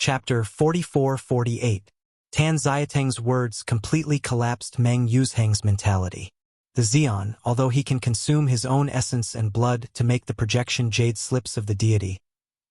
Chapter 44-48. Tan Xiateng's words completely collapsed Meng Yuzhang's mentality. The Xian, although he can consume his own essence and blood to make the projection jade slips of the deity,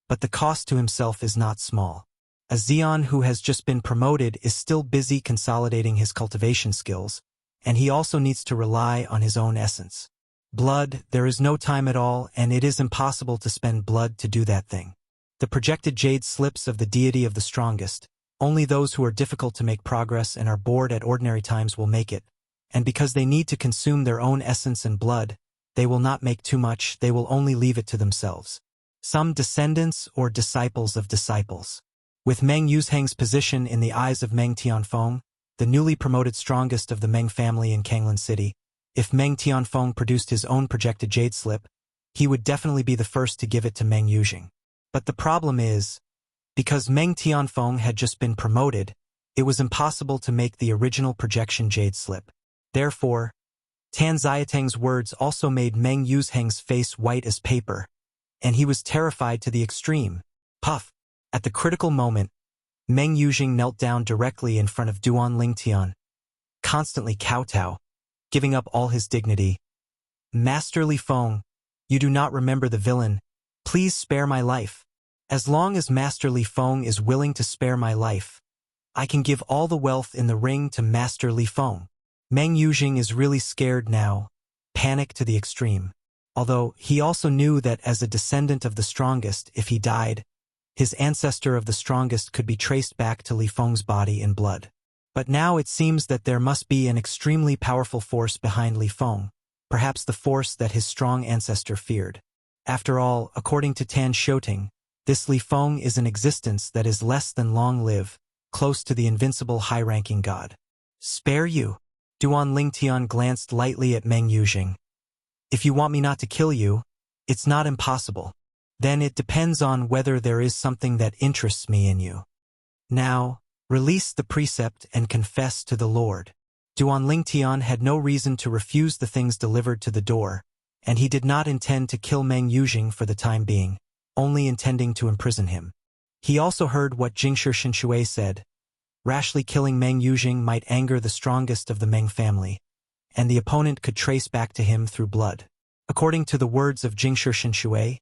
but the cost to himself is not small. A Xian who has just been promoted is still busy consolidating his cultivation skills, and he also needs to rely on his own essence. Blood, there is no time at all, and it is impossible to spend blood to do that thing. The projected jade slips of the deity of the strongest. Only those who are difficult to make progress and are bored at ordinary times will make it, and because they need to consume their own essence and blood, they will not make too much, they will only leave it to themselves. Some descendants or disciples of disciples. With Meng Yuzhang's position in the eyes of Meng Tianfeng, the newly promoted strongest of the Meng family in Kanglan City, if Meng Tianfeng produced his own projected jade slip, he would definitely be the first to give it to Meng Yuzhang. But the problem is, because Meng Tianfeng had just been promoted, it was impossible to make the original projection jade slip. Therefore, Tan Xiateng's words also made Meng Yuzhang's face white as paper, and he was terrified to the extreme. Puff! At the critical moment, Meng Yuzhang knelt down directly in front of Duan Lingtian, constantly kowtow, giving up all his dignity. Master Li Feng, you do not remember the villain. Please spare my life. As long as Master Li Feng is willing to spare my life, I can give all the wealth in the ring to Master Li Feng. Meng Yuzhang is really scared now, panic to the extreme. Although he also knew that as a descendant of the strongest, if he died, his ancestor of the strongest could be traced back to Li Feng's body in blood. But now it seems that there must be an extremely powerful force behind Li Feng, perhaps the force that his strong ancestor feared. After all, according to Tan Xiaoting, this Li Feng is an existence that is less than long-lived, close to the invincible high-ranking god. Spare you? Duan Lingtian glanced lightly at Meng Yuzhang. If you want me not to kill you, it's not impossible. Then it depends on whether there is something that interests me in you. Now, release the precept and confess to the Lord. Duan Lingtian had no reason to refuse the things delivered to the door, and he did not intend to kill Meng Yuzhang for the time being, only intending to imprison him. He also heard what Jingshi Shinshui said. Rashly killing Meng Yuzhang might anger the strongest of the Meng family, and the opponent could trace back to him through blood. According to the words of Jingshi Shinshui,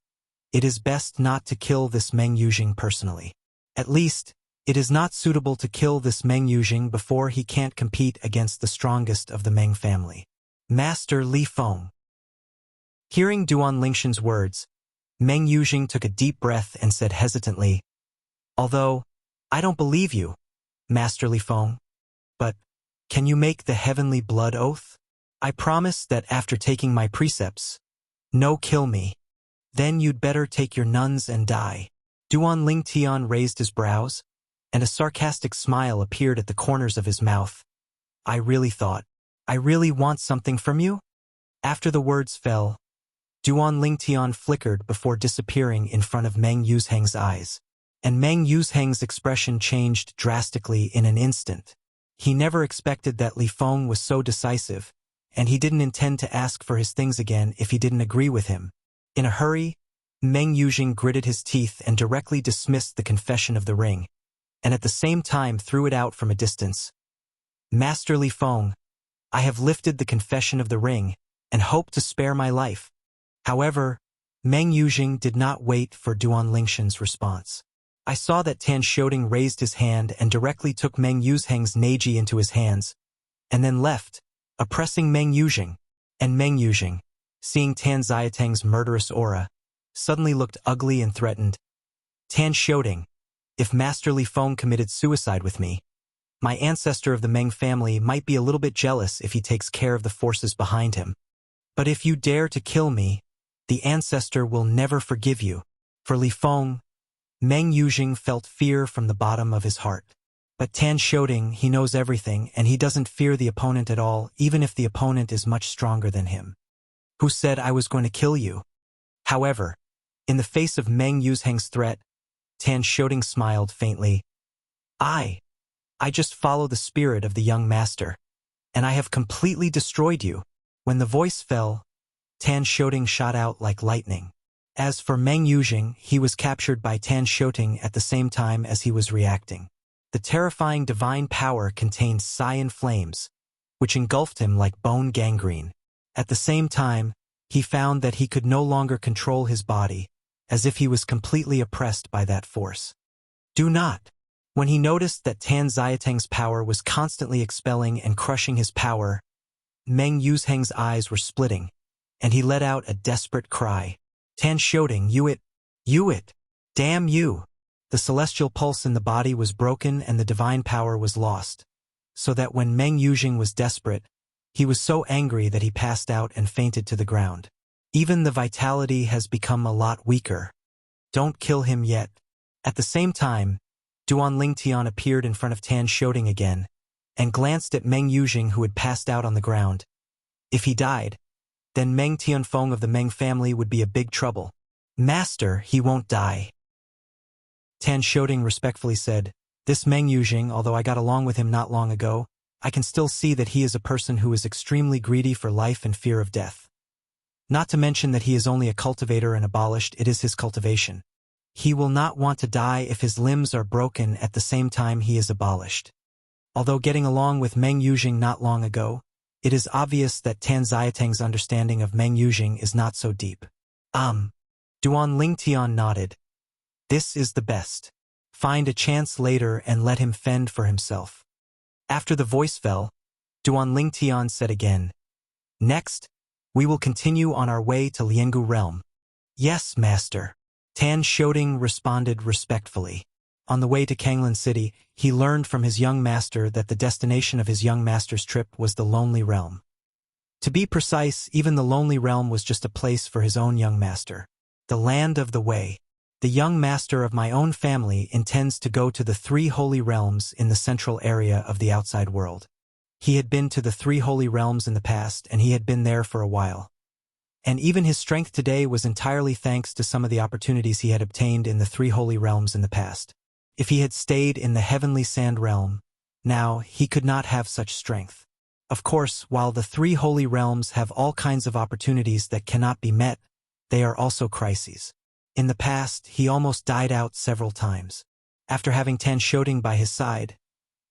it is best not to kill this Meng Yuzhang personally. At least, it is not suitable to kill this Meng Yuzhang before he can't compete against the strongest of the Meng family. Master Li Feng. Hearing Duan Lingshan's words, Meng Yuzhang took a deep breath and said hesitantly, "Although, I don't believe you, Master Li Feng, but can you make the heavenly blood oath? I promise that after taking my precepts, no kill me. Then you'd better take your nuns and die." Duan Lingtian raised his brows, and a sarcastic smile appeared at the corners of his mouth. I really want something from you? After the words fell, Duan Lingtian flickered before disappearing in front of Meng Yuzhang's eyes. And Meng Yuzhang's expression changed drastically in an instant. He never expected that Li Feng was so decisive, and he didn't intend to ask for his things again if he didn't agree with him. In a hurry, Meng Yuzhang gritted his teeth and directly dismissed the confession of the ring, and at the same time threw it out from a distance. Master Li Feng, I have lifted the confession of the ring, and hope to spare my life. However, Meng Yuzhang did not wait for Duan Lingshan's response. I saw that Tan Xiaoting raised his hand and directly took Meng Yuzhang's neiji into his hands, and then left, oppressing Meng Yuzhang. And Meng Yuzhang, seeing Tan Xiateng's murderous aura, suddenly looked ugly and threatened. Tan Xiaoting, if Master Li Feng committed suicide with me, my ancestor of the Meng family might be a little bit jealous if he takes care of the forces behind him. But if you dare to kill me, the ancestor will never forgive you. For Li Feng, Meng Yuzhang felt fear from the bottom of his heart. But Tan Xiaoting, he knows everything, and he doesn't fear the opponent at all, even if the opponent is much stronger than him. Who said I was going to kill you? However, in the face of Meng Yuzhang's threat, Tan Xiaoting smiled faintly. I just follow the spirit of the young master, and I have completely destroyed you. When the voice fell, Tan Xiaoting shot out like lightning. As for Meng Yuzheng, he was captured by Tan Shoting at the same time as he was reacting. The terrifying divine power contained cyan flames, which engulfed him like bone gangrene. At the same time, he found that he could no longer control his body, as if he was completely oppressed by that force. Do not. When he noticed that Tan Xiateng's power was constantly expelling and crushing his power, Meng Yuzheng's eyes were splitting, and he let out a desperate cry. Tan Shoting, you it! Damn you! The celestial pulse in the body was broken and the divine power was lost, so that when Meng Yuzheng was desperate, he was so angry that he passed out and fainted to the ground. Even the vitality has become a lot weaker. Don't kill him yet. At the same time, Duan Lingtian appeared in front of Tan Shoting again, and glanced at Meng Yuzheng who had passed out on the ground. If he died, then Meng Tianfeng of the Meng family would be a big trouble. Master, he won't die. Tan Shoting respectfully said, this Meng Yuzheng, although I got along with him not long ago, I can still see that he is a person who is extremely greedy for life and fear of death. Not to mention that he is only a cultivator and abolished, it is his cultivation. He will not want to die if his limbs are broken at the same time he is abolished. Although getting along with Meng Yuzheng not long ago, it is obvious that Tan Xiateng's understanding of Meng Yuzheng is not so deep. Duan Lingtian nodded. This is the best. Find a chance later and let him fend for himself. After the voice fell, Duan Lingtian said again, next, we will continue on our way to Liangu realm. Yes, master. Tan Shoting responded respectfully. On the way to Kanglin City, he learned from his young master that the destination of his young master's trip was the Lonely Realm. To be precise, even the Lonely Realm was just a place for his own young master. The land of the way. The young master of my own family intends to go to the 3 holy realms in the central area of the outside world. He had been to the 3 holy realms in the past, and he had been there for a while. And even his strength today was entirely thanks to some of the opportunities he had obtained in the 3 holy realms in the past. If he had stayed in the heavenly sand realm, now he could not have such strength. Of course, while the 3 holy realms have all kinds of opportunities that cannot be met, they are also crises. In the past, he almost died out several times. After having Tan Shoting by his side,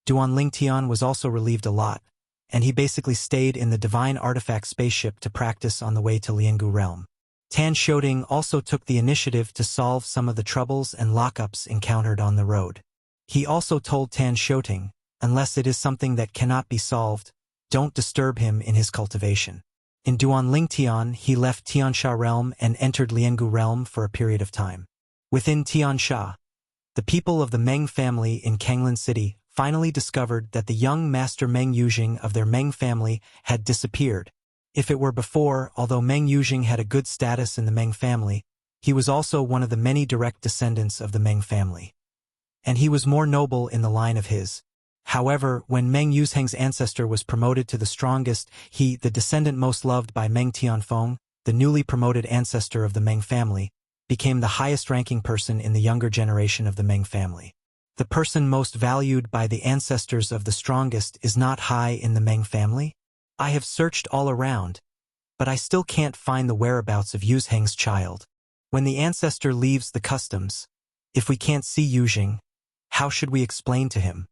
Duan Lingtian was also relieved a lot, and he basically stayed in the divine artifact spaceship to practice on the way to Liangu realm. Tan Shoting also took the initiative to solve some of the troubles and lockups encountered on the road. He also told Tan Shoting, unless it is something that cannot be solved, don't disturb him in his cultivation. In Duan Lingtian, he left Tiansha realm and entered Liangu realm for a period of time. Within Tiansha, the people of the Meng family in Kanglin City finally discovered that the young master Meng Yuzheng of their Meng family had disappeared. If it were before, although Meng Yuzheng had a good status in the Meng family, he was also one of the many direct descendants of the Meng family. And he was more noble in the line of his. However, when Meng Yuzheng's ancestor was promoted to the strongest, he, the descendant most loved by Meng Tianfeng, the newly promoted ancestor of the Meng family, became the highest-ranking person in the younger generation of the Meng family. The person most valued by the ancestors of the strongest is not high in the Meng family? I have searched all around, but I still can't find the whereabouts of Yuzheng's child. When the ancestor leaves the customs, if we can't see Yuzheng, how should we explain to him?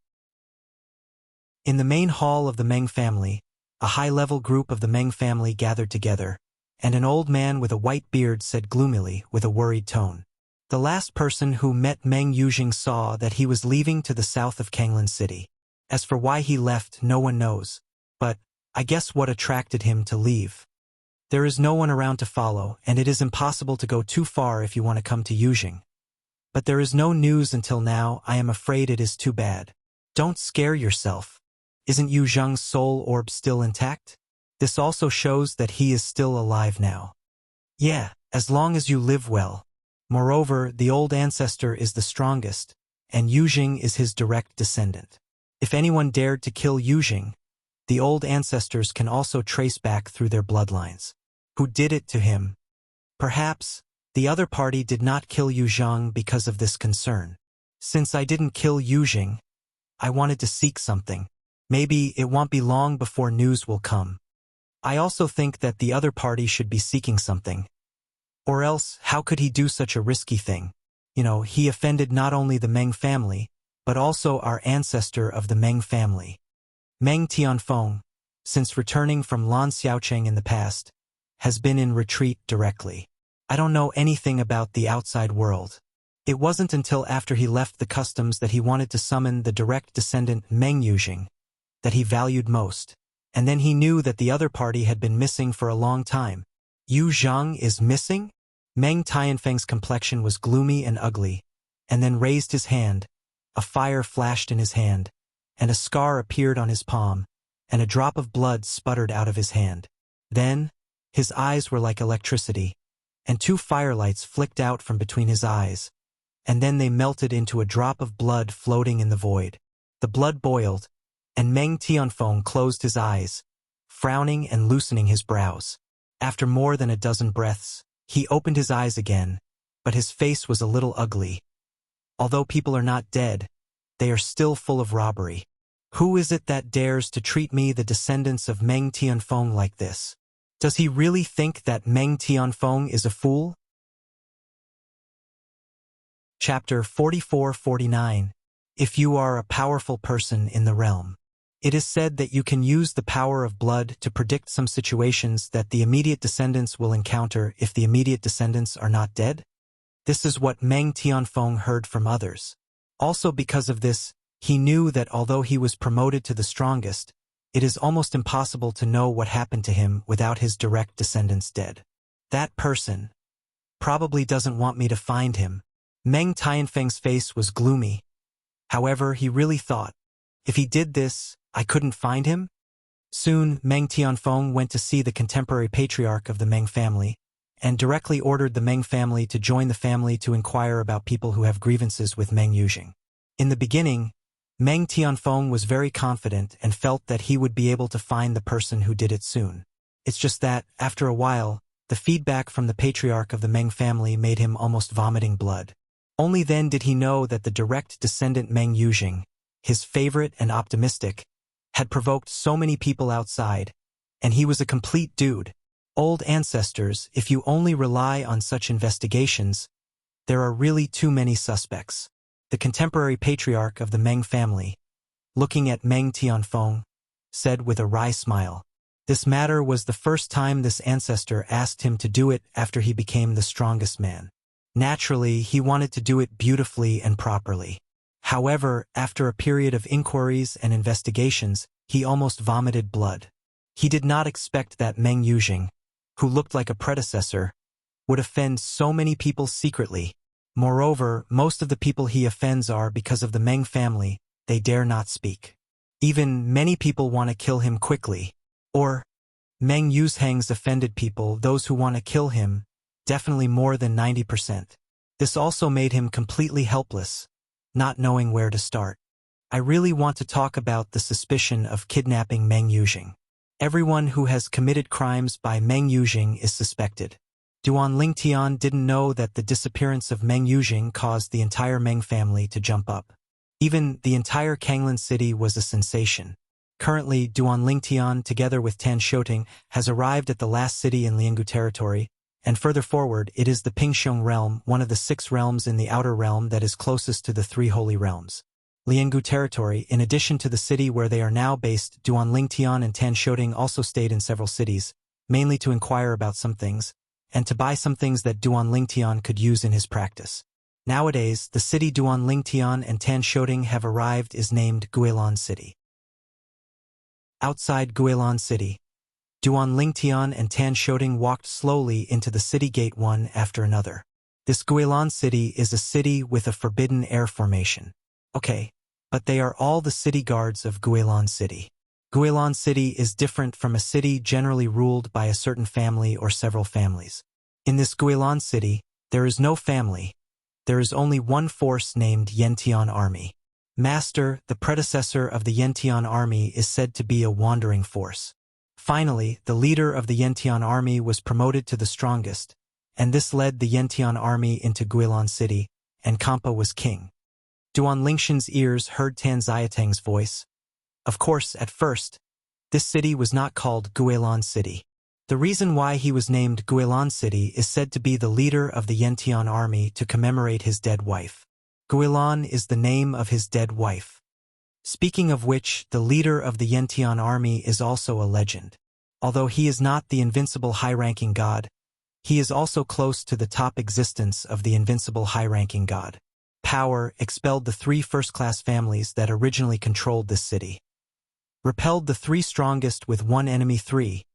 In the main hall of the Meng family, a high-level group of the Meng family gathered together, and an old man with a white beard said gloomily with a worried tone. The last person who met Meng Yuzheng saw that he was leaving to the south of Kanglin City. As for why he left, no one knows, but I guess what attracted him to leave. There is no one around to follow, and it is impossible to go too far if you want to come to Yuzheng. But there is no news until now. I am afraid it is too bad. Don't scare yourself. Isn't Yuzheng's soul orb still intact? This also shows that he is still alive now. Yeah, as long as you live well. Moreover, the old ancestor is the strongest, and Yuzheng is his direct descendant. If anyone dared to kill Yuzheng, the old ancestors can also trace back through their bloodlines. Who did it to him? Perhaps the other party did not kill Yuzheng because of this concern. Since I didn't kill Yuzheng, I wanted to seek something. Maybe it won't be long before news will come. I also think that the other party should be seeking something. Or else, how could he do such a risky thing? He offended not only the Meng family, but also our ancestor of the Meng family. Meng Tianfeng, since returning from Lan Xiaocheng in the past, has been in retreat directly. I don't know anything about the outside world. It wasn't until after he left the customs that he wanted to summon the direct descendant Meng Yuzheng that he valued most. And then he knew that the other party had been missing for a long time. Yu Zhang is missing? Meng Tianfeng's complexion was gloomy and ugly, and then raised his hand. A fire flashed in his hand, and a scar appeared on his palm, and a drop of blood sputtered out of his hand. Then, his eyes were like electricity, and two firelights flicked out from between his eyes, and then they melted into a drop of blood floating in the void. The blood boiled, and Meng Tianfeng closed his eyes, frowning and loosening his brows. After more than a dozen breaths, he opened his eyes again, but his face was a little ugly. Although people are not dead, they are still full of robbery. Who is it that dares to treat me, the descendants of Meng Tianfeng, like this? Does he really think that Meng Tianfeng is a fool? Chapter 44-49. If you are a powerful person in the realm. It is said that you can use the power of blood to predict some situations that the immediate descendants will encounter if the immediate descendants are not dead. This is what Meng Tianfeng heard from others. Also because of this, he knew that although he was promoted to the strongest, it is almost impossible to know what happened to him without his direct descendants dead. That person probably doesn't want me to find him. Meng Tianfeng's face was gloomy. However, he really thought, if he did this, I couldn't find him? Soon, Meng Tianfeng went to see the contemporary patriarch of the Meng family, and directly ordered the Meng family to join the family to inquire about people who have grievances with Meng Yuzheng. In the beginning, Meng Tianfeng was very confident and felt that he would be able to find the person who did it soon. It's just that, after a while, the feedback from the patriarch of the Meng family made him almost vomiting blood. Only then did he know that the direct descendant Meng Yuzheng, his favorite and optimistic, had provoked so many people outside, and he was a complete dude. Old ancestors, if you only rely on such investigations, there are really too many suspects. The contemporary patriarch of the Meng family, looking at Meng Tianfeng, said with a wry smile. This matter was the first time this ancestor asked him to do it after he became the strongest man. Naturally, he wanted to do it beautifully and properly. However, after a period of inquiries and investigations, he almost vomited blood. He did not expect that Meng Yuzheng, who looked like a predecessor, would offend so many people secretly. Moreover, most of the people he offends are because of the Meng family, they dare not speak. Even many people want to kill him quickly. Or, Meng Yuzheng's offended people, those who want to kill him, definitely more than 90%. This also made him completely helpless, not knowing where to start. I really want to talk about the suspicion of kidnapping Meng Yuzheng. Everyone who has committed crimes by Meng Yuzheng is suspected. Duan Lingtian didn't know that the disappearance of Meng Yuzheng caused the entire Meng family to jump up. Even the entire Kanglan city was a sensation. Currently, Duan Lingtian, together with Tan Shoting, has arrived at the last city in Liangu territory, and further forward it is the Pingxiong realm, one of the 6 realms in the outer realm that is closest to the 3 holy realms. Liangu territory, in addition to the city where they are now based, Duan Lingtian and Tan Shoting also stayed in several cities, mainly to inquire about some things, and to buy some things that Duan Lingtian could use in his practice. Nowadays, the city Duan Lingtian and Tan Shoting have arrived is named Guilan City. Outside Guilan City, Duan Lingtian and Tan Shoting walked slowly into the city gate one after another. This Guilan City is a city with a forbidden air formation. Okay, but they are all the city guards of Guilan City. Guilan City is different from a city generally ruled by a certain family or several families. In this Guilan City, there is no family. There is only one force named Yentian Army. Master, the predecessor of the Yentian Army, is said to be a wandering force. Finally, the leader of the Yentian Army was promoted to the strongest, and this led the Yentian Army into Guilan City, and Kampa was king. Duan Lingxian's ears heard Tan Xiateng's voice. Of course, at first, this city was not called Guilan City. The reason why he was named Guilan City is said to be the leader of the Yentian army to commemorate his dead wife. Guilan is the name of his dead wife. Speaking of which, the leader of the Yentian army is also a legend. Although he is not the invincible high-ranking god, he is also close to the top existence of the invincible high-ranking god. Power expelled the 3 first-class families that originally controlled this city. Repelled the 3 strongest with 1 enemy 3.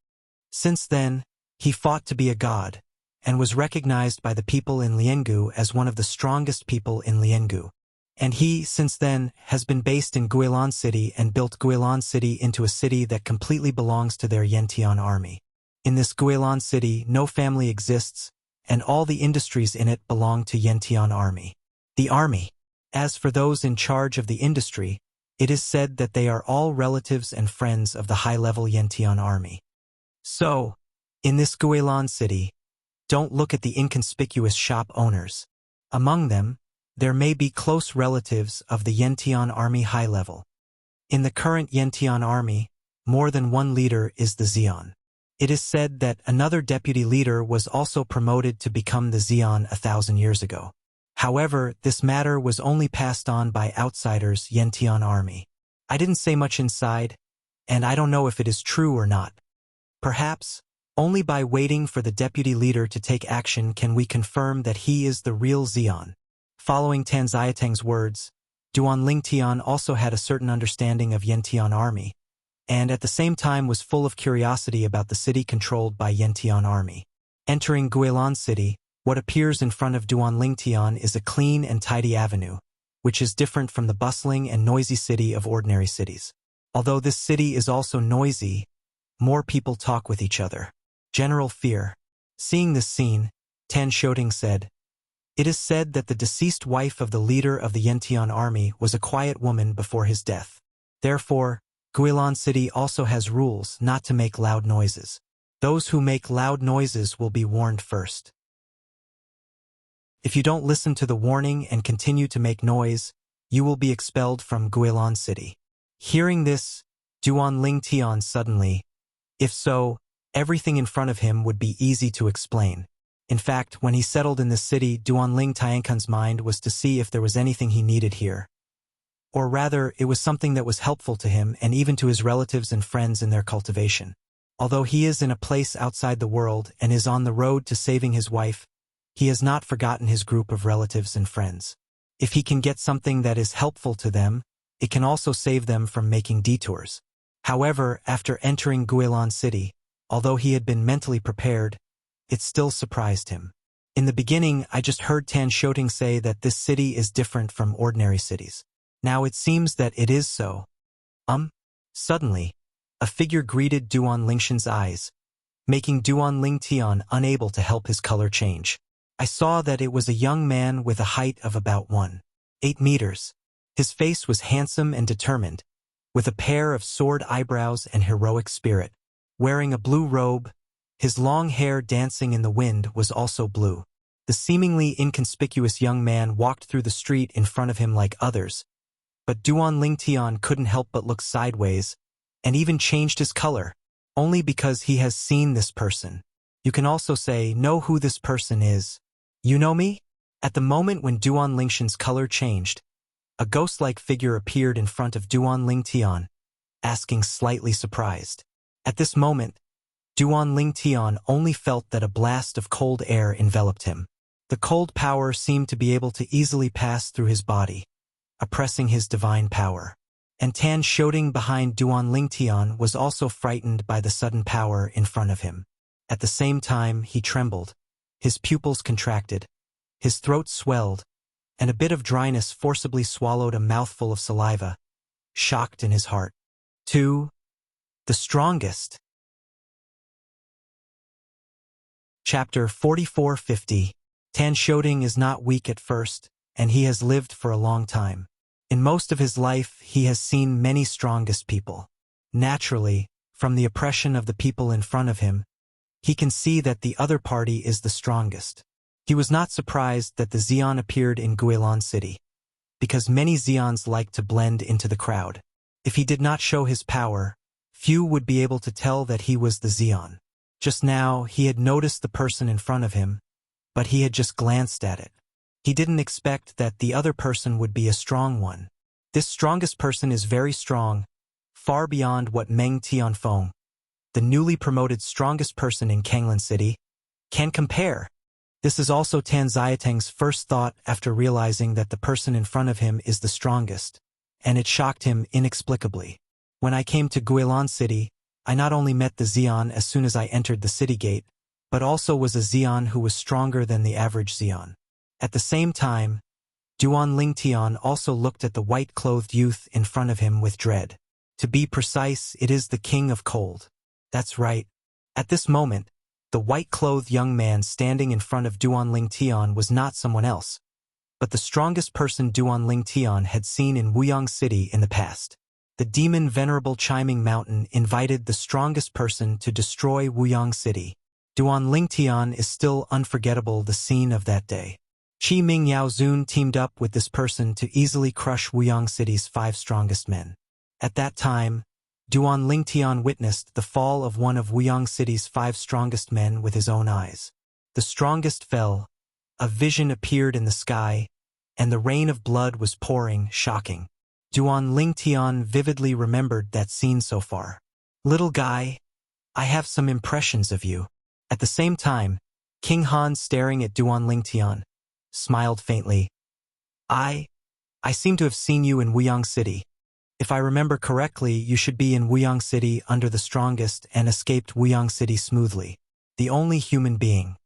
Since then, he fought to be a god, and was recognized by the people in Liangu as one of the strongest people in Liangu. And he, since then, has been based in Guilan City and built Guilan City into a city that completely belongs to their Yentian army. In this Guilan City, no family exists, and all the industries in it belong to Yentian army. The army. As for those in charge of the industry, it is said that they are all relatives and friends of the high-level Yentian army. So, in this Guilan City, don't look at the inconspicuous shop owners. Among them, there may be close relatives of the Yentian army high level. In the current Yentian army, more than one leader is the Xian. It is said that another deputy leader was also promoted to become the Xian 1,000 years ago. However, this matter was only passed on by outsiders Yentian army. I didn't say much inside, and I don't know if it is true or not. Perhaps, only by waiting for the deputy leader to take action can we confirm that he is the real Xian. Following Tan Xiateng's words, Duan Lingtian also had a certain understanding of Yentian army, and at the same time was full of curiosity about the city controlled by Yentian army. Entering Guilan City, what appears in front of Duan Lingtian is a clean and tidy avenue, which is different from the bustling and noisy city of ordinary cities. Although this city is also noisy, more people talk with each other. General fear. Seeing this scene, Tan Xiaoting said, "It is said that the deceased wife of the leader of the Yentian army was a quiet woman before his death. Therefore, Guilan City also has rules not to make loud noises. Those who make loud noises will be warned first. If you don't listen to the warning and continue to make noise, you will be expelled from Guilan City." Hearing this, Duan Lingtian suddenly, if so, everything in front of him would be easy to explain. In fact, when he settled in this city, Duan Ling Tiankun's mind was to see if there was anything he needed here. Or rather, it was something that was helpful to him and even to his relatives and friends in their cultivation. Although he is in a place outside the world and is on the road to saving his wife, he has not forgotten his group of relatives and friends. If he can get something that is helpful to them, it can also save them from making detours. However, after entering Guilan City, although he had been mentally prepared, it still surprised him. In the beginning, I just heard Tan Xiaoting say that this city is different from ordinary cities. Now it seems that it is so. Suddenly, a figure greeted Duan Lingshan's eyes, making Duan Lingtian unable to help his color change. I saw that it was a young man with a height of about 1.8 meters. His face was handsome and determined, with a pair of sword eyebrows and heroic spirit. Wearing a blue robe, his long hair dancing in the wind was also blue. The seemingly inconspicuous young man walked through the street in front of him like others, but Duan Lingtian couldn't help but look sideways, and even changed his color, only because he has seen this person. You can also know who this person is. You know me? At the moment when Duan Lingshan's color changed, a ghost-like figure appeared in front of Duan Lingtian, asking slightly surprised. At this moment, Duan Lingtian only felt that a blast of cold air enveloped him. The cold power seemed to be able to easily pass through his body, oppressing his divine power. And Tan Xiaoting behind Duan Lingtian was also frightened by the sudden power in front of him. At the same time, he trembled. His pupils contracted, his throat swelled, and a bit of dryness forcibly swallowed a mouthful of saliva, shocked in his heart. 2. The strongest. Chapter 4450. Tan Xiaoting is not weak at first, and he has lived for a long time. In most of his life, he has seen many strongest people. Naturally, from the oppression of the people in front of him, he can see that the other party is the strongest. He was not surprised that the Xian appeared in Guilan City, because many Xians like to blend into the crowd. If he did not show his power, few would be able to tell that he was the Xian. Just now, he had noticed the person in front of him, but he had just glanced at it. He didn't expect that the other person would be a strong one. This strongest person is very strong, far beyond what Meng Tianfeng, the newly promoted strongest person in Kanglan City, can compare. This is also Tan Xiateng's first thought after realizing that the person in front of him is the strongest, and it shocked him inexplicably. When I came to Guilan City, I not only met the Xian as soon as I entered the city gate, but also was a Xian who was stronger than the average Xian. At the same time, Duan Lingtian also looked at the white-clothed youth in front of him with dread. To be precise, it is the King of Cold. That's right. At this moment, the white-clothed young man standing in front of Duan Lingtian was not someone else, but the strongest person Duan Lingtian had seen in Wuyang City in the past. The demon Venerable Chiming Mountain invited the strongest person to destroy Wuyang City. Duan Lingtian is still unforgettable the scene of that day. Qi Ming Yaozun teamed up with this person to easily crush Wuyang City's 5 strongest men. At that time, Duan Lingtian witnessed the fall of one of Wuyang City's 5 strongest men with his own eyes. The strongest fell, a vision appeared in the sky, and the rain of blood was pouring, shocking. Duan Lingtian vividly remembered that scene so far. Little guy, I have some impressions of you. At the same time, King Han, staring at Duan Lingtian, smiled faintly. I seem to have seen you in Wuyang City. If I remember correctly, you should be in Wuyang City under the strongest and escaped Wuyang City smoothly. The only human being.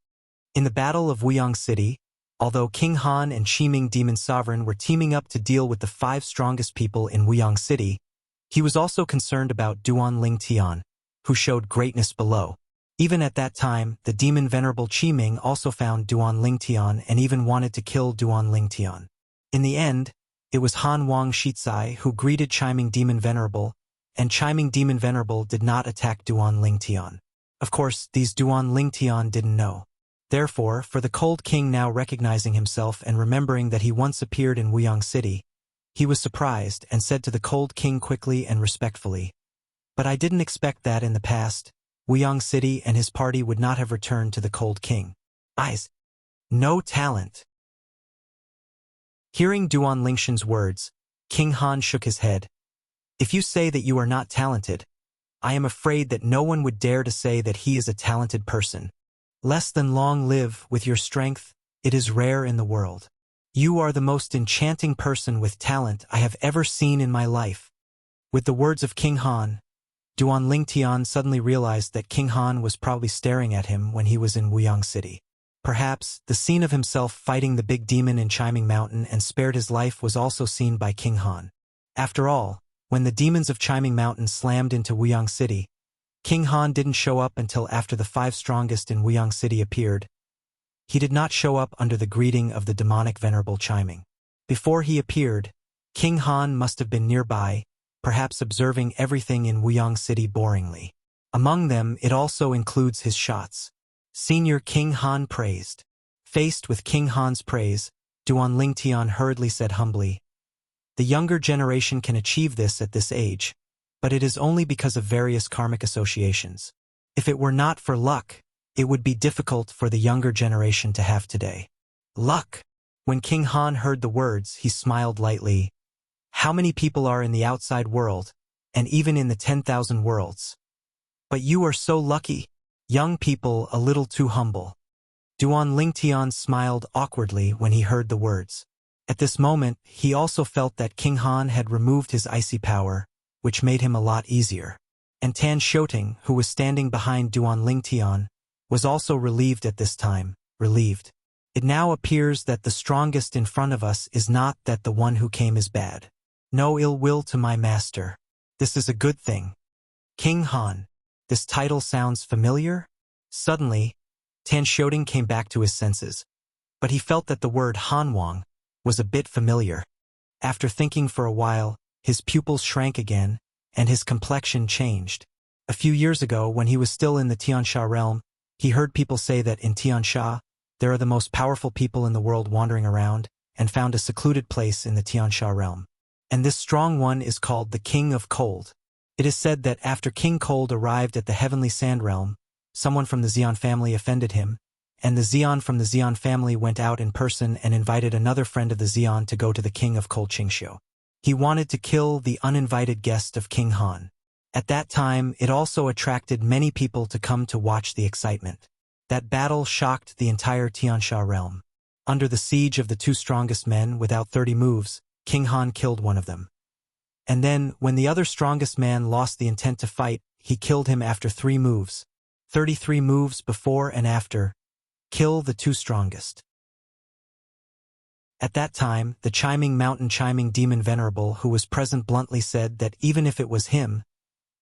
In the Battle of Wuyang City, although King Han and Qiming Demon Sovereign were teaming up to deal with the 5 strongest people in Wuyang City, he was also concerned about Duan Lingtian, who showed greatness below. Even at that time, the demon Venerable Qiming also found Duan Lingtian and even wanted to kill Duan Lingtian. In the end, it was Han Wang Shizai who greeted Chiming Demon Venerable, and Chiming Demon Venerable did not attack Duan Lingtian. Of course, these Duan Lingtian didn't know. Therefore, for the Cold King now recognizing himself and remembering that he once appeared in Wuyang City, he was surprised and said to the Cold King quickly and respectfully, "But I didn't expect that in the past, Wuyang City and his party would not have returned to the Cold King. Eyes. No talent." Hearing Duan Lingshan's words, King Han shook his head. "If you say that you are not talented, I am afraid that no one would dare to say that he is a talented person. Less than long live with your strength, it is rare in the world. You are the most enchanting person with talent I have ever seen in my life." With the words of King Han, Duan Lingtian suddenly realized that King Han was probably staring at him when he was in Wuyang City. Perhaps the scene of himself fighting the big demon in Chiming Mountain and spared his life was also seen by King Han. After all, when the demons of Chiming Mountain slammed into Wuyang City, King Han didn't show up until after the 5 strongest in Wuyang City appeared. He did not show up under the greeting of the demonic Venerable Chiming. Before he appeared, King Han must have been nearby, perhaps observing everything in Wuyang City boringly. Among them, it also includes his shots. Senior King Han praised. Faced with King Han's praise, Duan Lingtian hurriedly said humbly, "The younger generation can achieve this at this age, but it is only because of various karmic associations. If it were not for luck, it would be difficult for the younger generation to have today." Luck! When King Han heard the words, he smiled lightly. "How many people are in the outside world, and even in the 10,000 worlds? But you are so lucky. Young people a little too humble." Duan Lingtian smiled awkwardly when he heard the words. At this moment, he also felt that King Han had removed his icy power, which made him a lot easier. And Tan Shouting, who was standing behind Duan Lingtian, was also relieved at this time, relieved. It now appears that the strongest in front of us is not that the one who came is bad. No ill will to my master. This is a good thing. King Han. This title sounds familiar? Suddenly, Tan Shouting came back to his senses, but he felt that the word Hanwang was a bit familiar. After thinking for a while, his pupils shrank again, and his complexion changed. A few years ago, when he was still in the Tiansha realm, he heard people say that in Tiansha, there are the most powerful people in the world wandering around, and found a secluded place in the Tiansha realm. And this strong one is called the King of Cold. It is said that after King Cold arrived at the Heavenly Sand Realm, someone from the Xian family offended him, and the Xian from the Xian family went out in person and invited another friend of the Xian to go to the king of Qingxiu. He wanted to kill the uninvited guest of King Han. At that time, it also attracted many people to come to watch the excitement. That battle shocked the entire Tiansha realm. Under the siege of the two strongest men, without 30 moves, King Han killed one of them. And then, when the other strongest man lost the intent to fight, he killed him after 3 moves. 33 moves before and after. Kill the two strongest. At that time, the chiming mountain chiming demon venerable who was present bluntly said that even if it was him,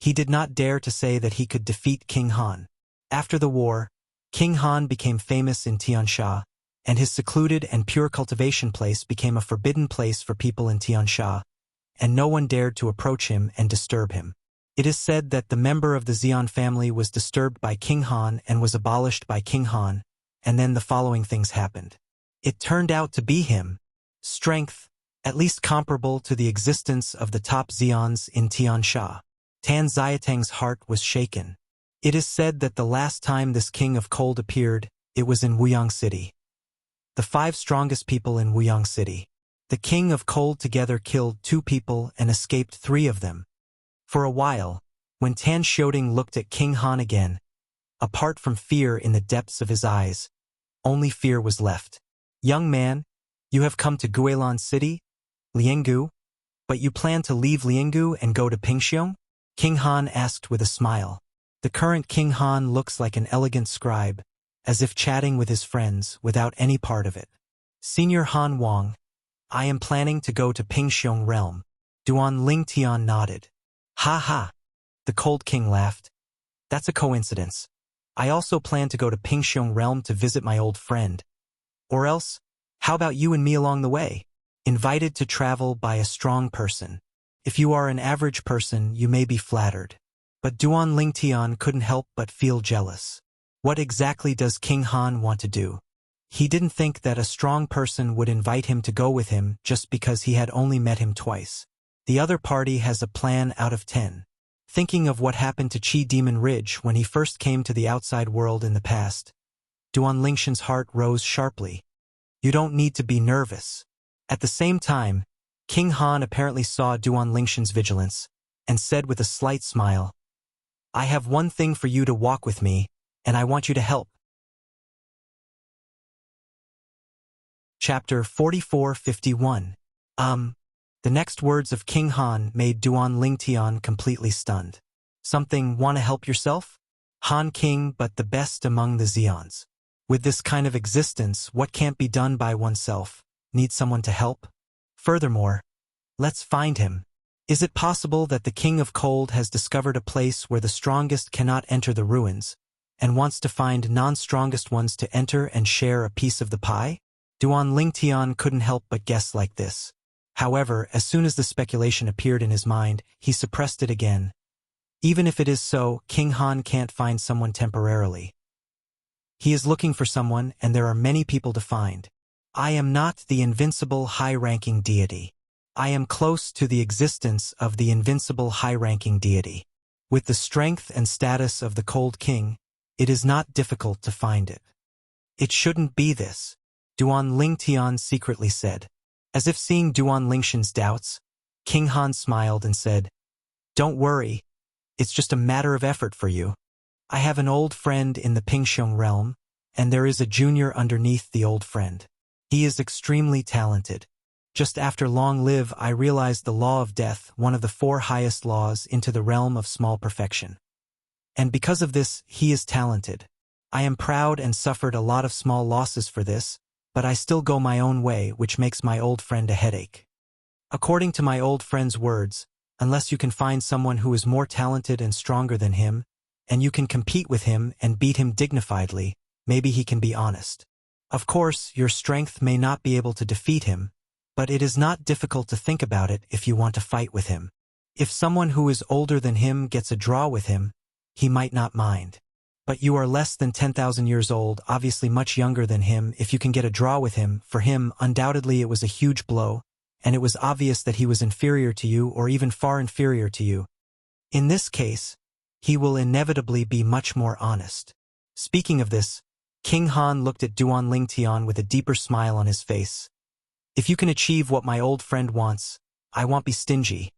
he did not dare to say that he could defeat King Han. After the war, King Han became famous in Tiansha, and his secluded and pure cultivation place became a forbidden place for people in Tiansha, and no one dared to approach him and disturb him. It is said that the member of the Xian family was disturbed by King Han and was abolished by King Han, and then the following things happened. It turned out to be him. Strength, at least comparable to the existence of the top Xians in Tiansha. Tan Xiatang's heart was shaken. It is said that the last time this king of cold appeared, it was in Wuyang City. The 5 strongest people in Wuyang City. The king of cold together killed 2 people and escaped 3 of them. For a while, when Tan Xiaoting looked at King Han again, apart from fear in the depths of his eyes, only fear was left. Young man, you have come to Guilan City, Lianggu, but you plan to leave Lianggu and go to Pingxiong? King Han asked with a smile. The current King Han looks like an elegant scribe, as if chatting with his friends without any part of it. Senior Han Wang, I am planning to go to Pingxiong realm. Duan Lingtian nodded. Ha ha! The cold king laughed. That's a coincidence. I also plan to go to Pingxiong realm to visit my old friend. Or else, how about you and me along the way? Invited to travel by a strong person. If you are an average person, you may be flattered. But Duan Lingtian couldn't help but feel jealous. What exactly does King Han want to do? He didn't think that a strong person would invite him to go with him just because he had only met him twice. The other party has a plan out of 10. Thinking of what happened to Qi Demon Ridge when he first came to the outside world in the past, Duan Lingshan's heart rose sharply. You don't need to be nervous. At the same time, King Han apparently saw Duan Lingshan's vigilance, and said with a slight smile, I have one thing for you to walk with me, and I want you to help. Chapter 44-51. The next words of King Han made Duan Lingtian completely stunned. Something, wanna help yourself? Han King, but the best among the Xians. With this kind of existence, what can't be done by oneself? Need someone to help? Furthermore, let's find him. Is it possible that the King of Cold has discovered a place where the strongest cannot enter the ruins, and wants to find non-strongest ones to enter and share a piece of the pie? Duan Lingtian couldn't help but guess like this. However, as soon as the speculation appeared in his mind, he suppressed it again. Even if it is so, King Han can't find someone temporarily. He is looking for someone, and there are many people to find. I am not the invincible high-ranking deity. I am close to the existence of the invincible high-ranking deity. With the strength and status of the Cold King, it is not difficult to find it. It shouldn't be this, Duan Lingtian secretly said. As if seeing Duan Lingshan's doubts, King Han smiled and said, Don't worry, it's just a matter of effort for you. I have an old friend in the Pingxiong realm, and there is a junior underneath the old friend. He is extremely talented. Just after long live, I realized the law of death, one of the 4 highest laws, into the realm of small perfection. And because of this, he is talented. I am proud and suffered a lot of small losses for this, but I still go my own way, which makes my old friend a headache. According to my old friend's words, unless you can find someone who is more talented and stronger than him, and you can compete with him and beat him dignifiedly, maybe he can be honest. Of course, your strength may not be able to defeat him, but it is not difficult to think about it if you want to fight with him. If someone who is older than him gets a draw with him, he might not mind. But you are less than 10,000 years old, obviously much younger than him. If you can get a draw with him, for him, undoubtedly it was a huge blow, and it was obvious that he was inferior to you or even far inferior to you. In this case, he will inevitably be much more honest. Speaking of this, King Han looked at Duan Lingtian with a deeper smile on his face. If you can achieve what my old friend wants, I won't be stingy.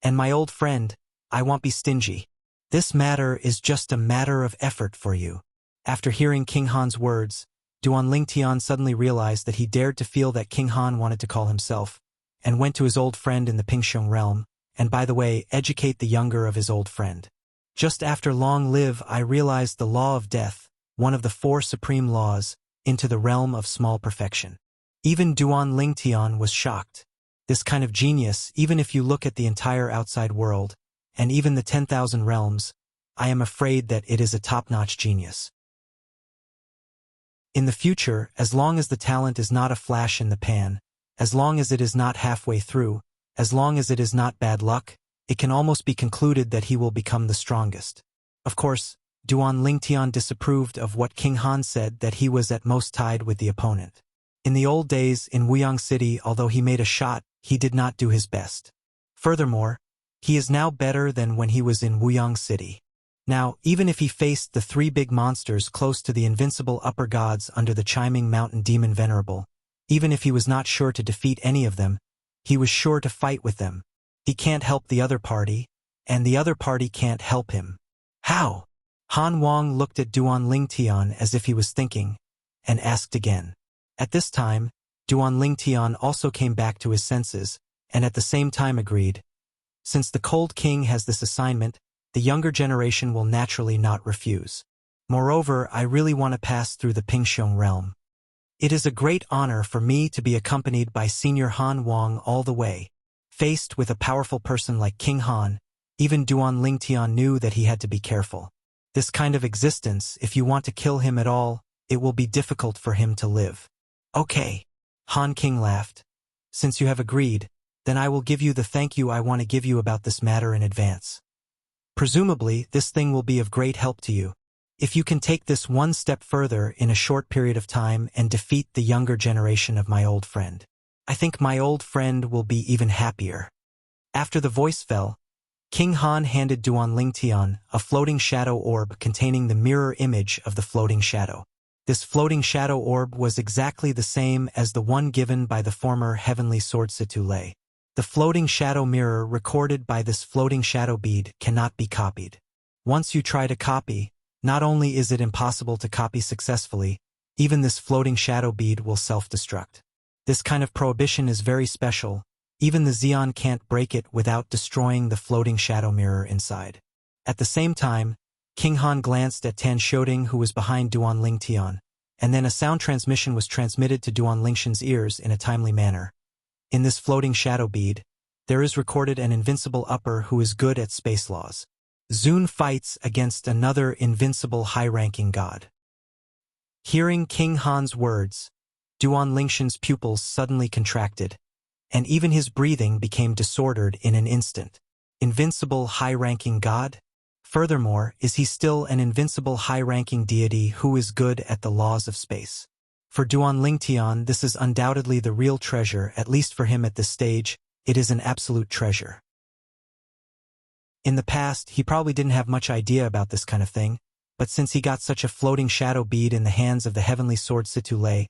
And my old friend, I won't be stingy. This matter is just a matter of effort for you. After hearing King Han's words, Duan Lingtian suddenly realized that he dared to feel that King Han wanted to call himself, and went to his old friend in the Pingxiong realm, and by the way, educate the younger of his old friend. Just after long live, I realized the law of death, one of the 4 supreme laws, into the realm of small perfection. Even Duan Lingtian was shocked. This kind of genius, even if you look at the entire outside world, and even the 10,000 realms, I am afraid that it is a top-notch genius. In the future, as long as the talent is not a flash in the pan, as long as it is not halfway through, as long as it is not bad luck, it can almost be concluded that he will become the strongest. Of course, Duan Lingtian disapproved of what King Han said, that he was at most tied with the opponent. In the old days in Wuyang City, although he made a shot, he did not do his best. Furthermore, he is now better than when he was in Wuyang City. Now, even if he faced the 3 big monsters close to the invincible upper gods under the chiming mountain demon venerable, even if he was not sure to defeat any of them, he was sure to fight with them. He can't help the other party, and the other party can't help him. How? Han Wang looked at Duan Lingtian as if he was thinking, and asked again. At this time, Duan Lingtian also came back to his senses, and at the same time agreed. Since the Cold King has this assignment, the younger generation will naturally not refuse. Moreover, I really want to pass through the Pingxiong realm. It is a great honor for me to be accompanied by Senior Han Wang all the way. Faced with a powerful person like King Han, even Duan Lingtian knew that he had to be careful. This kind of existence, if you want to kill him at all, it will be difficult for him to live. Okay. Han King laughed. Since you have agreed, then I will give you the thank you I want to give you about this matter in advance. Presumably, this thing will be of great help to you. If you can take this one step further in a short period of time and defeat the younger generation of my old friend, I think my old friend will be even happier. After the voice fell, King Han handed Duan Lingtian a floating shadow orb containing the mirror image of the floating shadow. This floating shadow orb was exactly the same as the one given by the former heavenly sword Situlei. The floating shadow mirror recorded by this floating shadow bead cannot be copied. Once you try to copy, not only is it impossible to copy successfully, even this floating shadow bead will self-destruct. This kind of prohibition is very special. Even the Xian can't break it without destroying the floating shadow mirror inside. At the same time, King Han glanced at Tan Shouting, who was behind Duan Lingtian, and then a sound transmission was transmitted to Duan Lingtian's ears in a timely manner. In this floating shadow bead, there is recorded an invincible upper who is good at space laws. Zun fights against another invincible high-ranking god. Hearing King Han's words, Duan Lingtian's pupils suddenly contracted, and even his breathing became disordered in an instant. Invincible high-ranking god? Furthermore, is he still an invincible high-ranking deity who is good at the laws of space? For Duan Lingtian, this is undoubtedly the real treasure, at least for him at this stage, it is an absolute treasure. In the past, he probably didn't have much idea about this kind of thing, but since he got such a floating shadow bead in the hands of the heavenly sword Situlei,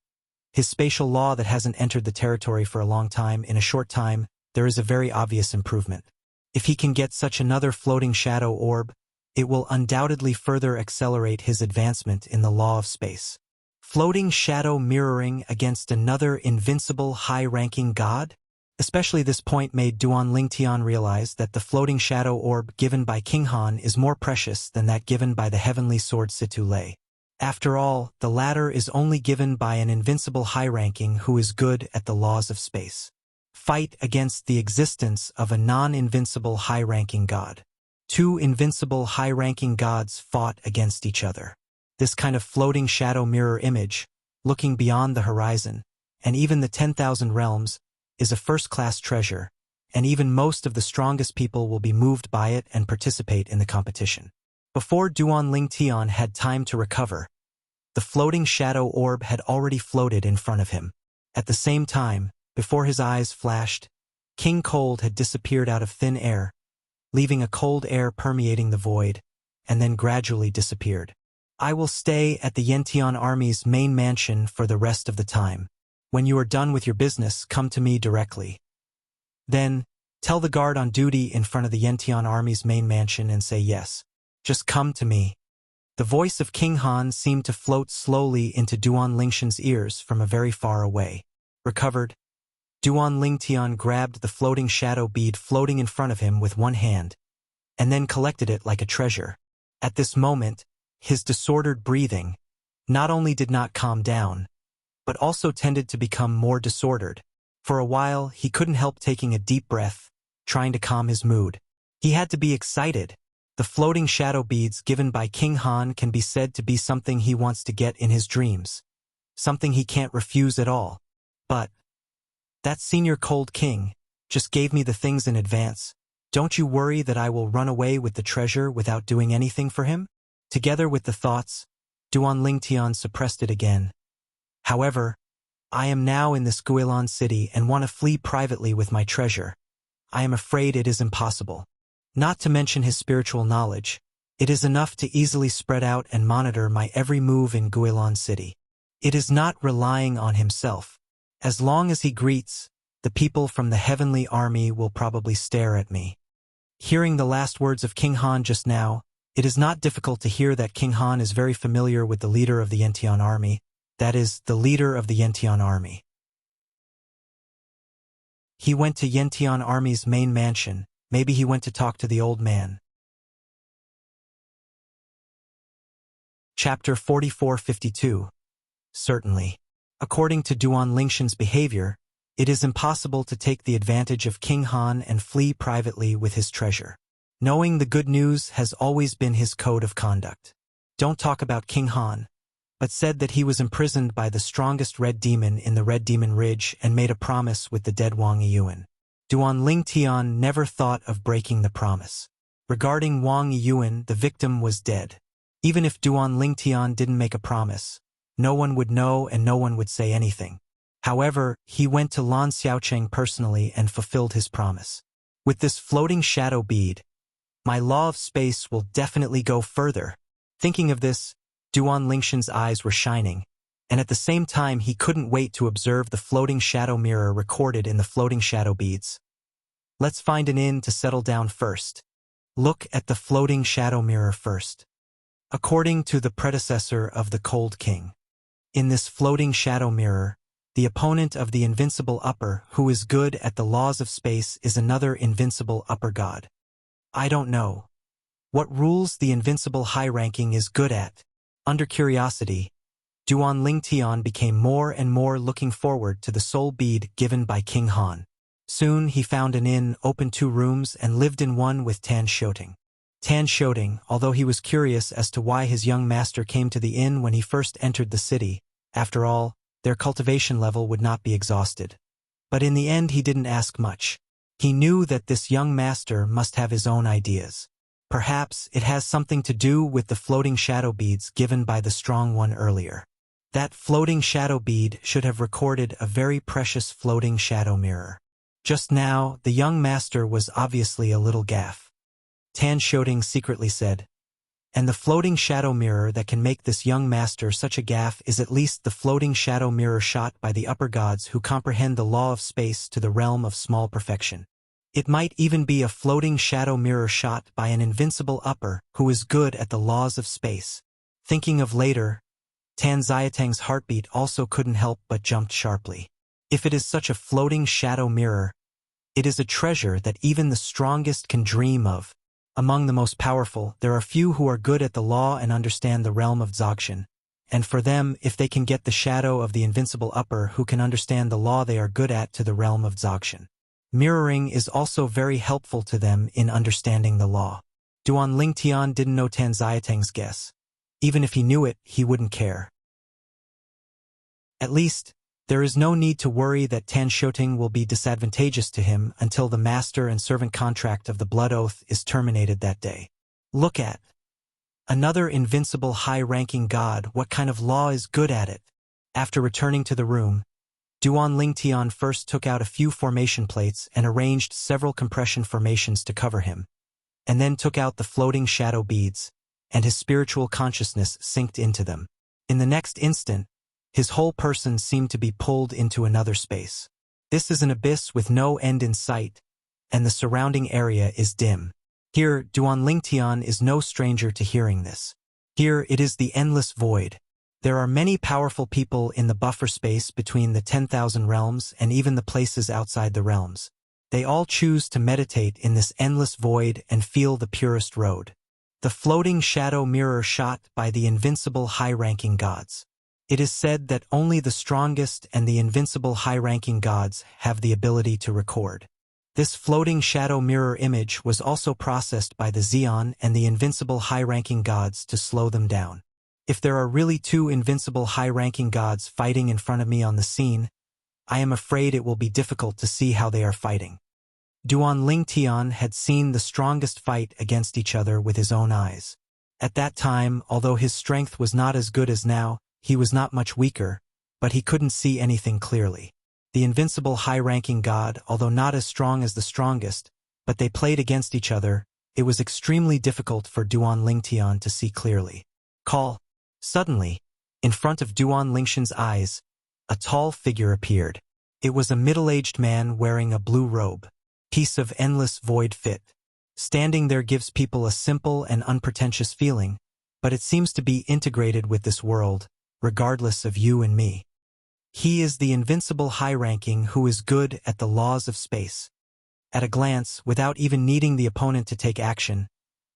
his spatial law that hasn't entered the territory for a long time, in a short time, there is a very obvious improvement. If he can get such another floating shadow orb, it will undoubtedly further accelerate his advancement in the law of space. Floating shadow mirroring against another invincible high-ranking god? Especially this point made Duan Lingtian realize that the floating shadow orb given by King Han is more precious than that given by the heavenly sword Situlei. After all, the latter is only given by an invincible high-ranking who is good at the laws of space. Fight against the existence of a non-invincible high-ranking god. 2 invincible high-ranking gods fought against each other. This kind of floating shadow mirror image, looking beyond the horizon, and even the 10,000 realms, is a first-class treasure, and even most of the strongest people will be moved by it and participate in the competition. Before Duan Lingtian had time to recover, the floating shadow orb had already floated in front of him. At the same time, before his eyes flashed, King Cold had disappeared out of thin air, leaving a cold air permeating the void, and then gradually disappeared. I will stay at the Yentian army's main mansion for the rest of the time. When you are done with your business, come to me directly. Then, tell the guard on duty in front of the Yentian army's main mansion and say yes. Just come to me. The voice of King Han seemed to float slowly into Duan Lingshan's ears from a very far away. Recovered, Duan Lingtian grabbed the floating shadow bead floating in front of him with one hand, and then collected it like a treasure. At this moment, his disordered breathing not only did not calm down, but also tended to become more disordered. For a while, he couldn't help taking a deep breath, trying to calm his mood. He had to be excited. The floating shadow beads given by King Han can be said to be something he wants to get in his dreams, something he can't refuse at all. But that senior cold king just gave me the things in advance. Don't you worry that I will run away with the treasure without doing anything for him? Together with the thoughts, Duan Lingtian suppressed it again. However, I am now in this Guilan city and want to flee privately with my treasure. I am afraid it is impossible. Not to mention his spiritual knowledge, it is enough to easily spread out and monitor my every move in Guilan city. It is not relying on himself. As long as he greets, the people from the heavenly army will probably stare at me. Hearing the last words of King Han just now, it is not difficult to hear that King Han is very familiar with the leader of the Yentian army, that is, the leader of the Yentian army. He went to Yentian army's main mansion. Maybe he went to talk to the old man. Chapter 4452. Certainly. According to Duan Lingshan's behavior, it is impossible to take the advantage of King Han and flee privately with his treasure. Knowing the good news has always been his code of conduct. Don't talk about King Han, but said that he was imprisoned by the strongest red demon in the Red Demon Ridge and made a promise with the dead Wang Yiyuan. Duan Lingtian never thought of breaking the promise. Regarding Wang Yiyuan, the victim was dead. Even if Duan Lingtian didn't make a promise, no one would know and no one would say anything. However, he went to Lan Xiaocheng personally and fulfilled his promise. With this floating shadow bead, my law of space will definitely go further. Thinking of this, Duan Lingshan's eyes were shining, and at the same time he couldn't wait to observe the floating shadow mirror recorded in the floating shadow beads. Let's find an inn to settle down first. Look at the floating shadow mirror first. According to the predecessor of the Cold King, in this floating shadow mirror, the opponent of the invincible upper who is good at the laws of space is another invincible upper god. I don't know what rules the invincible high ranking is good at. Under curiosity, Duan Lingtian became more and more looking forward to the soul bead given by King Han. Soon he found an inn, opened 2 rooms, and lived in one with Tan Shoting. Tan Shoting, although he was curious as to why his young master came to the inn when he first entered the city, after all, their cultivation level would not be exhausted. But in the end he didn't ask much. He knew that this young master must have his own ideas. Perhaps it has something to do with the floating shadow beads given by the strong one earlier. That floating shadow bead should have recorded a very precious floating shadow mirror. Just now, the young master was obviously a little gaff. Tan Shoting secretly said, and the floating shadow mirror that can make this young master such a gaff is at least the floating shadow mirror shot by the upper gods who comprehend the law of space to the realm of small perfection. It might even be a floating shadow mirror shot by an invincible upper who is good at the laws of space. Thinking of later, Tan Xiatang's heartbeat also couldn't help but jumped sharply. If it is such a floating shadow mirror, it is a treasure that even the strongest can dream of. Among the most powerful, there are few who are good at the law and understand the realm of Dzogchen. And for them, if they can get the shadow of the invincible upper who can understand the law they are good at to the realm of Dzogchen. Mirroring is also very helpful to them in understanding the law. Duan Lingtian didn't know Tan Xiatang's guess. Even if he knew it, he wouldn't care. At least, there is no need to worry that Tan Shoting will be disadvantageous to him until the master and servant contract of the blood oath is terminated that day. Look at another invincible high-ranking god. What kind of law is good at it? After returning to the room, Duan Lingtian first took out a few formation plates and arranged several compression formations to cover him, and then took out the floating shadow beads, and his spiritual consciousness synced into them. In the next instant, his whole person seemed to be pulled into another space. This is an abyss with no end in sight, and the surrounding area is dim. Here, Duan Lingtian is no stranger to hearing this. Here, it is the endless void. There are many powerful people in the buffer space between the 10,000 realms and even the places outside the realms. They all choose to meditate in this endless void and feel the purest road. The floating shadow mirror shot by the invincible high-ranking gods. It is said that only the strongest and the invincible high-ranking gods have the ability to record. This floating shadow mirror image was also processed by the Xian and the invincible high-ranking gods to slow them down. If there are really two invincible high-ranking gods fighting in front of me on the scene, I am afraid it will be difficult to see how they are fighting. Duan Lingtian had seen the strongest fight against each other with his own eyes. At that time, although his strength was not as good as now, he was not much weaker, but he couldn't see anything clearly. The invincible high-ranking god, although not as strong as the strongest, but they played against each other, it was extremely difficult for Duan Lingtian to see clearly. Call. Suddenly, in front of Duan Lingshan's eyes, a tall figure appeared. It was a middle-aged man wearing a blue robe. Piece of endless void fit. Standing there gives people a simple and unpretentious feeling, but it seems to be integrated with this world, regardless of you and me. He is the invincible high-ranking who is good at the laws of space. At a glance, without even needing the opponent to take action,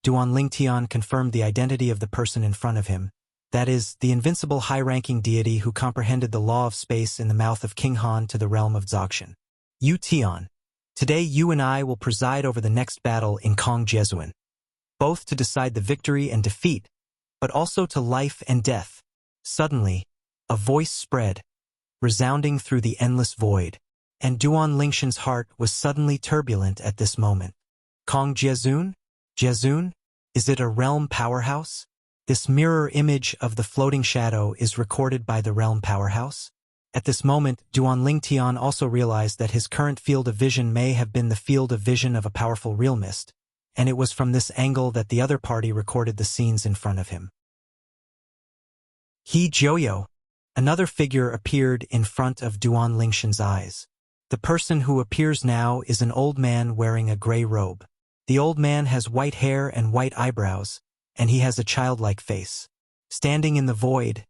Duan Lingtian confirmed the identity of the person in front of him, that is, the invincible high-ranking deity who comprehended the law of space in the mouth of King Han to the realm of Zoxian. Yu Tian. Today you and I will preside over the next battle in Kong Jesuan, both to decide the victory and defeat, but also to life and death. Suddenly, a voice spread, resounding through the endless void, and Duan Lingshan's heart was suddenly turbulent at this moment. Kong Jesuan? Jesuan? Is it a realm powerhouse? This mirror image of the floating shadow is recorded by the realm powerhouse? At this moment, Duan Lingtian also realized that his current field of vision may have been the field of vision of a powerful realmist, and it was from this angle that the other party recorded the scenes in front of him. He Joyo. Another figure appeared in front of Duan Lingshan's eyes. The person who appears now is an old man wearing a gray robe. The old man has white hair and white eyebrows, and he has a childlike face. Standing in the void,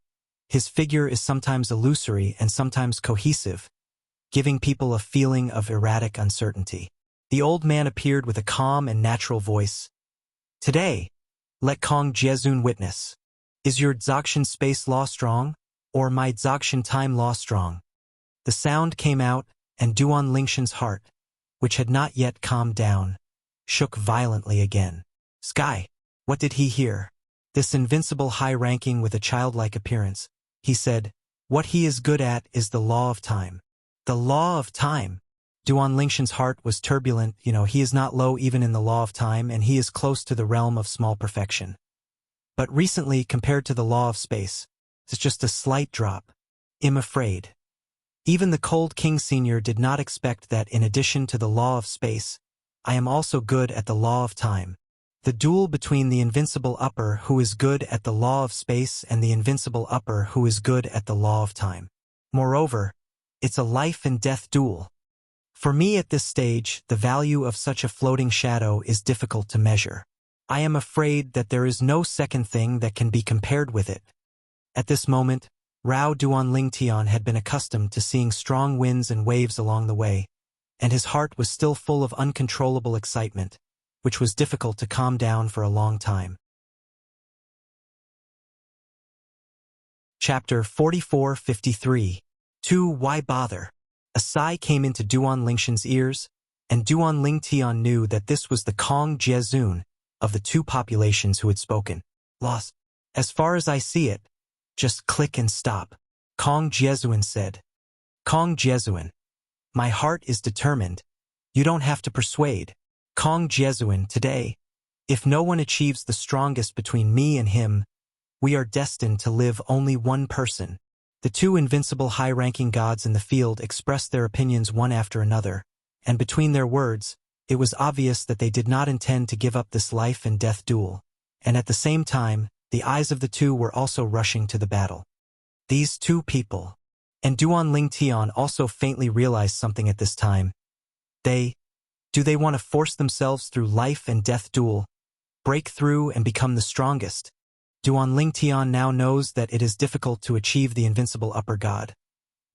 his figure is sometimes illusory and sometimes cohesive, giving people a feeling of erratic uncertainty. The old man appeared with a calm and natural voice. Today, let Kong Jesuan witness. Is your Zoxian space law strong, or my Zoxian time law strong? The sound came out, and Duan Lingshan's heart, which had not yet calmed down, shook violently again. Sky. What did he hear? This invincible high-ranking with a childlike appearance. He said, what he is good at is the law of time. The law of time. Duan Lingshan's heart was turbulent. He is not low even in the law of time, and he is close to the realm of small perfection. But recently, compared to the law of space, it's just a slight drop. I'm afraid. Even the Cold King Senior did not expect that in addition to the law of space, I am also good at the law of time. The duel between the invincible upper who is good at the law of space and the invincible upper who is good at the law of time. Moreover, it's a life and death duel. For me at this stage, the value of such a floating shadow is difficult to measure. I am afraid that there is no second thing that can be compared with it. At this moment, Rao Duan Lingtian had been accustomed to seeing strong winds and waves along the way, and his heart was still full of uncontrollable excitement, which was difficult to calm down for a long time. Chapter 44-53. Why bother? A sigh came into Duan Lingshan's ears, and Duan Lingtian knew that this was the Kong Jesuan of the two populations who had spoken. Lost. As far as I see it, just click and stop. Kong Jesuan said. Kong Jesuan. My heart is determined. You don't have to persuade. Kong Jesuan, today, if no one achieves the strongest between me and him, we are destined to live only one person. The two invincible high-ranking gods in the field expressed their opinions one after another, and between their words, it was obvious that they did not intend to give up this life and death duel. and at the same time, the eyes of the two were also rushing to the battle. These two people. And Duan Ling Tian also faintly realized something at this time. Do they want to force themselves through life and death duel, break through and become the strongest? Duan Ling Tian now knows that it is difficult to achieve the invincible upper god.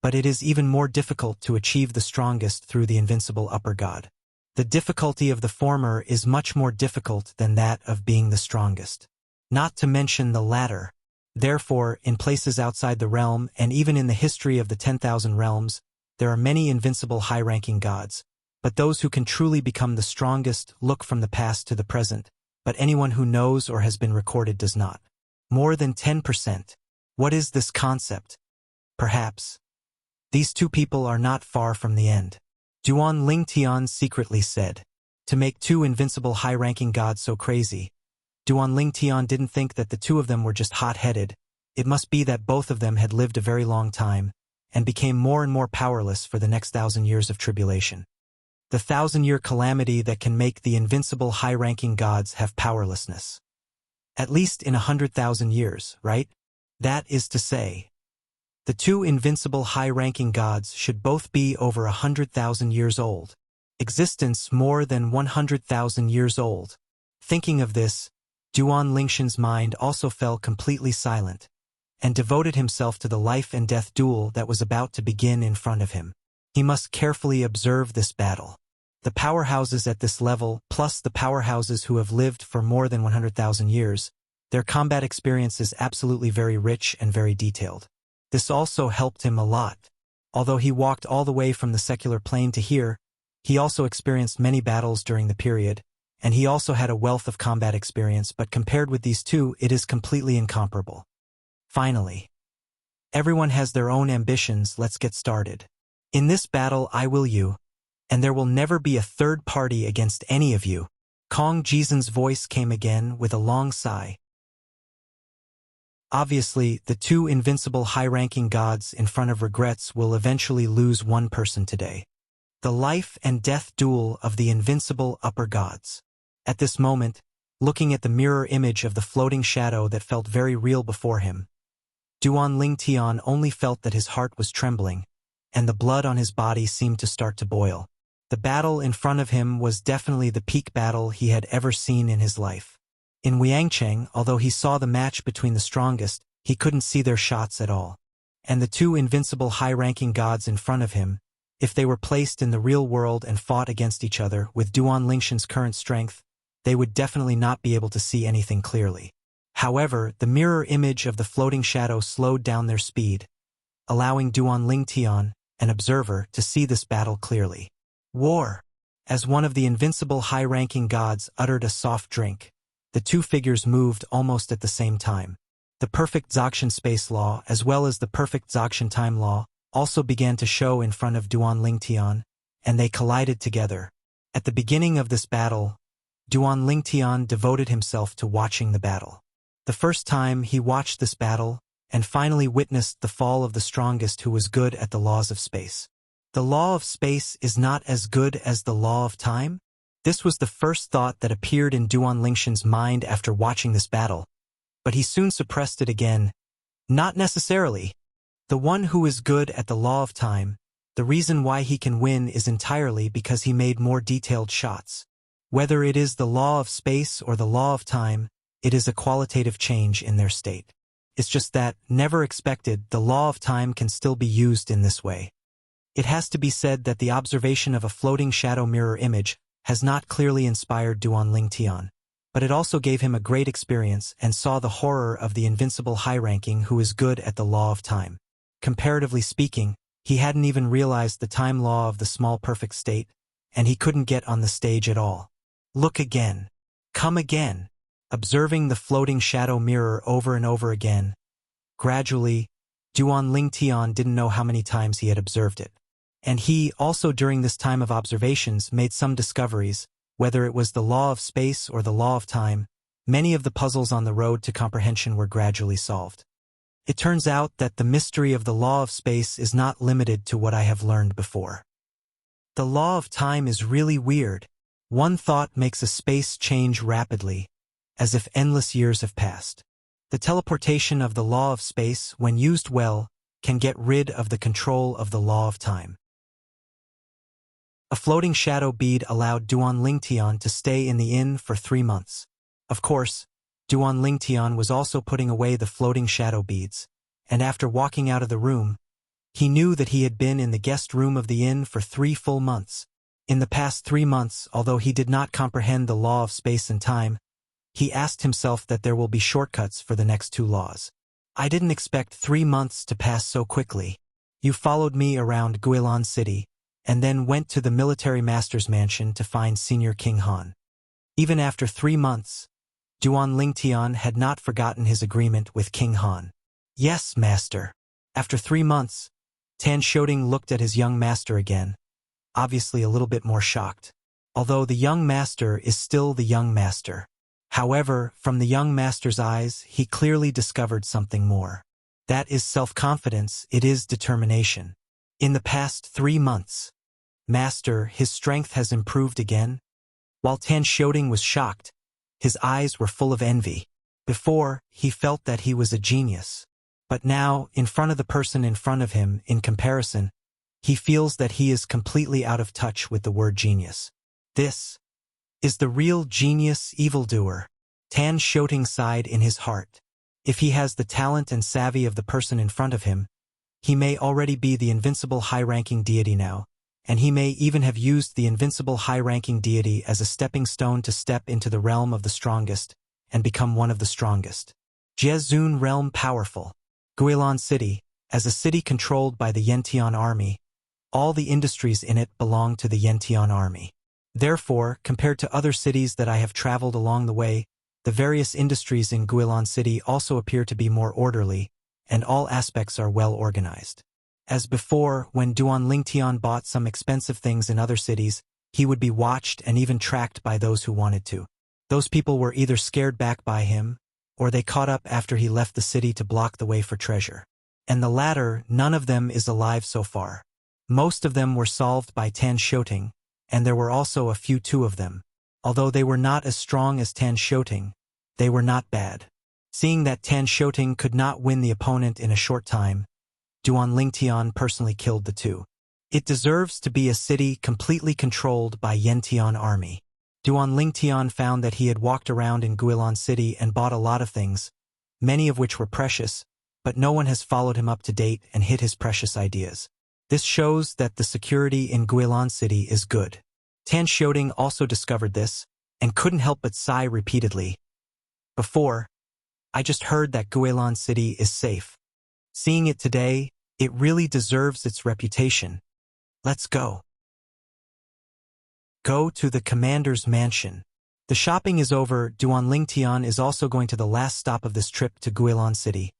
But it is even more difficult to achieve the strongest through the invincible upper god. The difficulty of the former is much more difficult than that of being the strongest. Not to mention the latter. Therefore, in places outside the realm and even in the history of the 10,000 realms, there are many invincible high-ranking gods. But those who can truly become the strongest look from the past to the present, but anyone who knows or has been recorded does not. More than 10%. What is this concept? Perhaps. These two people are not far from the end. Duan Ling Tian secretly said. To make two invincible high-ranking gods so crazy, Duan Ling Tian didn't think that the two of them were just hot-headed. It must be that both of them had lived a very long time, and became more and more powerless for the next 1,000 years of tribulation. The 1,000-year calamity that can make the invincible high-ranking gods have powerlessness. At least in 100,000 years, right? That is to say, the two invincible high-ranking gods should both be over 100,000 years old. Existence more than 100,000 years old. Thinking of this, Duan Lingshan's mind also fell completely silent, and devoted himself to the life and death duel that was about to begin in front of him. He must carefully observe this battle. The powerhouses at this level, plus the powerhouses who have lived for more than 100,000 years, their combat experience is absolutely very rich and very detailed. This also helped him a lot. Although he walked all the way from the secular plane to here, he also experienced many battles during the period, and he also had a wealth of combat experience, but compared with these two, it is completely incomparable. Finally, everyone has their own ambitions. Let's get started. In this battle I will you, and there will never be a third party against any of you. Kong Jizen's voice came again with a long sigh. Obviously, the two invincible high-ranking gods in front of regrets will eventually lose one person today. The life and death duel of the invincible upper gods. At this moment, looking at the mirror image of the floating shadow that felt very real before him, Duan Ling Tian only felt that his heart was trembling, and the blood on his body seemed to start to boil. The battle in front of him was definitely the peak battle he had ever seen in his life. In Wiangcheng, although he saw the match between the strongest, he couldn't see their shots at all. And the two invincible high-ranking gods in front of him, if they were placed in the real world and fought against each other with Duan Lingshan's current strength, they would definitely not be able to see anything clearly. However, the mirror image of the floating shadow slowed down their speed, allowing Duan Ling Tian, an observer, to see this battle clearly. War! As one of the invincible high-ranking gods uttered a soft drink, the two figures moved almost at the same time. The perfect Zoxian space law, as well as the perfect Zoxian time law, also began to show in front of Duan Ling Tian, and they collided together. At the beginning of this battle, Duan Ling Tian devoted himself to watching the battle. The first time he watched this battle, and finally witnessed the fall of the strongest who was good at the laws of space. The law of space is not as good as the law of time? This was the first thought that appeared in Duan Lingshan's mind after watching this battle, but he soon suppressed it again. Not necessarily. The one who is good at the law of time, the reason why he can win is entirely because he made more detailed shots. Whether it is the law of space or the law of time, it is a qualitative change in their state. It's just that, never expected, the law of time can still be used in this way. It has to be said that the observation of a floating shadow mirror image has not clearly inspired Duan Ling Tian, but it also gave him a great experience and saw the horror of the invincible high-ranking who is good at the law of time. Comparatively speaking, he hadn't even realized the time law of the small perfect state, and he couldn't get on the stage at all. Look again. Come again. Observing the floating shadow mirror over and over again. Gradually, Duan Ling Tian didn't know how many times he had observed it. And he, also during this time of observations, made some discoveries, whether it was the law of space or the law of time. Many of the puzzles on the road to comprehension were gradually solved. It turns out that the mystery of the law of space is not limited to what I have learned before. The law of time is really weird. One thought makes a space change rapidly, as if endless years have passed. The teleportation of the law of space, when used well, can get rid of the control of the law of time. A floating shadow bead allowed Duan Lingtian to stay in the inn for 3 months. Of course, Duan Lingtian was also putting away the floating shadow beads, and after walking out of the room, he knew that he had been in the guest room of the inn for 3 full months. In the past 3 months, although he did not comprehend the law of space and time, he asked himself that there will be shortcuts for the next 2 laws. I didn't expect 3 months to pass so quickly. You followed me around Guilan City, and then went to the military master's mansion to find Senior King Han. Even after 3 months, Duan Lingtian had not forgotten his agreement with King Han. Yes, master. After 3 months, Tan Shoting looked at his young master again, obviously a little bit more shocked. Although the young master is still the young master. However, from the young master's eyes, he clearly discovered something more. That is self-confidence, it is determination. In the past 3 months, master, his strength has improved again. While Tan Shoting was shocked, his eyes were full of envy. Before, he felt that he was a genius. But now, in front of the person in front of him, in comparison, he feels that he is completely out of touch with the word genius. This is the real genius evildoer. Tan Shoting sighed in his heart. If he has the talent and savvy of the person in front of him, he may already be the invincible high-ranking deity now, and he may even have used the invincible high-ranking deity as a stepping stone to step into the realm of the strongest and become one of the strongest. Jezun realm powerful. Guilan City, as a city controlled by the Yantian army, all the industries in it belong to the Yantian army. Therefore, compared to other cities that I have traveled along the way, the various industries in Guilan City also appear to be more orderly, and all aspects are well organized. As before, when Duan Lingtian bought some expensive things in other cities, he would be watched and even tracked by those who wanted to. Those people were either scared back by him, or they caught up after he left the city to block the way for treasure. And the latter, none of them is alive so far. Most of them were solved by Tan Shoting, and there were also a few 2 of them. Although they were not as strong as Tan Shoting, they were not bad. Seeing that Tan Shoting could not win the opponent in a short time, Duan Lingtian personally killed the 2. It deserves to be a city completely controlled by Yantian army. Duan Lingtian found that he had walked around in Guilan City and bought a lot of things, many of which were precious, but no one has followed him up to date and hit his precious ideas. This shows that the security in Guilan City is good. Tan Shoting also discovered this, and couldn't help but sigh repeatedly. Before, I just heard that Guilan City is safe. Seeing it today, it really deserves its reputation. Let's go. Go to the commander's mansion. The shopping is over. Duan Lingtian is also going to the last stop of this trip to Guilan City,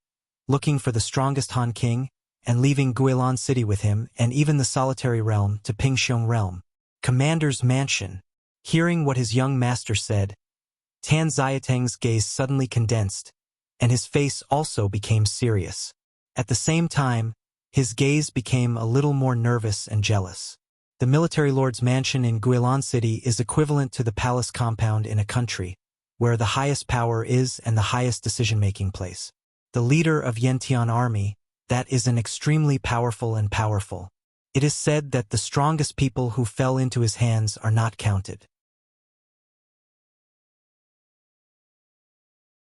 looking for the strongest Han King, and leaving Guilan City with him and even the solitary realm to Pingxiong realm. Commander's mansion. Hearing what his young master said, Tan Xiateng's gaze suddenly condensed, and his face also became serious. At the same time, his gaze became a little more nervous and jealous. The military lord's mansion in Guilan City is equivalent to the palace compound in a country, where the highest power is and the highest decision-making place. The leader of Yantian army, that is an extremely powerful and powerful. It is said that the strongest people who fell into his hands are not counted.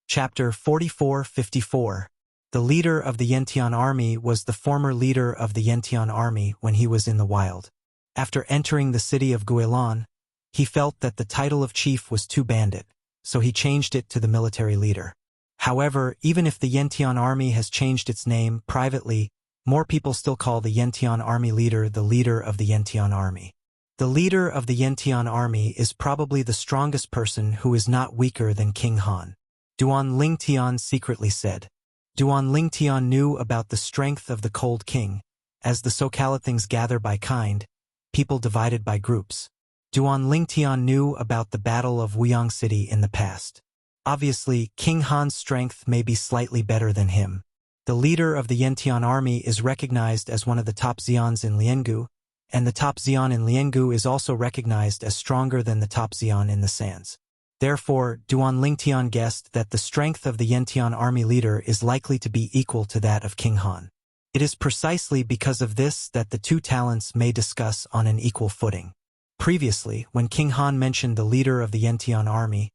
Chapter 44-54. The leader of the Yantian army was the former leader of the Yantian army when he was in the wild. After entering the city of Guilan, he felt that the title of chief was too bandit, so he changed it to the military leader. However, even if the Yantian army has changed its name privately, more people still call the Yantian army leader the leader of the Yantian army. The leader of the Yantian army is probably the strongest person who is not weaker than King Han. Duan Lingtian secretly said. Duan Lingtian knew about the strength of the Cold King, as the Socalathings gather by kind, people divided by groups. Duan Lingtian knew about the Battle of Wuyang City in the past. Obviously, King Han's strength may be slightly better than him. The leader of the Yantian army is recognized as one of the top Xians in Liangu, and the top Xian in Liangu is also recognized as stronger than the top Xian in the Sands. Therefore, Duan Lingtian guessed that the strength of the Yantian army leader is likely to be equal to that of King Han. It is precisely because of this that the two talents may discuss on an equal footing. Previously, when King Han mentioned the leader of the Yantian army,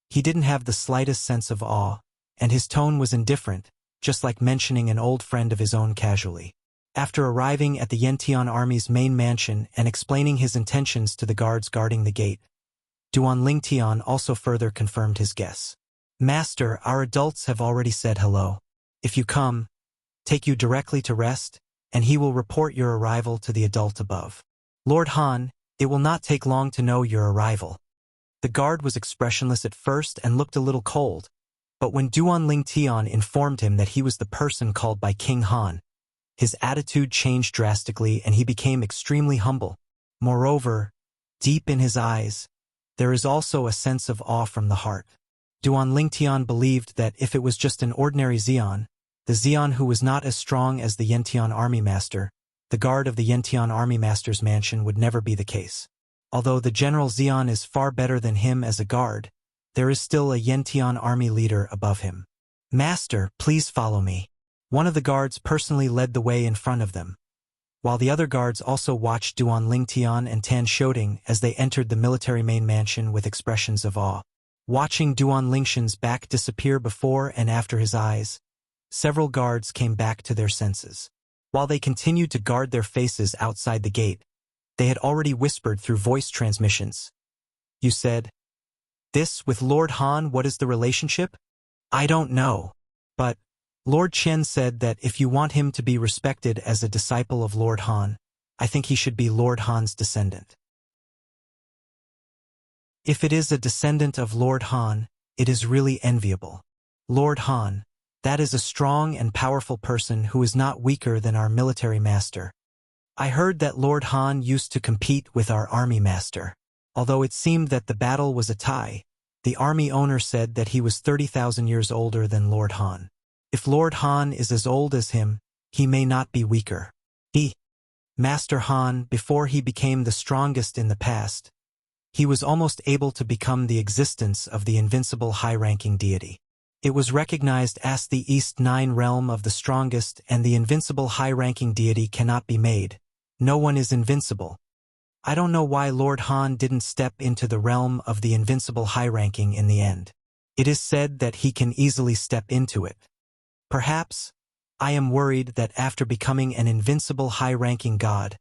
he didn't have the slightest sense of awe, and his tone was indifferent, just like mentioning an old friend of his own casually. After arriving at the Yantian army's main mansion and explaining his intentions to the guards guarding the gate, Duan Lingtian also further confirmed his guess. Master, our adults have already said hello. If you come, take you directly to rest, and he will report your arrival to the adult above. Lord Han, it will not take long to know your arrival. The guard was expressionless at first and looked a little cold, but when Duan Lingtian informed him that he was the person called by King Han, his attitude changed drastically and he became extremely humble. Moreover, deep in his eyes, there is also a sense of awe from the heart. Duan Lingtian believed that if it was just an ordinary Xian, the Xian who was not as strong as the Yantian army master, the guard of the Yantian army master's mansion would never be the case. Although the general Xian is far better than him as a guard, there is still a Yantian army leader above him. Master, please follow me. One of the guards personally led the way in front of them, while the other guards also watched Duan Lingtian and Tan Shoting as they entered the military main mansion with expressions of awe. Watching Duan Lingshan's back disappear before and after his eyes, several guards came back to their senses. While they continued to guard their faces outside the gate, they had already whispered through voice transmissions. You said, "This with Lord Han, what is the relationship?" I don't know. But Lord Chen said that if you want him to be respected as a disciple of Lord Han, I think he should be Lord Han's descendant. If it is a descendant of Lord Han, it is really enviable. Lord Han, that is a strong and powerful person who is not weaker than our military master. I heard that Lord Han used to compete with our army master. Although it seemed that the battle was a tie, the army owner said that he was 30,000 years older than Lord Han. If Lord Han is as old as him, he may not be weaker. Master Han, before he became the strongest in the past, he was almost able to become the existence of the invincible high-ranking deity. It was recognized as the East Nine realm of the strongest, and the invincible high-ranking deity cannot be made. No one is invincible. I don't know why Lord Han didn't step into the realm of the invincible high-ranking in the end. It is said that he can easily step into it. Perhaps, I am worried that after becoming an invincible high-ranking god,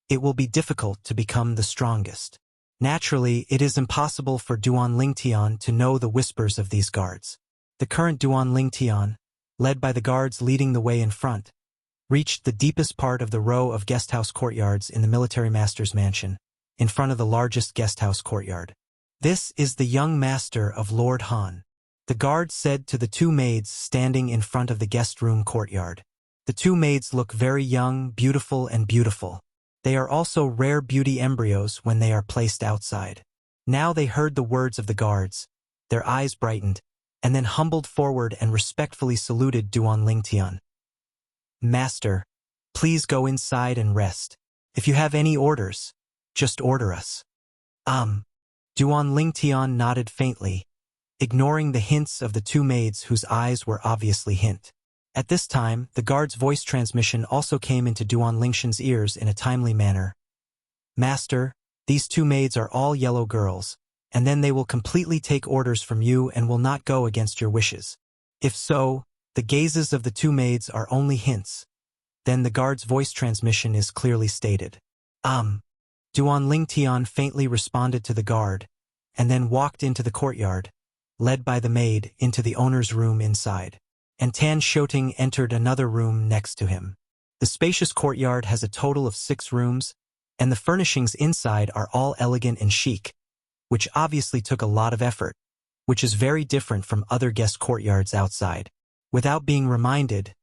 it will be difficult to become the strongest. Naturally, it is impossible for Duan Lingtian to know the whispers of these guards. The current Duan Lingtian, led by the guards leading the way in front, reached the deepest part of the row of guesthouse courtyards in the military master's mansion, in front of the largest guesthouse courtyard. This is the young master of Lord Han. The guard said to the two maids standing in front of the guest room courtyard. The two maids look very young, beautiful, and beautiful. They are also rare beauty embryos when they are placed outside. Now they heard the words of the guards. Their eyes brightened, and then humbled forward and respectfully saluted Duan Lingtian. Master, please go inside and rest. If you have any orders, just order us. Duan Lingtian nodded faintly, ignoring the hints of the two maids whose eyes were obviously hint. At this time, the guard's voice transmission also came into Duan Lingshan's ears in a timely manner. Master, these two maids are all yellow girls, and then they will completely take orders from you and will not go against your wishes. If so, the gazes of the two maids are only hints. Then the guard's voice transmission is clearly stated. Duan Lingtian faintly responded to the guard, and then walked into the courtyard, led by the maid into the owner's room inside. And Tan Shoting entered another room next to him. The spacious courtyard has a total of 6 rooms, and the furnishings inside are all elegant and chic, which obviously took a lot of effort, which is very different from other guest courtyards outside. Without being reminded,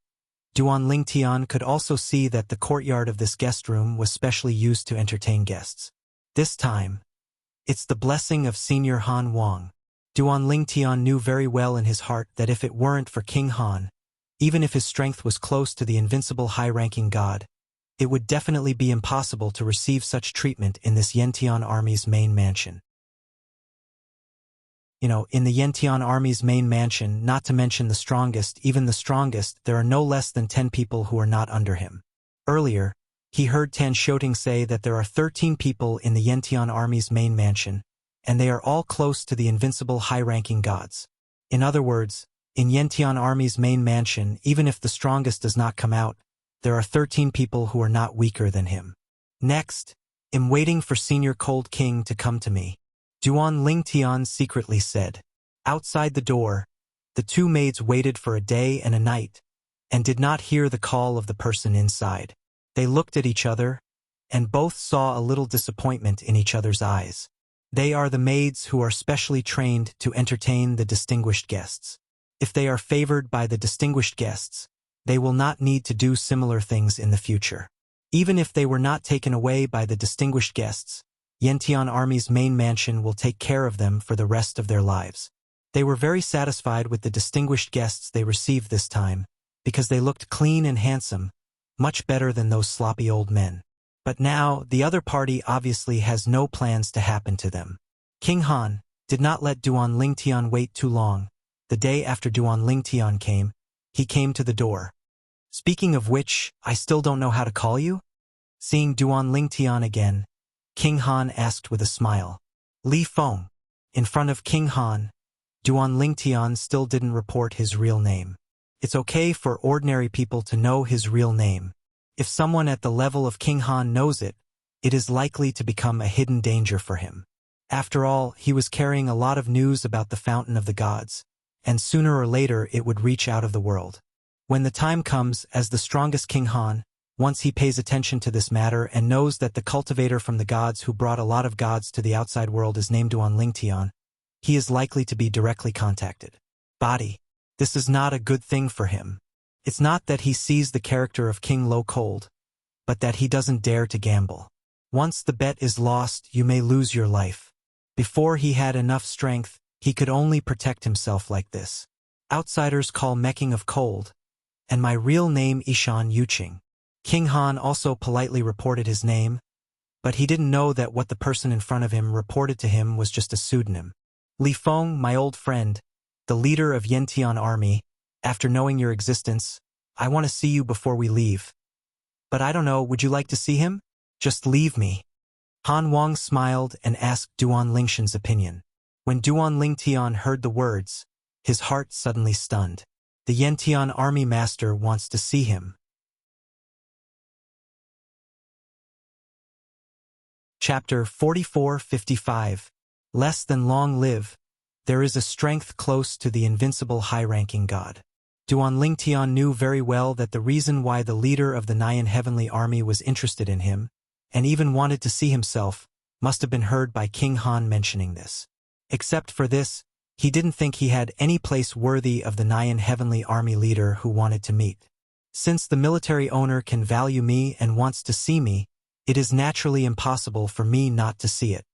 Duan Lingtian could also see that the courtyard of this guest room was specially used to entertain guests. This time, it's the blessing of Senior Han Wang. Duan Lingtian knew very well in his heart that if it weren't for King Han, even if his strength was close to the invincible high-ranking god, it would definitely be impossible to receive such treatment in this Yantian army's main mansion. In the Yentian army's main mansion, not to mention the strongest, even the strongest, there are no less than 10 people who are not under him. Earlier, he heard Tan Shoting say that there are 13 people in the Yentian army's main mansion, and they are all close to the invincible high-ranking gods. In other words, in Yentian army's main mansion, even if the strongest does not come out, there are 13 people who are not weaker than him. Next, I'm waiting for Senior Cold King to come to me, Duan Lingtian secretly said. Outside the door, the two maids waited for a day and a night, and did not hear the call of the person inside. They looked at each other, and both saw a little disappointment in each other's eyes. They are the maids who are specially trained to entertain the distinguished guests. If they are favored by the distinguished guests, they will not need to do similar things in the future. Even if they were not taken away by the distinguished guests, Yentian Army's main mansion will take care of them for the rest of their lives. They were very satisfied with the distinguished guests they received this time, because they looked clean and handsome, much better than those sloppy old men. But now, the other party obviously has no plans to happen to them. King Han did not let Duan Lingtian wait too long. The day after Duan Lingtian came, he came to the door. Speaking of which, I still don't know how to call you? Seeing Duan Lingtian again, King Han asked with a smile. Li Feng. In front of King Han, Duan Lingtian still didn't report his real name. It's okay for ordinary people to know his real name. If someone at the level of King Han knows it, it is likely to become a hidden danger for him. After all, he was carrying a lot of news about the Fountain of the Gods, and sooner or later it would reach out of the world. When the time comes, as the strongest King Han, once he pays attention to this matter and knows that the cultivator from the gods who brought a lot of gods to the outside world is named Duan Lingtian, he is likely to be directly contacted. Body. This is not a good thing for him. It's not that he sees the character of King Lo cold, but that he doesn't dare to gamble. Once the bet is lost, you may lose your life. Before he had enough strength, he could only protect himself like this. Outsiders call mecking of cold, and my real name Ishan Yuqing. King Han also politely reported his name, but he didn't know that what the person in front of him reported to him was just a pseudonym. Li Feng, my old friend, the leader of Yentian Army, after knowing your existence, I want to see you before we leave. But I don't know, would you like to see him? Just leave me. Han Wang smiled and asked Duan Lingshan's opinion. When Duan Lingtian heard the words, his heart suddenly stunned. The Yentian Army master wants to see him. Chapter 44-55. Less than long live. There is a strength close to the invincible high-ranking god. Duan Lingtian knew very well that the reason why the leader of the Nyan Heavenly Army was interested in him, and even wanted to see himself, must have been heard by King Han mentioning this. Except for this, he didn't think he had any place worthy of the Nyan Heavenly Army leader who wanted to meet. Since the military owner can value me and wants to see me, it is naturally impossible for me not to see it.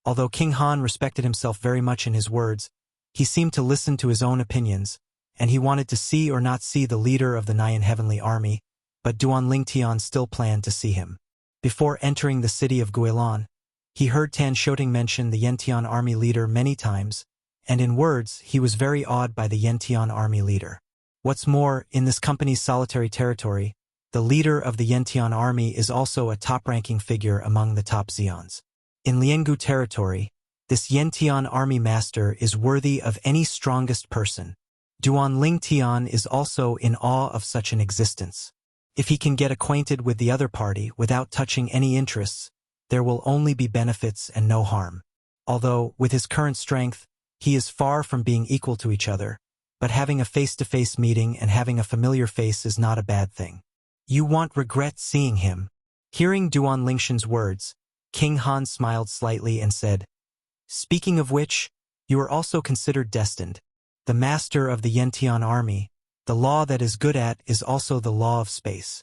Although King Han respected himself very much in his words, he seemed to listen to his own opinions, and he wanted to see or not see the leader of the Nyan Heavenly Army, but Duan Lingtian still planned to see him. Before entering the city of Guilan, he heard Tan Shoting mention the Yentian Army leader many times, and in words he was very awed by the Yentian Army leader. What's more, in this company's solitary territory, the leader of the Yentian Army is also a top-ranking figure among the top Xians. In Liangu territory, this Yentian Army master is worthy of any strongest person. Duan Lingtian is also in awe of such an existence. If he can get acquainted with the other party without touching any interests, there will only be benefits and no harm. Although, with his current strength, he is far from being equal to each other, but having a face-to-face meeting and having a familiar face is not a bad thing. You won't regret seeing him. Hearing Duan Lingshan's words, King Han smiled slightly and said, Speaking of which, you are also considered destined. The master of the Yentian Army, the law that is good at is also the law of space.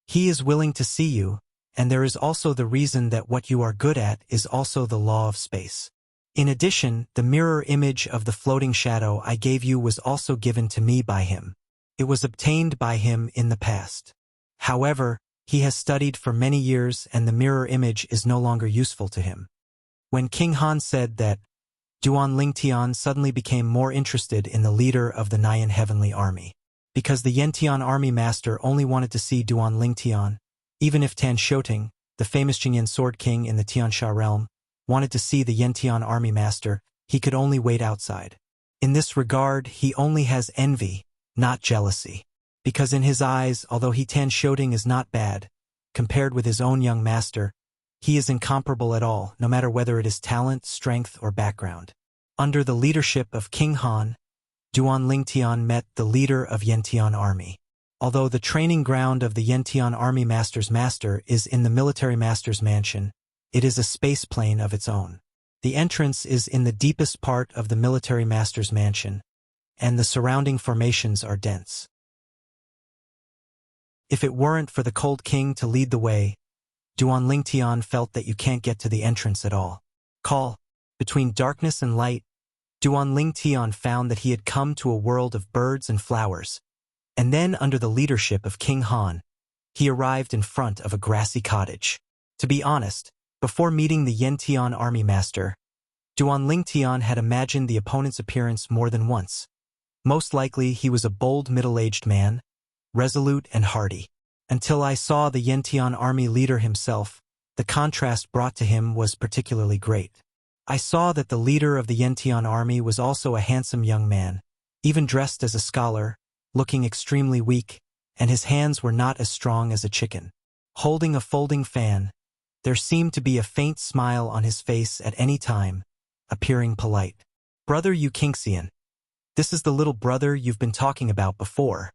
He is willing to see you, and there is also the reason that what you are good at is also the law of space. In addition, the mirror image of the floating shadow I gave you was also given to me by him. It was obtained by him in the past. However, he has studied for many years and the mirror image is no longer useful to him. When King Han said that, Duan Lingtian suddenly became more interested in the leader of the Nyan Heavenly Army. Because the Yantian army master only wanted to see Duan Lingtian, even if Tan Shouting, the famous Jingyan Sword King in the Tiansha realm, wanted to see the Yantian army master, he could only wait outside. In this regard, he only has envy, not jealousy. Because in his eyes, although he Tan Shouting is not bad, compared with his own young master, he is incomparable at all, no matter whether it is talent, strength, or background. Under the leadership of King Han, Duan Lingtian met the leader of Yantian army. Although the training ground of the Yantian army master's master is in the military master's mansion, it is a space plane of its own. The entrance is in the deepest part of the military master's mansion, and the surrounding formations are dense. If it weren't for the Cold King to lead the way, Duan Lingtian felt that you can't get to the entrance at all. Between darkness and light, Duan Lingtian found that he had come to a world of birds and flowers, and then under the leadership of King Han, he arrived in front of a grassy cottage. To be honest, before meeting the Yantian army master, Duan Lingtian had imagined the opponent's appearance more than once. Most likely he was a bold middle-aged man, resolute and hardy. Until I saw the Yantian army leader himself, the contrast brought to him was particularly great. I saw that the leader of the Yantian army was also a handsome young man, even dressed as a scholar, looking extremely weak, and his hands were not as strong as a chicken. Holding a folding fan, there seemed to be a faint smile on his face at any time, appearing polite. "Brother Yu Kingxian, this is the little brother you've been talking about before,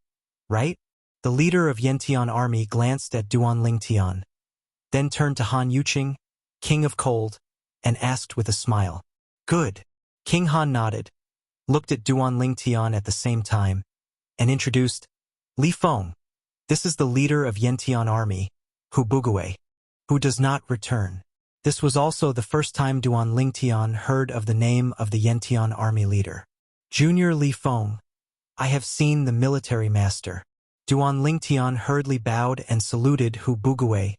right?" The leader of Yantian army glanced at Duan Lingtian, then turned to Han Yuqing, King of Cold, and asked with a smile. "Good." King Han nodded, looked at Duan Lingtian at the same time, and introduced, "Li Feng, this is the leader of Yantian army, Hu Bugui, who does not return." This was also the first time Duan Lingtian heard of the name of the Yantian army leader. "Junior Li Feng, I have seen the military master." Duan Lingtian hurriedly bowed and saluted Hu Bugui,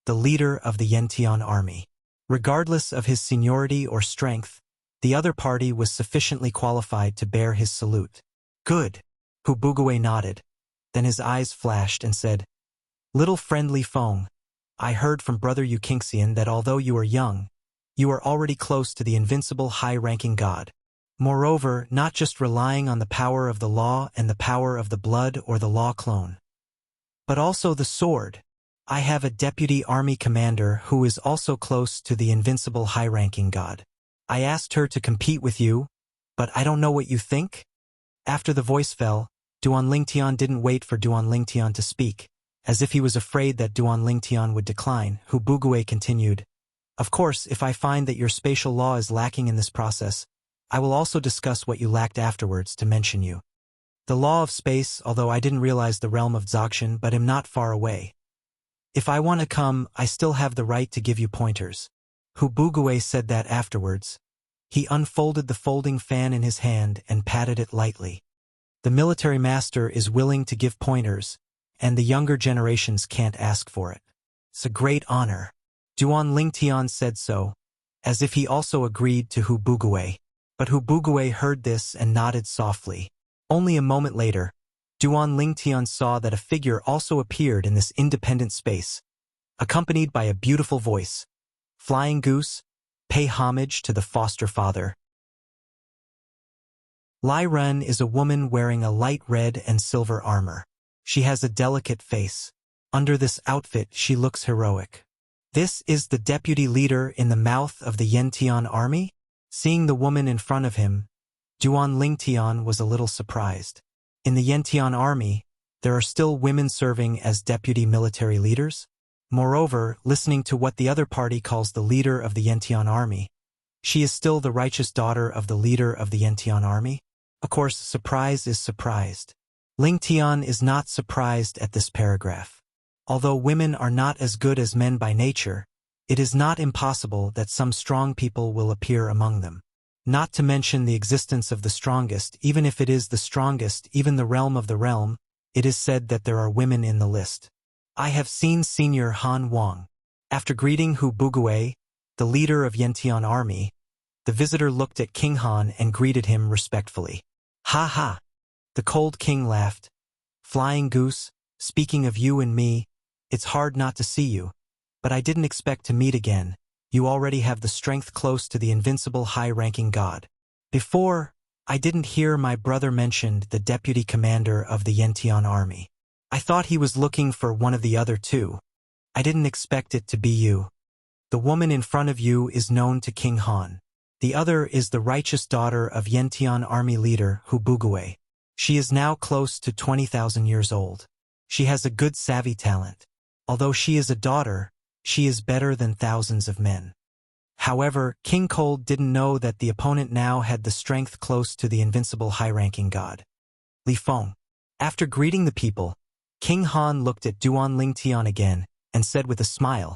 the leader of the Yantian army. Regardless of his seniority or strength, the other party was sufficiently qualified to bear his salute. "Good." Hu Bugui nodded. Then his eyes flashed and said, "Little friend Li Feng, I heard from Brother Yu Kingxian that although you are young, you are already close to the invincible high-ranking god. Moreover, not just relying on the power of the law and the power of the blood or the law clone, but also the sword. I have a deputy army commander who is also close to the invincible high-ranking god. I asked her to compete with you, but I don't know what you think?" After the voice fell, Duan Lingtian didn't wait for Duan Lingtian to speak. As if he was afraid that Duan Lingtian would decline, Hu Bugui continued, "Of course, if I find that your spatial law is lacking in this process, I will also discuss what you lacked afterwards to mention you. The law of space, although I didn't realize the realm of Dzogchen but am not far away. If I want to come, I still have the right to give you pointers." Hu Bugui said that afterwards. He unfolded the folding fan in his hand and patted it lightly. "The military master is willing to give pointers, and the younger generations can't ask for it. It's a great honor." Duan Lingtian said so, as if he also agreed to Hu Bugui. But Hu Bugui heard this and nodded softly. Only a moment later, Duan Lingtian saw that a figure also appeared in this independent space, accompanied by a beautiful voice. "Flying Goose, pay homage to the foster father." Lai Ren is a woman wearing a light red and silver armor. She has a delicate face. Under this outfit, she looks heroic. This is the deputy leader in the mouth of the Yantian army? Seeing the woman in front of him, Duan Lingtian was a little surprised. In the Yantian army, there are still women serving as deputy military leaders. Moreover, listening to what the other party calls the leader of the Yantian army, she is still the righteous daughter of the leader of the Yantian army. Of course, surprise is surprised. Lingtian is not surprised at this paragraph. Although women are not as good as men by nature, it is not impossible that some strong people will appear among them. Not to mention the existence of the strongest, even if it is the strongest, even the realm of the realm, it is said that there are women in the list. I have seen Senior Han Wang. After greeting Hu Bugui, the leader of Yantian army, The visitor looked at King Han and greeted him respectfully. Ha ha! The cold king laughed. Flying goose, speaking of you and me, it's hard not to see you. But I didn't expect to meet again. You already have the strength close to the invincible high-ranking god. Before, I didn't hear my brother mentioned the deputy commander of the Yantian army. I thought he was looking for one of the other two. I didn't expect it to be you. The woman in front of you is known to King Han. The other is the righteous daughter of Yantian army leader Hu Bugui. She is now close to 20,000 years old. She has a good savvy talent. Although she is a daughter, she is better than thousands of men. However, King Cold didn't know that the opponent now had the strength close to the invincible high-ranking god. Li Feng. After greeting the people, King Han looked at Duan Lingtian again and said with a smile,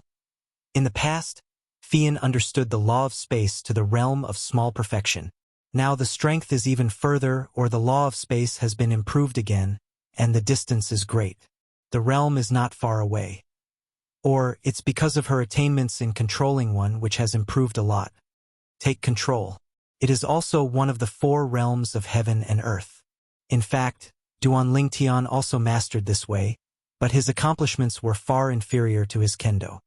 "In the past, Fian understood the law of space to the realm of small perfection. Now the strength is even further, or the law of space has been improved again, and the distance is great. The realm is not far away. Or it's because of her attainments in controlling one which has improved a lot. Take control. It is also one of the 4 realms of heaven and earth. In fact, Duan Lingtian also mastered this way, but his accomplishments were far inferior to his kendo.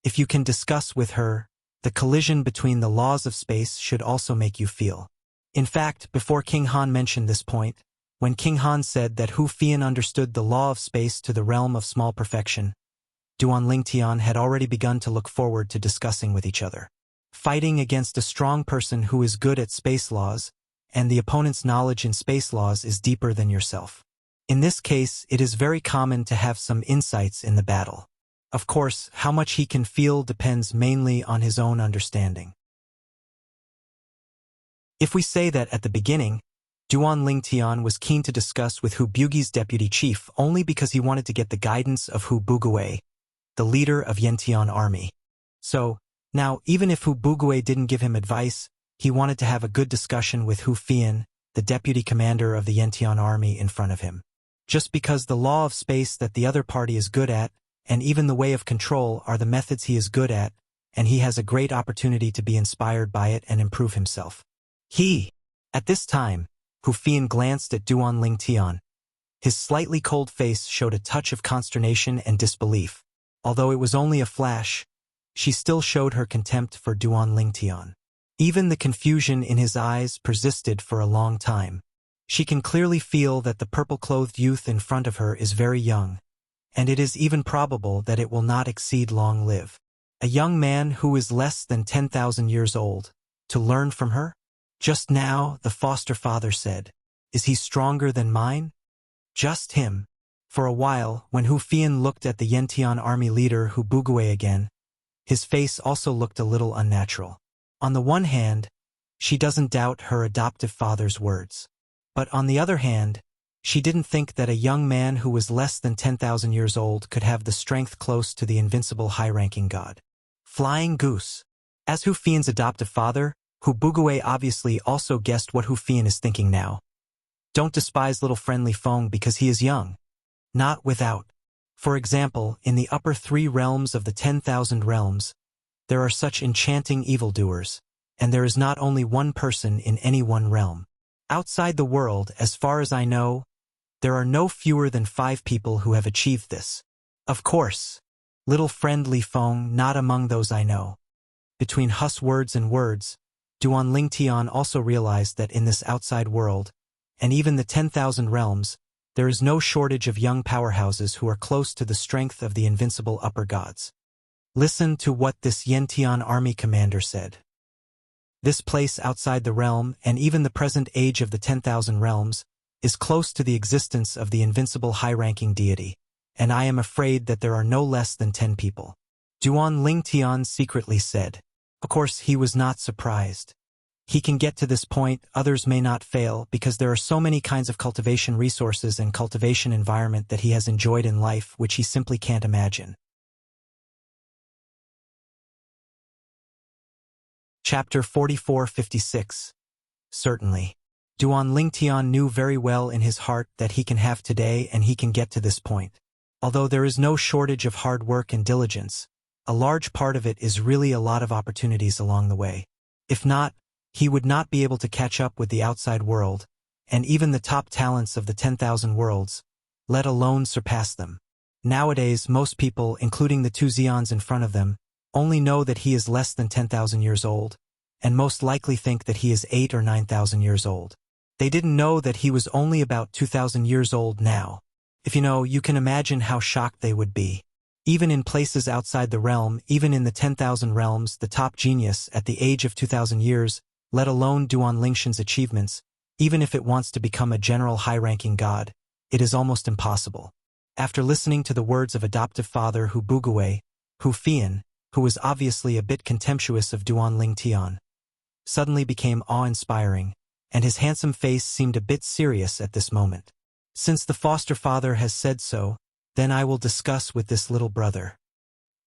If you can discuss with her, the collision between the laws of space should also make you feel." In fact, before King Han mentioned this point, when King Han said that Hu Fian understood the law of space to the realm of small perfection, Duan Lingtian had already begun to look forward to discussing with each other. Fighting against a strong person who is good at space laws, and the opponent's knowledge in space laws is deeper than yourself. In this case, it is very common to have some insights in the battle. Of course, how much he can feel depends mainly on his own understanding. If we say that at the beginning, Duan Lingtian was keen to discuss with Hu Bugi's deputy chief only because he wanted to get the guidance of Hu Bugui, the leader of Yantian army. So, now, even if Hu Bugui didn't give him advice, he wanted to have a good discussion with Hu Fian, the deputy commander of the Yantian army, in front of him. Just because the law of space that the other party is good at, and even the way of control are the methods he is good at, and he has a great opportunity to be inspired by it and improve himself. At this time, Hu Fian glanced at Duan Lingtian. His slightly cold face showed a touch of consternation and disbelief. Although it was only a flash, she still showed her contempt for Duan Lingtian. Even the confusion in his eyes persisted for a long time. She can clearly feel that the purple-clothed youth in front of her is very young, and it is even probable that it will not exceed long live. A young man who is less than 10,000 years old, to learn from her? Just now, the foster father said, "Is he stronger than mine?" Just him. For a while, when Hu Fian looked at the Yantian army leader Hu Bugui again, his face also looked a little unnatural. On the one hand, she doesn't doubt her adoptive father's words. But on the other hand, she didn't think that a young man who was less than 10,000 years old could have the strength close to the invincible high-ranking god. Flying goose. As Hu Fian's adoptive father, Hu Bugui obviously also guessed what Hu Fian is thinking now. Don't despise little friend Li Feng because he is young. Not without. For example, in the upper 3 realms of the 10,000 realms, there are such enchanting evildoers, and there is not only one person in any one realm. Outside the world, as far as I know, there are no fewer than 5 people who have achieved this. Of course, little friend Li Feng not among those I know. Between Hus words and words, Duan Lingtian also realized that in this outside world, and even the 10,000 realms, there is no shortage of young powerhouses who are close to the strength of the invincible upper gods. Listen to what this Yantian army commander said. This place outside the realm, and even the present age of the 10,000 realms, is close to the existence of the invincible high-ranking deity, and I am afraid that there are no less than 10 people. Duan Lingtian secretly said. Of course, he was not surprised. He can get to this point, others may not fail, because there are so many kinds of cultivation resources and cultivation environment that he has enjoyed in life which he simply can't imagine. Chapter 44-56. Certainly. Duan Lingtian knew very well in his heart that he can have today and he can get to this point. Although there is no shortage of hard work and diligence, a large part of it is really a lot of opportunities along the way. If not, He would not be able to catch up with the outside world, and even the top talents of the 10,000 worlds, let alone surpass them. Nowadays, most people, including the two Zeons in front of them, only know that he is less than 10,000 years old, and most likely think that he is 8 or 9,000 years old. They didn't know that he was only about 2,000 years old now. If you know, you can imagine how shocked they would be. Even in places outside the realm, even in the 10,000 realms, the top genius, at the age of 2,000 years, let alone Duan Lingshan's achievements, even if it wants to become a general high-ranking god, it is almost impossible. After listening to the words of adoptive father Hu Bugui, Hu Fian, who was obviously a bit contemptuous of Duan Ling Tian, suddenly became awe-inspiring, and his handsome face seemed a bit serious at this moment. Since the foster father has said so, then I will discuss with this little brother.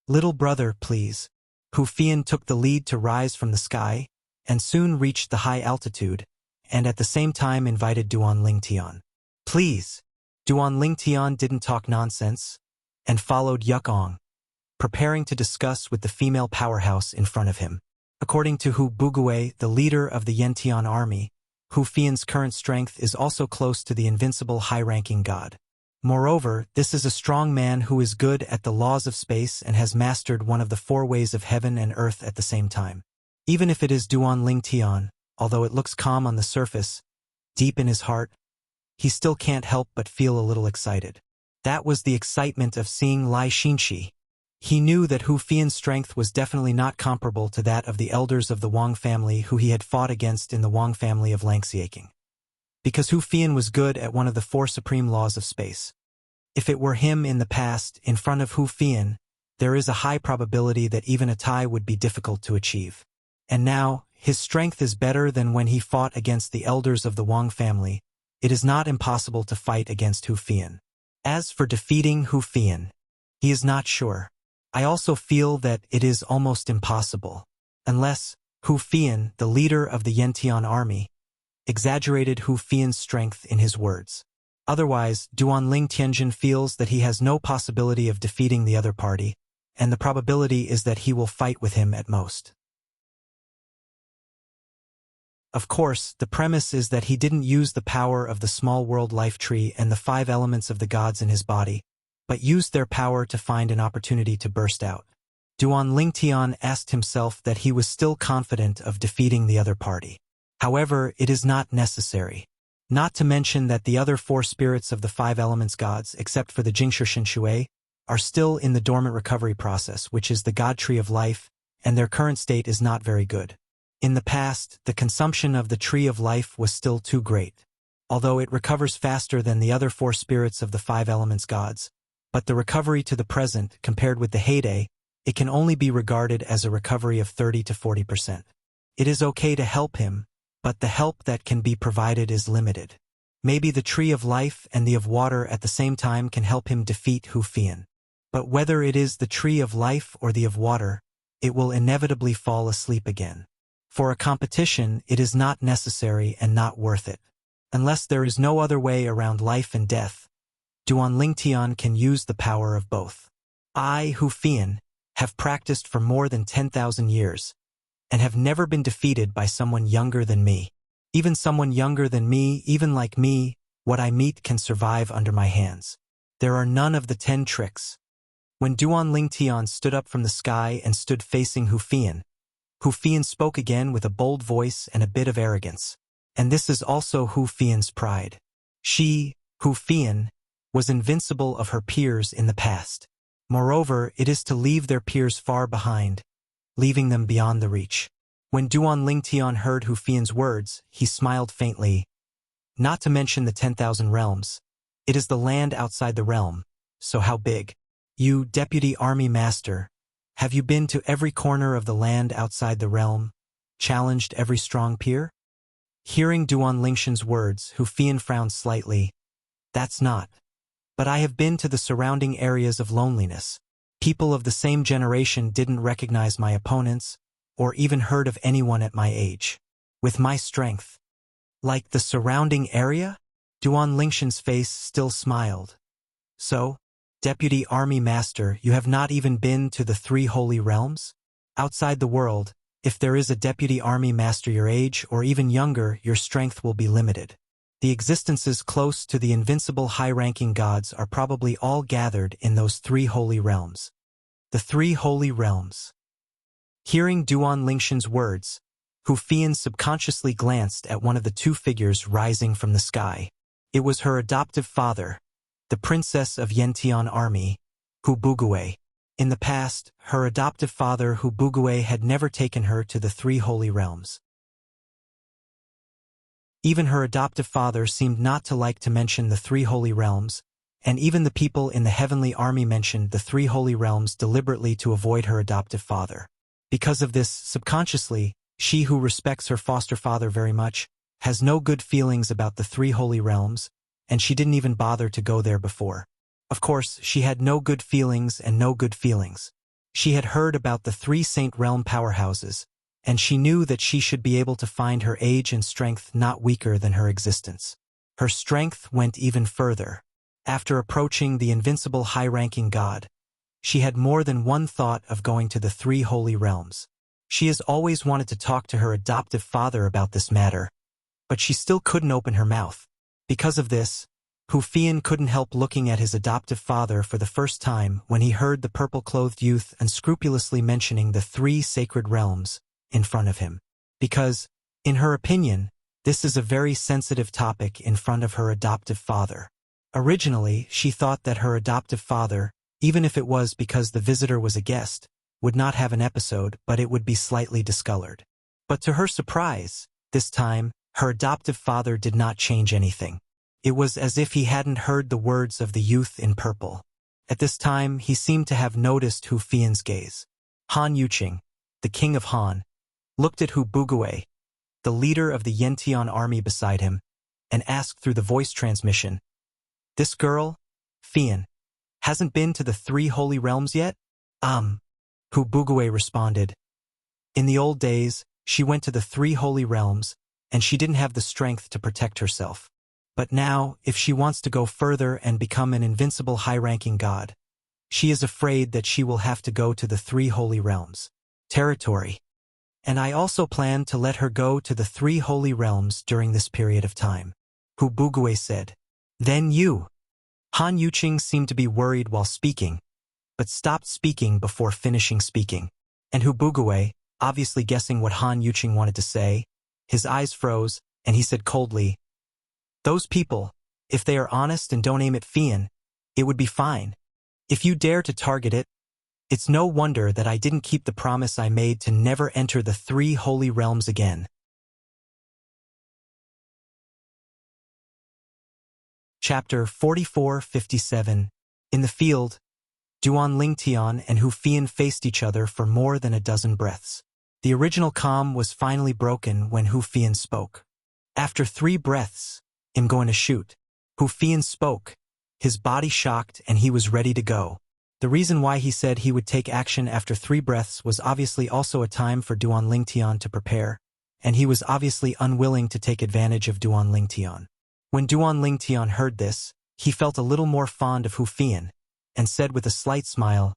Little brother, please. Hu Fian took the lead to rise from the sky, and soon reached the high altitude, and at the same time invited Duan Ling Tian. Please. Duan Ling Tian didn't talk nonsense, and followed Yukong, preparing to discuss with the female powerhouse in front of him. According to Hu Bugui, the leader of the Yantian army, Hu Fian's current strength is also close to the invincible high-ranking god. Moreover, this is a strong man who is good at the laws of space and has mastered one of the 4 ways of heaven and earth at the same time. Even if it is Duan Ling Tian, although it looks calm on the surface, deep in his heart, he still can't help but feel a little excited. That was the excitement of seeing Lai Xinxi. He knew that Hu Fian's strength was definitely not comparable to that of the elders of the Wang family who he had fought against in the Wang family of Langxiaking. Because Hu Fian was good at one of the 4 supreme laws of space. If it were him in the past, in front of Hu Fian, there is a high probability that even a tie would be difficult to achieve. And now, his strength is better than when he fought against the elders of the Wang family. It is not impossible to fight against Hu Fian. As for defeating Hu Fian, he is not sure. I also feel that it is almost impossible, unless Hu Fian, the leader of the Yantian army, exaggerated Hu Fian's strength in his words. Otherwise, Duan Ling Tianjin feels that he has no possibility of defeating the other party, and the probability is that he will fight with him at most. Of course, the premise is that he didn't use the power of the small world life tree and the 5 elements of the gods in his body, but used their power to find an opportunity to burst out. Duan Ling Tian asked himself that he was still confident of defeating the other party. However, it is not necessary. Not to mention that the other 4 spirits of the 5 elements gods, except for the Jingshi Shui, are still in the dormant recovery process, which is the god tree of life, and their current state is not very good. In the past, the consumption of the tree of life was still too great. Although it recovers faster than the other 4 spirits of the 5 elements gods, but the recovery to the present, compared with the heyday, it can only be regarded as a recovery of 30 to 40%. It is okay to help him, but the help that can be provided is limited. Maybe the tree of life and the of water at the same time can help him defeat Hu Fian. But whether it is the tree of life or the of water, it will inevitably fall asleep again. For a competition, it is not necessary and not worth it. Unless there is no other way around life and death, Duan Ling Tian can use the power of both. I, Hu Fian, have practiced for more than 10,000 years, and have never been defeated by someone younger than me. Even someone younger than me, even like me, what I meet can survive under my hands. There are none of the 10 tricks. When Duan Ling Tian stood up from the sky and stood facing Hu Fian spoke again with a bold voice and a bit of arrogance. And this is also Hu Fian's pride. She, Hu Fian, was invincible of her peers in the past. Moreover, it is to leave their peers far behind, leaving them beyond the reach. When Duan Ling Tian heard Hu Fian's words, he smiled faintly. Not to mention the 10,000 realms. It is the land outside the realm, so how big? You, Deputy Army Master, have you been to every corner of the land outside the realm, challenged every strong peer? Hearing Duan Lingshan's words, Hu Fian frowned slightly. That's not. But I have been to the surrounding areas of loneliness. People of the same generation didn't recognize my opponents, or even heard of anyone at my age. With my strength. Like the surrounding area? Duan Lingshan's face still smiled. So, Deputy Army Master, you have not even been to the 3 holy realms? Outside the world, If there is a deputy army master your age or even younger, your strength will be limited. The existences close to the invincible high-ranking gods are probably all gathered in those 3 holy realms. The 3 holy realms. Hearing Duan Lingshan's words, Hu Fian subconsciously glanced at one of the 2 figures rising from the sky. It was her adoptive father, the princess of Yantian army, Hu Bugue. In the past, her adoptive father Hu Bugue had never taken her to the 3 holy realms. Even her adoptive father seemed not to like to mention the 3 holy realms, and even the people in the heavenly army mentioned the 3 holy realms deliberately to avoid her adoptive father. Because of this, subconsciously, she who respects her foster father very much, has no good feelings about the 3 holy realms, and she didn't even bother to go there before. Of course, she had no good feelings and no good feelings. She had heard about the 3 Saint Realm powerhouses, and she knew that she should be able to find her age and strength not weaker than her existence. Her strength went even further. After approaching the invincible high-ranking god, she had more than one thought of going to the 3 holy realms. She has always wanted to talk to her adoptive father about this matter, but she still couldn't open her mouth. Because of this, Hu Fian couldn't help looking at his adoptive father for the first time when he heard the purple-clothed youth unscrupulously mentioning the 3 sacred realms in front of him. Because, in her opinion, this is a very sensitive topic in front of her adoptive father. Originally, she thought that her adoptive father, even if it was because the visitor was a guest, would not have an episode, but it would be slightly discolored. But to her surprise, this time, her adoptive father did not change anything. It was as if he hadn't heard the words of the youth in purple. At this time, he seemed to have noticed Hu Fian's gaze. Han Yuqing, the king of Han, looked at Hu Bugue, the leader of the Yantian army beside him, and asked through the voice transmission, "This girl, Fian, hasn't been to the 3 holy realms yet?" Hu Bugue responded. In the old days, she went to the 3 holy realms, and she didn't have the strength to protect herself. But now, if she wants to go further and become an invincible high-ranking god, she is afraid that she will have to go to the 3 holy realms. Territory. And I also plan to let her go to the 3 holy realms during this period of time, Hu Bugue said. Then you. Han Yuqing seemed to be worried while speaking, but stopped speaking before finishing speaking. And Hu Bugue, obviously guessing what Han Yuqing wanted to say, his eyes froze, and he said coldly, "Those people, if they are honest and don't aim at Fian, it would be fine. If you dare to target it, it's no wonder that I didn't keep the promise I made to never enter the 3 holy realms again." Chapter 44-57. In the field, Duan Lingtian and Hu Fian faced each other for more than a dozen breaths. The original calm was finally broken when Hu Fian spoke. After 3 breaths, "I'm going to shoot." Hu Fian spoke, his body shocked, and he was ready to go. The reason why he said he would take action after 3 breaths was obviously also a time for Duan Lingtian to prepare, and he was obviously unwilling to take advantage of Duan Lingtian. When Duan Lingtian heard this, he felt a little more fond of Hu Fian, and said with a slight smile,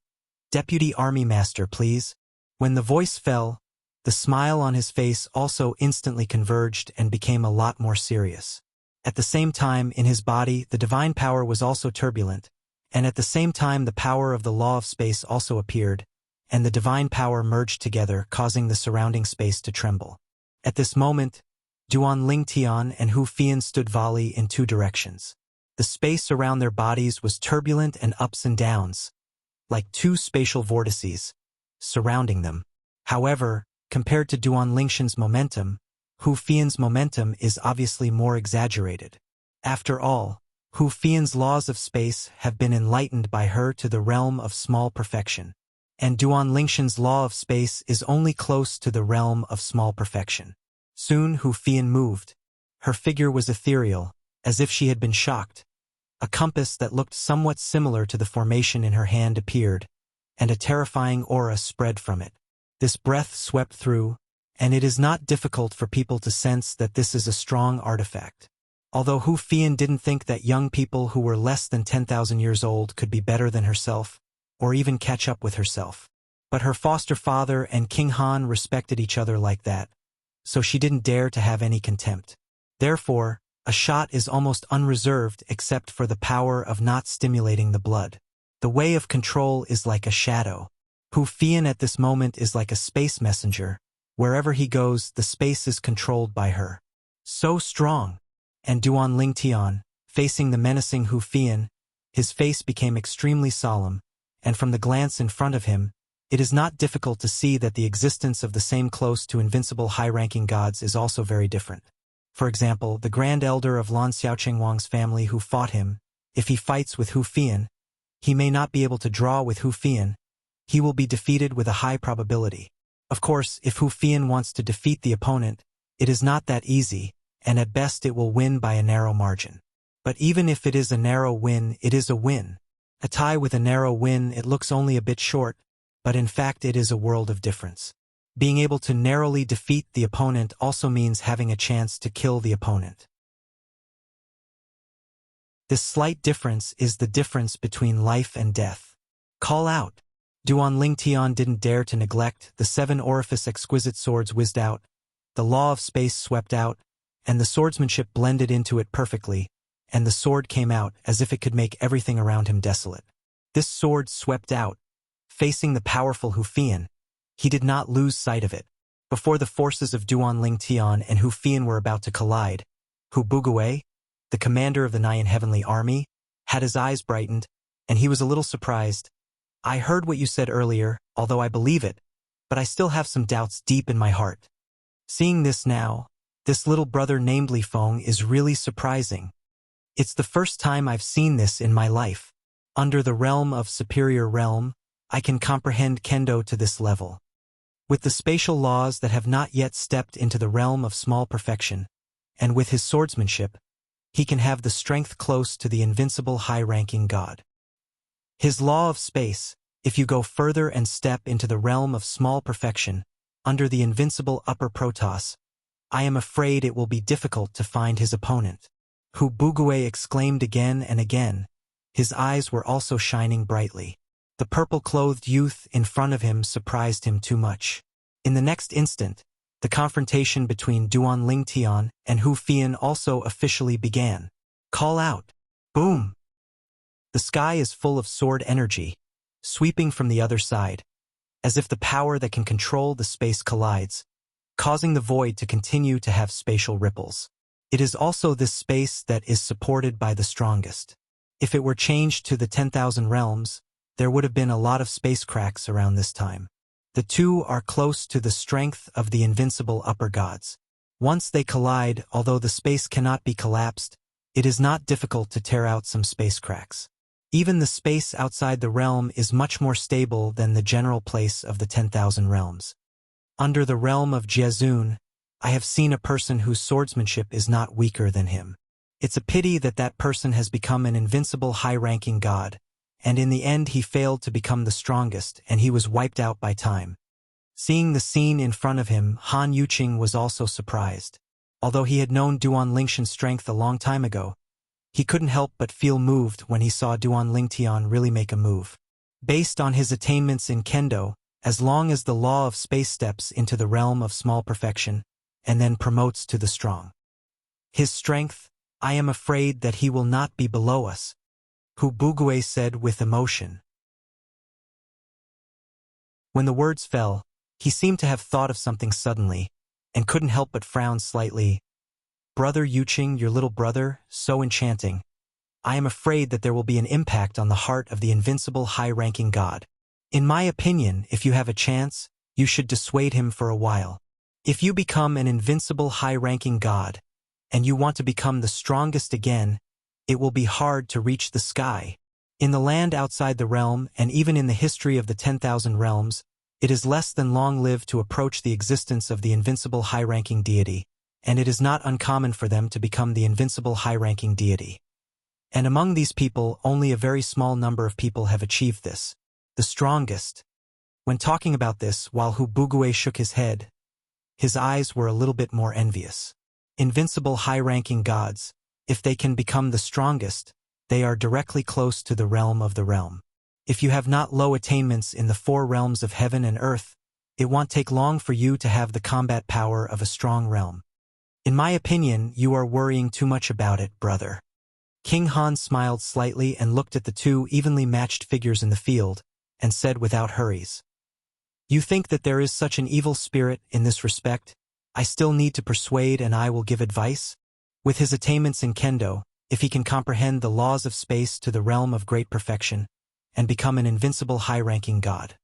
"Deputy Army Master, please." When the voice fell, the smile on his face also instantly converged and became a lot more serious. At the same time, in his body, the divine power was also turbulent, and at the same time the power of the law of space also appeared, and the divine power merged together, causing the surrounding space to tremble. At this moment, Duan Lingtian and Hu Fian stood volley in 2 directions. The space around their bodies was turbulent and ups and downs, like 2 spatial vortices, surrounding them. However, compared to Duan Lingshan's momentum, Hu Fian's momentum is obviously more exaggerated. After all, Hu Fian's laws of space have been enlightened by her to the realm of small perfection, and Duan Lingshan's law of space is only close to the realm of small perfection. Soon Hu Fian moved. Her figure was ethereal, as if she had been shocked. A compass that looked somewhat similar to the formation in her hand appeared, and a terrifying aura spread from it. This breath swept through, and it is not difficult for people to sense that this is a strong artifact. Although Hu Fian didn't think that young people who were less than 10,000 years old could be better than herself, or even catch up with herself. But her foster father and King Han respected each other like that, so she didn't dare to have any contempt. Therefore, a shot is almost unreserved except for the power of not stimulating the blood. The way of control is like a shadow. Hu Fian at this moment is like a space messenger. Wherever he goes, the space is controlled by her. So strong. And Duan Lingtian, facing the menacing Hu Fian, his face became extremely solemn, and from the glance in front of him, it is not difficult to see that the existence of the same close to invincible high-ranking gods is also very different. For example, the Grand Elder of Lan Xiaoqingwang's family who fought him, if he fights with Hu Fian, he may not be able to draw with Hu Fian. He will be defeated with a high probability. Of course, if Hu Fian wants to defeat the opponent, it is not that easy, and at best it will win by a narrow margin. But even if it is a narrow win, it is a win. A tie with a narrow win, it looks only a bit short, but in fact it is a world of difference. Being able to narrowly defeat the opponent also means having a chance to kill the opponent. This slight difference is the difference between life and death. Call out. Duan Lingtian didn't dare to neglect. The 7-orifice exquisite swords whizzed out, the law of space swept out, and the swordsmanship blended into it perfectly, and the sword came out as if it could make everything around him desolate. This sword swept out, facing the powerful Hu Fian. He did not lose sight of it. Before the forces of Duan Lingtian and Hu Fian were about to collide, Hu Bugui, the commander of the Nyan Heavenly Army, had his eyes brightened, and he was a little surprised. I heard what you said earlier, although I believe it, but I still have some doubts deep in my heart. Seeing this now, this little brother named Li Feng is really surprising. It's the first time I've seen this in my life. Under the realm of superior realm, I can comprehend kendo to this level. With the spatial laws that have not yet stepped into the realm of small perfection, and with his swordsmanship, he can have the strength close to the invincible high-ranking god. His law of space, if you go further and step into the realm of small perfection, under the invincible upper protoss, I am afraid it will be difficult to find his opponent. Hu Bugui exclaimed again and again. His eyes were also shining brightly. The purple-clothed youth in front of him surprised him too much. In the next instant, the confrontation between Duan Lingtian and Hu Fian also officially began. Call out. Boom! The sky is full of sword energy, sweeping from the other side, as if the power that can control the space collides, causing the void to continue to have spatial ripples. It is also this space that is supported by the strongest. If it were changed to the 10,000 realms, there would have been a lot of space cracks around this time. The two are close to the strength of the invincible upper gods. Once they collide, although the space cannot be collapsed, it is not difficult to tear out some space cracks. Even the space outside the realm is much more stable than the general place of the 10,000 realms. Under the realm of Jiazun, I have seen a person whose swordsmanship is not weaker than him. It's a pity that that person has become an invincible high-ranking god, and in the end he failed to become the strongest and he was wiped out by time. Seeing the scene in front of him, Han Yuqing was also surprised. Although he had known Duan Lingshan's strength a long time ago, he couldn't help but feel moved when he saw Duan Lingtian really make a move. Based on his attainments in kendo, as long as the law of space steps into the realm of small perfection, and then promotes to the strong. His strength, I am afraid that he will not be below us, Hu Bugui said with emotion. When the words fell, he seemed to have thought of something suddenly, and couldn't help but frown slightly. Brother Yuqing, your little brother, so enchanting. I am afraid that there will be an impact on the heart of the invincible high-ranking god. In my opinion, if you have a chance, you should dissuade him for a while. If you become an invincible high-ranking god, and you want to become the strongest again, it will be hard to reach the sky. In the land outside the realm, and even in the history of the 10,000 realms, it is less than long-lived to approach the existence of the invincible high-ranking deity, and it is not uncommon for them to become the invincible high-ranking deity. And among these people, only a very small number of people have achieved this. The strongest. When talking about this, while Hu Bugui shook his head, his eyes were a little bit more envious. Invincible high-ranking gods, if they can become the strongest, they are directly close to the realm of the realm. If you have not low attainments in the 4 realms of heaven and earth, it won't take long for you to have the combat power of a strong realm. In my opinion, you are worrying too much about it, brother. King Han smiled slightly and looked at the 2 evenly matched figures in the field, and said without hurries, "You think that there is such an evil spirit in this respect? I still need to persuade and I will give advice?" With his attainments in Kendo, if he can comprehend the laws of space to the realm of great perfection, and become an invincible high-ranking god,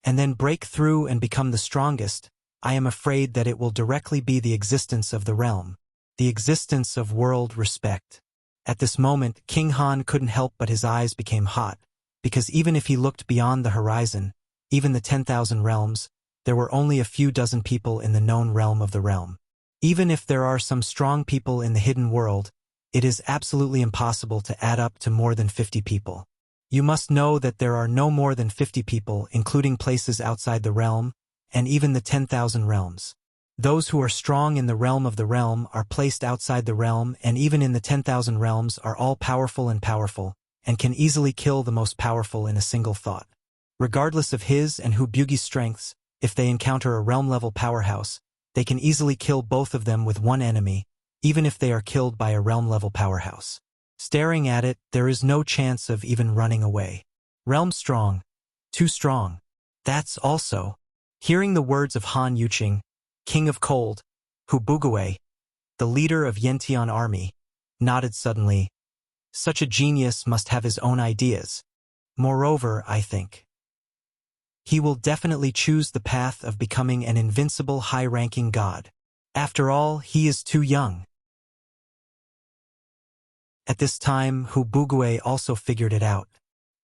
and then break through and become the strongest, I am afraid that it will directly be the existence of the realm, the existence of world respect. At this moment, King Han couldn't help but his eyes became hot, because even if he looked beyond the horizon, even the 10,000 realms, there were only a few dozen people in the known realm of the realm. Even if there are some strong people in the hidden world, it is absolutely impossible to add up to more than 50 people. You must know that there are no more than 50 people, including places outside the realm, and even the 10,000 realms. Those who are strong in the realm of the realm are placed outside the realm, and even in the 10,000 realms are all powerful, and can easily kill the most powerful in a single thought. Regardless of his and Hubugi's strengths, if they encounter a realm-level powerhouse, they can easily kill both of them with one enemy, even if they are killed by a realm-level powerhouse. Staring at it, there is no chance of even running away. Realm strong. Too strong. That's also. Hearing the words of Han Yuqing, King of Cold, Hubugue, the leader of Yentian army, nodded suddenly. Such a genius must have his own ideas. Moreover, I think he will definitely choose the path of becoming an invincible high-ranking god. After all, he is too young. At this time, Hubugue also figured it out.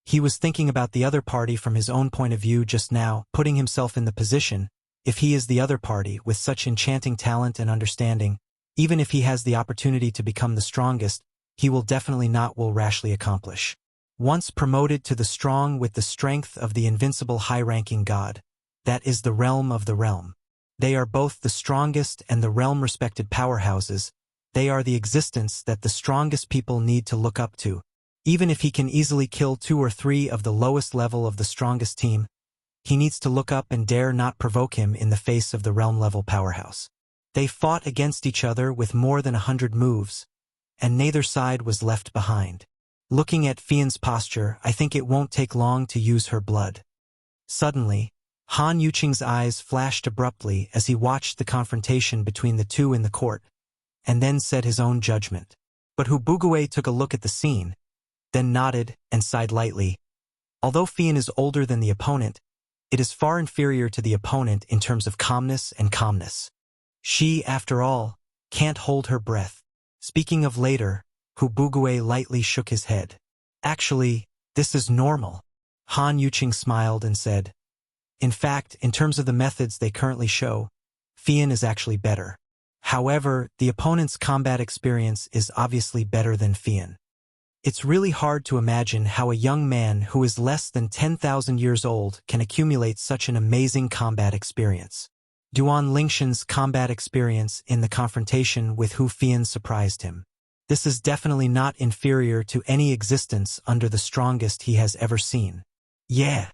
He was thinking about the other party from his own point of view just now, putting himself in the position, if he is the other party with such enchanting talent and understanding, even if he has the opportunity to become the strongest, he will definitely not will rashly accomplish. Once promoted to the strong with the strength of the invincible high-ranking god, that is the realm of the realm. They are both the strongest and the realm-respected powerhouses. They are the existence that the strongest people need to look up to. Even if he can easily kill 2 or 3 of the lowest level of the strongest team, he needs to look up and dare not provoke him in the face of the realm-level powerhouse. They fought against each other with more than 100 moves, and neither side was left behind. Looking at Fian's posture, I think it won't take long to use her blood. Suddenly, Han Yuqing's eyes flashed abruptly as he watched the confrontation between the 2 in the court, and then said his own judgment. But Hubugue took a look at the scene, then nodded and sighed lightly. Although Fian is older than the opponent, it is far inferior to the opponent in terms of calmness and calmness. She, after all, can't hold her breath. Speaking of later, Hubugue lightly shook his head. Actually, this is normal. Han Yuqing smiled and said, in fact, in terms of the methods they currently show, Fian is actually better. However, the opponent's combat experience is obviously better than Fian. It's really hard to imagine how a young man who is less than 10,000 years old can accumulate such an amazing combat experience. Duan Lingshan's combat experience in the confrontation with Hu Fian surprised him. This is definitely not inferior to any existence under the strongest he has ever seen. Yeah.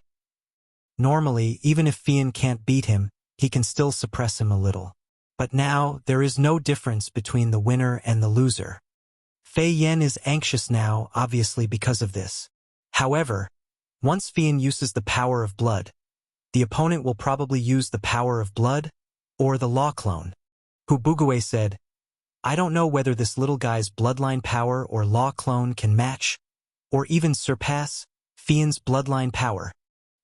Normally, even if Fian can't beat him, he can still suppress him a little. But now, there is no difference between the winner and the loser. Fei Yan is anxious now, obviously because of this. However, once Fian uses the power of blood, the opponent will probably use the power of blood, or the law clone. Hubugue said, I don't know whether this little guy's bloodline power or law clone can match, or even surpass, Fian's bloodline power.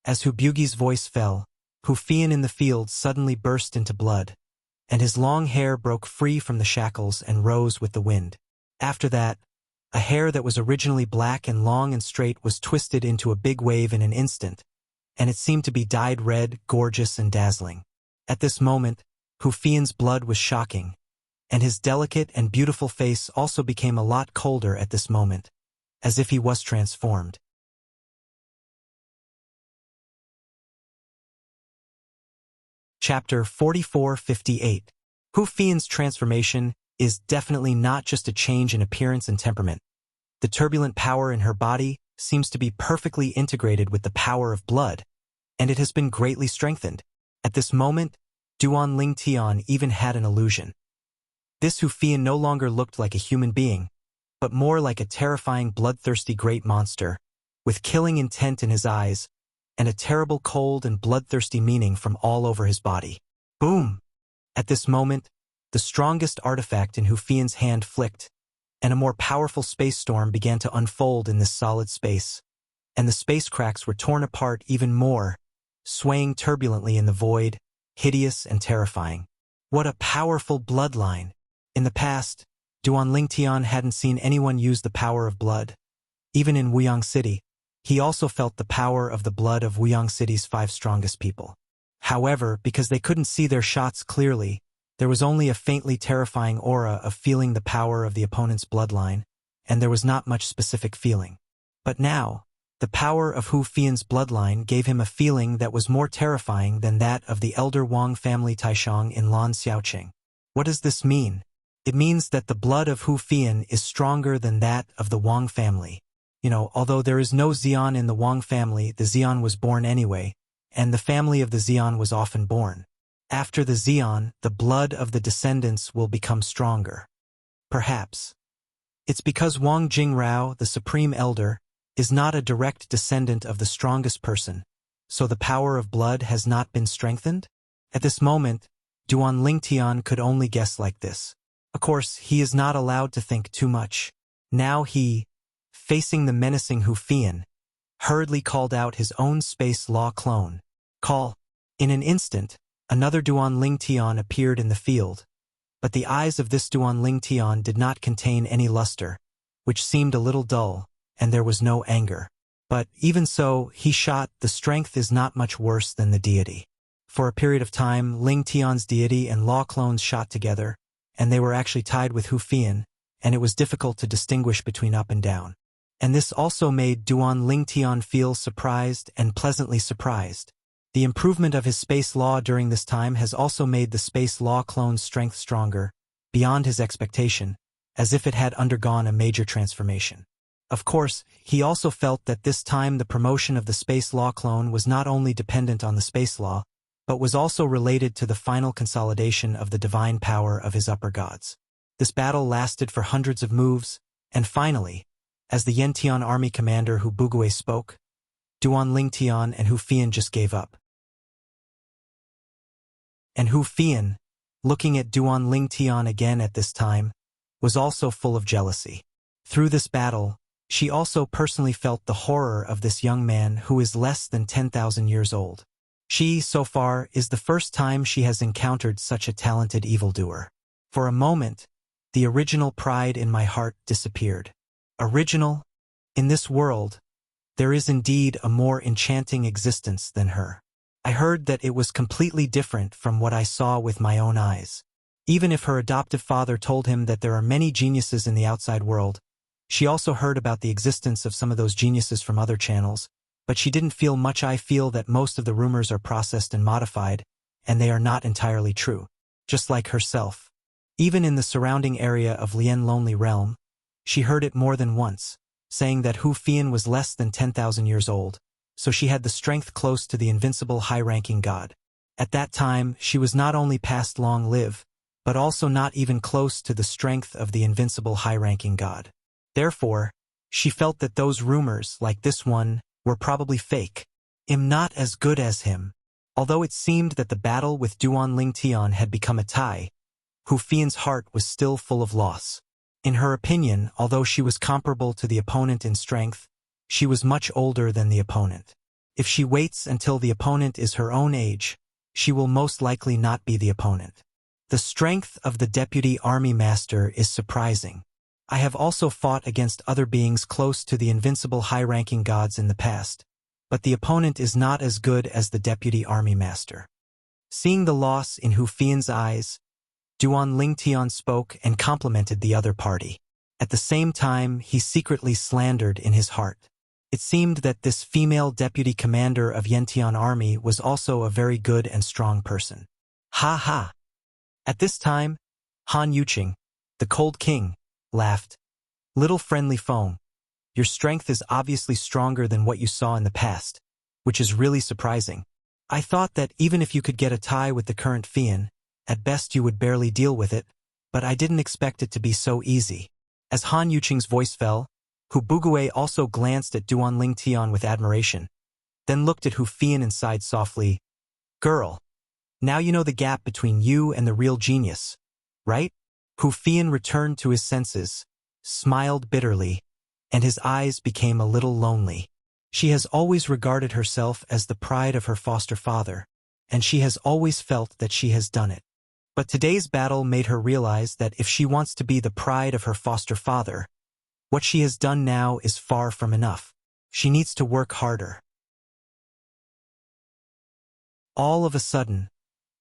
As Hubugi's voice fell, Hu Fian in the field suddenly burst into blood, and his long hair broke free from the shackles and rose with the wind. After that, a hair that was originally black and long and straight was twisted into a big wave in an instant, and it seemed to be dyed red, gorgeous and dazzling. At this moment, Hu Fian's blood was shocking, and his delicate and beautiful face also became a lot colder at this moment, as if he was transformed. Chapter 44-58. Hu Fian's transformation is definitely not just a change in appearance and temperament. The turbulent power in her body, seems to be perfectly integrated with the power of blood, and it has been greatly strengthened. At this moment, Duan Ling Tian even had an illusion. This Hu Fian no longer looked like a human being, but more like a terrifying bloodthirsty great monster, with killing intent in his eyes, and a terrible cold and bloodthirsty meaning from all over his body. Boom! At this moment, the strongest artifact in Hu Fian's hand flicked, and a more powerful space storm began to unfold in this solid space, and the space cracks were torn apart even more, swaying turbulently in the void, hideous and terrifying. What a powerful bloodline! In the past, Duan Ling Tian hadn't seen anyone use the power of blood. Even in Wuyang City, he also felt the power of the blood of Wuyang City's 5 strongest people. However, because they couldn't see their shots clearly, there was only a faintly terrifying aura of feeling the power of the opponent's bloodline, and there was not much specific feeling. But now, the power of Hu Fian's bloodline gave him a feeling that was more terrifying than that of the elder Wang family Taishang in Lan Xiaoqing. What does this mean? It means that the blood of Hu Fian is stronger than that of the Wang family. Although there is no Xian in the Wang family, the Xian was born anyway, and the family of the Xian was often born. After the Xian, the blood of the descendants will become stronger. Perhaps. It's because Wang Jingrao, the supreme elder, is not a direct descendant of the strongest person, so the power of blood has not been strengthened? At this moment, Duan Ling Tian could only guess like this. Of course, he is not allowed to think too much. Now he, facing the menacing Hu Fian, hurriedly called out his own space law clone. Call. In an instant, another Duan Ling Tian appeared in the field, but the eyes of this Duan Ling Tian did not contain any luster, which seemed a little dull, and there was no anger. But even so, he shot, the strength is not much worse than the deity. For a period of time, Ling Tian's deity and law clones shot together, and they were actually tied with Hu Fian, and it was difficult to distinguish between up and down. And this also made Duan Ling Tian feel surprised and pleasantly surprised. The improvement of his space law during this time has also made the space law clone's strength stronger, beyond his expectation, as if it had undergone a major transformation. Of course, he also felt that this time the promotion of the space law clone was not only dependent on the space law, but was also related to the final consolidation of the divine power of his upper gods. This battle lasted for hundreds of moves, and finally, as the Yantian army commander Hu Bugui spoke, Duan Ling Tian and Hu Fian just gave up. And Hu Fian, looking at Duan Ling Tian again at this time, was also full of jealousy. Through this battle, she also personally felt the horror of this young man who is less than 10,000 years old. She, so far, is the first time she has encountered such a talented evildoer. For a moment, the original pride in my heart disappeared. Original? In this world, there is indeed a more enchanting existence than her. I heard that it was completely different from what I saw with my own eyes. Even if her adoptive father told him that there are many geniuses in the outside world, she also heard about the existence of some of those geniuses from other channels, but she didn't feel much. I feel that most of the rumors are processed and modified, and they are not entirely true, just like herself. Even in the surrounding area of Lian Lonely Realm, she heard it more than once, saying that Hu Fian was less than 10,000 years old, so she had the strength close to the invincible high-ranking god. At that time, she was not only past long live, but also not even close to the strength of the invincible high-ranking god. Therefore, she felt that those rumors, like this one, were probably fake. I'm not as good as him. Although it seemed that the battle with Duan Ling Tian had become a tie, Hu Fian's heart was still full of loss. In her opinion, although she was comparable to the opponent in strength, she was much older than the opponent. If she waits until the opponent is her own age, she will most likely not be the opponent. The strength of the deputy army master is surprising. I have also fought against other beings close to the invincible high-ranking gods in the past, but the opponent is not as good as the deputy army master. Seeing the loss in Hu Fian's eyes, Duan Ling Tian spoke and complimented the other party. At the same time, he secretly slandered in his heart. It seemed that this female deputy commander of Yantian army was also a very good and strong person. Ha ha! At this time, Han Yuqing, the cold king, laughed. Little friendly Feng, Your strength is obviously stronger than what you saw in the past, which is really surprising. I thought that even if you could get a tie with the current Fian, at best you would barely deal with it, but I didn't expect it to be so easy. As Han Yuqing's voice fell, Hu Bugui also glanced at Duan Lingtian with admiration, then looked at Hu Fian and sighed softly, "Girl, now you know the gap between you and the real genius, right?" Hu Fian returned to his senses, smiled bitterly, and his eyes became a little lonely. She has always regarded herself as the pride of her foster father, and she has always felt that she has done it. But today's battle made her realize that if she wants to be the pride of her foster father, what she has done now is far from enough. She needs to work harder. All of a sudden,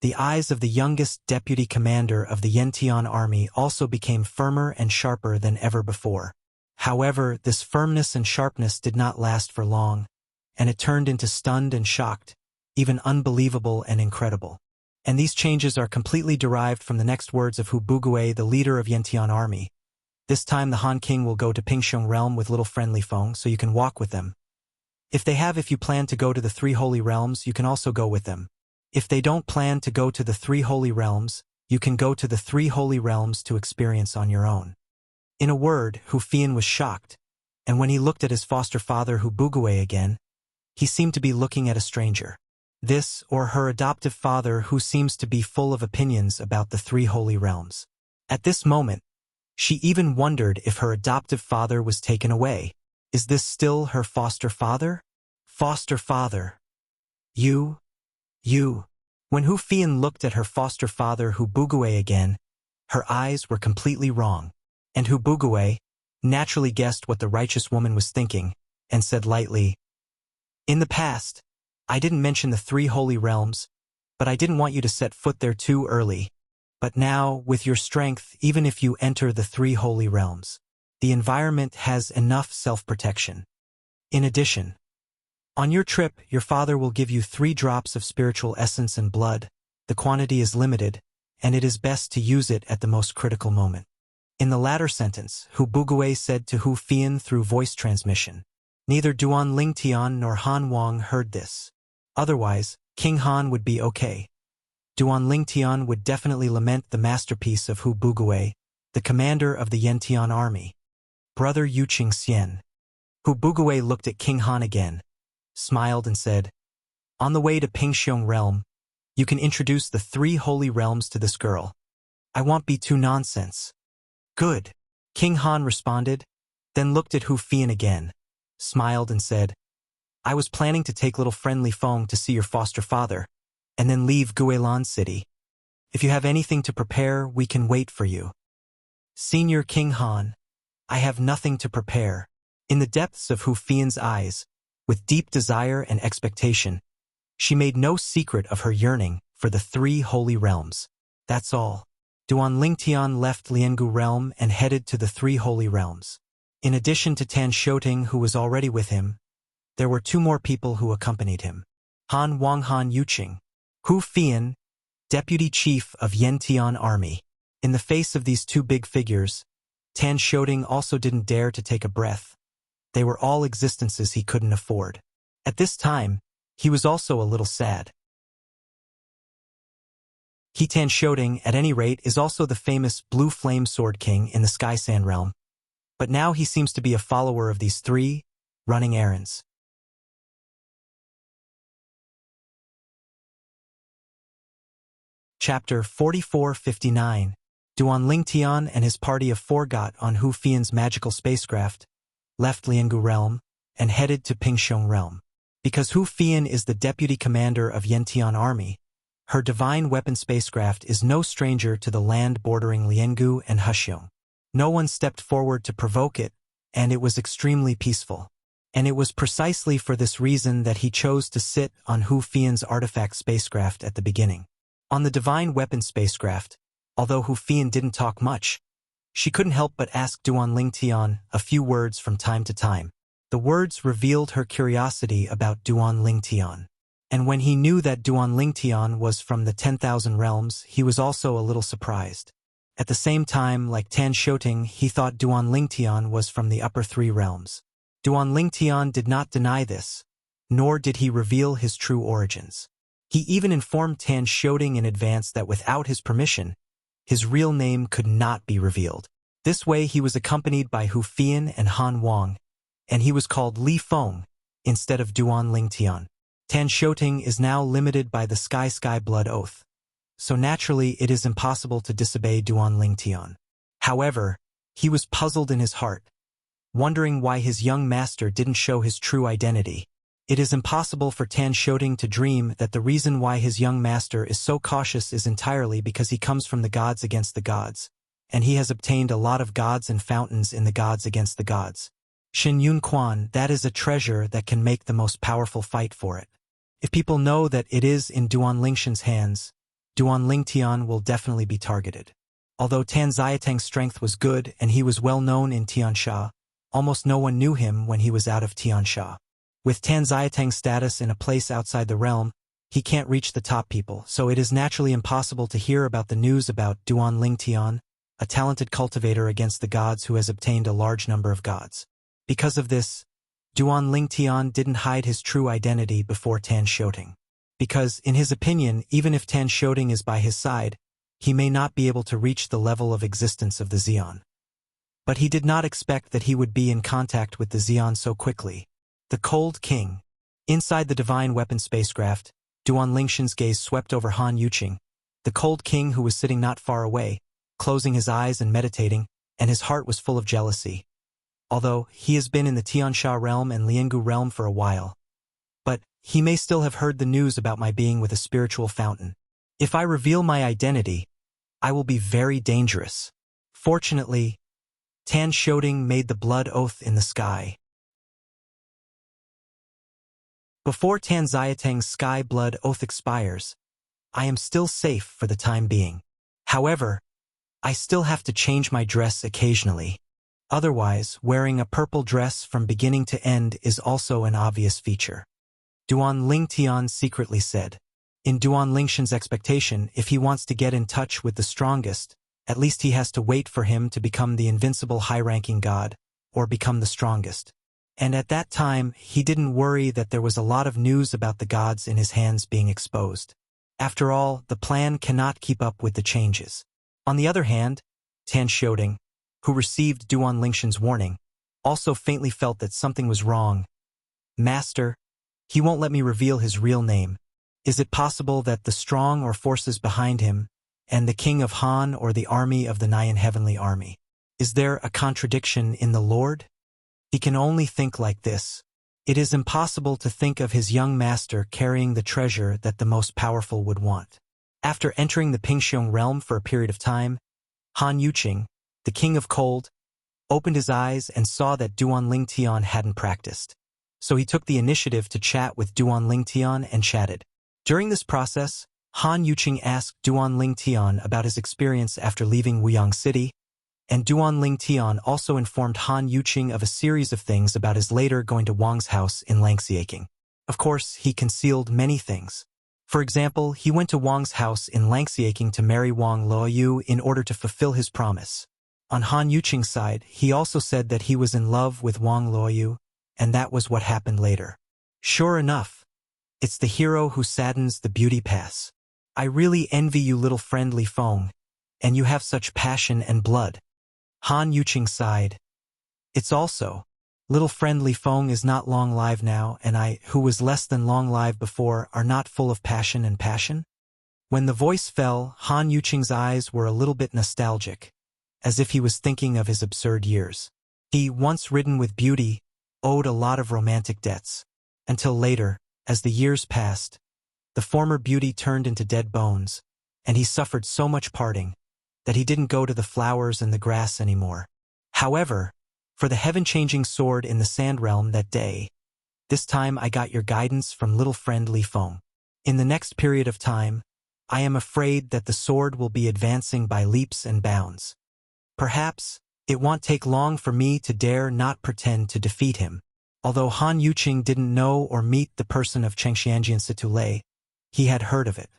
the eyes of the youngest deputy commander of the Yantian army also became firmer and sharper than ever before. However, this firmness and sharpness did not last for long, and it turned into stunned and shocked, even unbelievable and incredible. And these changes are completely derived from the next words of Hu Bugui, the leader of Yantian army. This time the Han King will go to Pingxiong realm with little friendly Feng so you can walk with them. If you plan to go to the three holy realms, you can also go with them. If they don't plan to go to the three holy realms, you can go to the three holy realms to experience on your own. In a word, Hu Fian was shocked, and when he looked at his foster father Hu Bugui again, he seemed to be looking at a stranger. This, or her adoptive father, who seems to be full of opinions about the three holy realms. At this moment, she even wondered if her adoptive father was taken away. Is this still her foster father? Foster father. You. When Hu Fian looked at her foster father Hu Bugui again, her eyes were completely wrong, and Hu Bugui naturally guessed what the righteous woman was thinking, and said lightly, "In the past, I didn't mention the three holy realms, but I didn't want you to set foot there too early. But now, with your strength, even if you enter the three holy realms, the environment has enough self-protection. In addition, on your trip, your father will give you 3 drops of spiritual essence and blood. The quantity is limited, and it is best to use it at the most critical moment." In the latter sentence, Hu Bugui said to Hu Fian through voice transmission. Neither Duan Lingtian nor Han Wang heard this. Otherwise, King Han would be okay. Duan Lingtian would definitely lament the masterpiece of Hu Bugui, the commander of the Yantian army. Brother Yuqing Xian. Hu Bugui looked at King Han again, smiled and said, "On the way to Pingxiong realm, you can introduce the 3 holy realms to this girl. I won't be too nonsense." "Good," King Han responded, then looked at Hu Fian again, smiled and said, "I was planning to take little friendly Feng to see your foster father, and then leave Guilan City. If you have anything to prepare, we can wait for you." "Senior King Han, I have nothing to prepare." In the depths of Hu Fian's eyes, with deep desire and expectation, she made no secret of her yearning for the 3 holy realms. That's all. Duan Lingtian left Liangu realm and headed to the 3 holy realms. In addition to Tan Shouting, who was already with him, there were 2 more people who accompanied him. Han Wang Han Yuqing, Hu Fian, deputy chief of Yantian army. In the face of these 2 big figures, Tan Shouting also didn't dare to take a breath. They were all existences he couldn't afford. At this time, he was also a little sad. He Tan Shouting, at any rate, is also the famous Blue Flame Sword King in the Sky Sand realm. But now he seems to be a follower of these 3, running errands. Chapter 4459. Duan Lingtian and his party of 4 got on Hu Fian's magical spacecraft, left Liangu realm, and headed to Pingxiong realm. Because Hu Fian is the deputy commander of Yantian army, her divine weapon spacecraft is no stranger to the land bordering Liangu and Hexiong. No one stepped forward to provoke it, and it was extremely peaceful. And it was precisely for this reason that he chose to sit on Hu Fian's artifact spacecraft at the beginning. On the divine weapon spacecraft, although Hu Fian didn't talk much, she couldn't help but ask Duan Lingtian a few words from time to time. The words revealed her curiosity about Duan Lingtian. And when he knew that Duan Lingtian was from the 10,000 realms, he was also a little surprised. At the same time, like Tan Shouting, he thought Duan Lingtian was from the upper 3 realms. Duan Lingtian did not deny this, nor did he reveal his true origins. He even informed Tan Xiaoding in advance that without his permission, his real name could not be revealed. This way he was accompanied by Hu Fian and Han Wang, and he was called Li Feng instead of Duan Lingtian. Tan Xiaoding is now limited by the Sky Blood Oath, so naturally it is impossible to disobey Duan Lingtian. However, he was puzzled in his heart, wondering why his young master didn't show his true identity. It is impossible for Tan Xiaoding to dream that the reason why his young master is so cautious is entirely because he comes from the gods against the gods, and he has obtained a lot of gods and fountains in the gods against the gods. Xin Yun Quan, that is a treasure that can make the most powerful fight for it. If people know that it is in Duan Lingshan's hands, Duan Lingtian will definitely be targeted. Although Tan Xiatang's strength was good and he was well known in Tiansha, almost no one knew him when he was out of Tiansha. With Tan Xiatang's status in a place outside the realm, he can't reach the top people, so it is naturally impossible to hear about the news about Duan Lingtian, a talented cultivator against the gods who has obtained a large number of gods. Because of this, Duan Lingtian didn't hide his true identity before Tan Xiaoding. Because, in his opinion, even if Tan Xiaoding is by his side, he may not be able to reach the level of existence of the Xian. But he did not expect that he would be in contact with the Xian so quickly. The Cold King. Inside the Divine Weapon spacecraft, Duan Lingshan's gaze swept over Han Yuqing, the Cold King who was sitting not far away, closing his eyes and meditating, and his heart was full of jealousy. Although he has been in the Tiansha realm and Liangu realm for a while. But he may still have heard the news about my being with a spiritual fountain. If I reveal my identity, I will be very dangerous. Fortunately, Tan Xiaoding made the blood oath in the sky. Before Tan Xiatang's sky blood oath expires, I am still safe for the time being. However, I still have to change my dress occasionally. Otherwise, wearing a purple dress from beginning to end is also an obvious feature. Duan Lingtian secretly said. In Duan Lingshan's expectation, if he wants to get in touch with the strongest, at least he has to wait for him to become the invincible high-ranking god, or become the strongest. And at that time, he didn't worry that there was a lot of news about the gods in his hands being exposed. After all, the plan cannot keep up with the changes. On the other hand, Tan Xiaoding, who received Duan Lingshan's warning, also faintly felt that something was wrong. Master, he won't let me reveal his real name. Is it possible that the strong or forces behind him, and the king of Han or the army of the Nyan Heavenly Army? Is there a contradiction in the Lord? He can only think like this. It is impossible to think of his young master carrying the treasure that the most powerful would want. After entering the Pingxiong realm for a period of time, Han Yuqing, the king of cold, opened his eyes and saw that Duan Lingtian hadn't practiced. So he took the initiative to chat with Duan Lingtian and chatted. During this process, Han Yuqing asked Duan Lingtian about his experience after leaving Wuyang City, and Duan Lingtian also informed Han Yuqing of a series of things about his later going to Wang's house in Langxiaking. Of course, he concealed many things. For example, he went to Wang's house in Langxiaking to marry Wang Luoyu in order to fulfill his promise. On Han Yuqing's side, he also said that he was in love with Wang Luoyu, and that was what happened later. Sure enough, it's the hero who saddens the beauty pass. I really envy you, little friend Li Feng, and you have such passion and blood. Han Yuqing sighed. It's also, little friend Li Feng is not long live now, and I, who was less than long live before, are not full of passion and passion? When the voice fell, Han Yuqing's eyes were a little bit nostalgic, as if he was thinking of his absurd years. He, once ridden with beauty, owed a lot of romantic debts. Until later, as the years passed, the former beauty turned into dead bones, and he suffered so much parting that he didn't go to the flowers and the grass anymore. However, for the heaven-changing sword in the sand realm that day, this time I got your guidance from little friend Li Feng. In the next period of time, I am afraid that the sword will be advancing by leaps and bounds. Perhaps, it won't take long for me to dare not pretend to defeat him. Although Han Yuqing didn't know or meet the person of Chengxianjian Situlei, he had heard of it.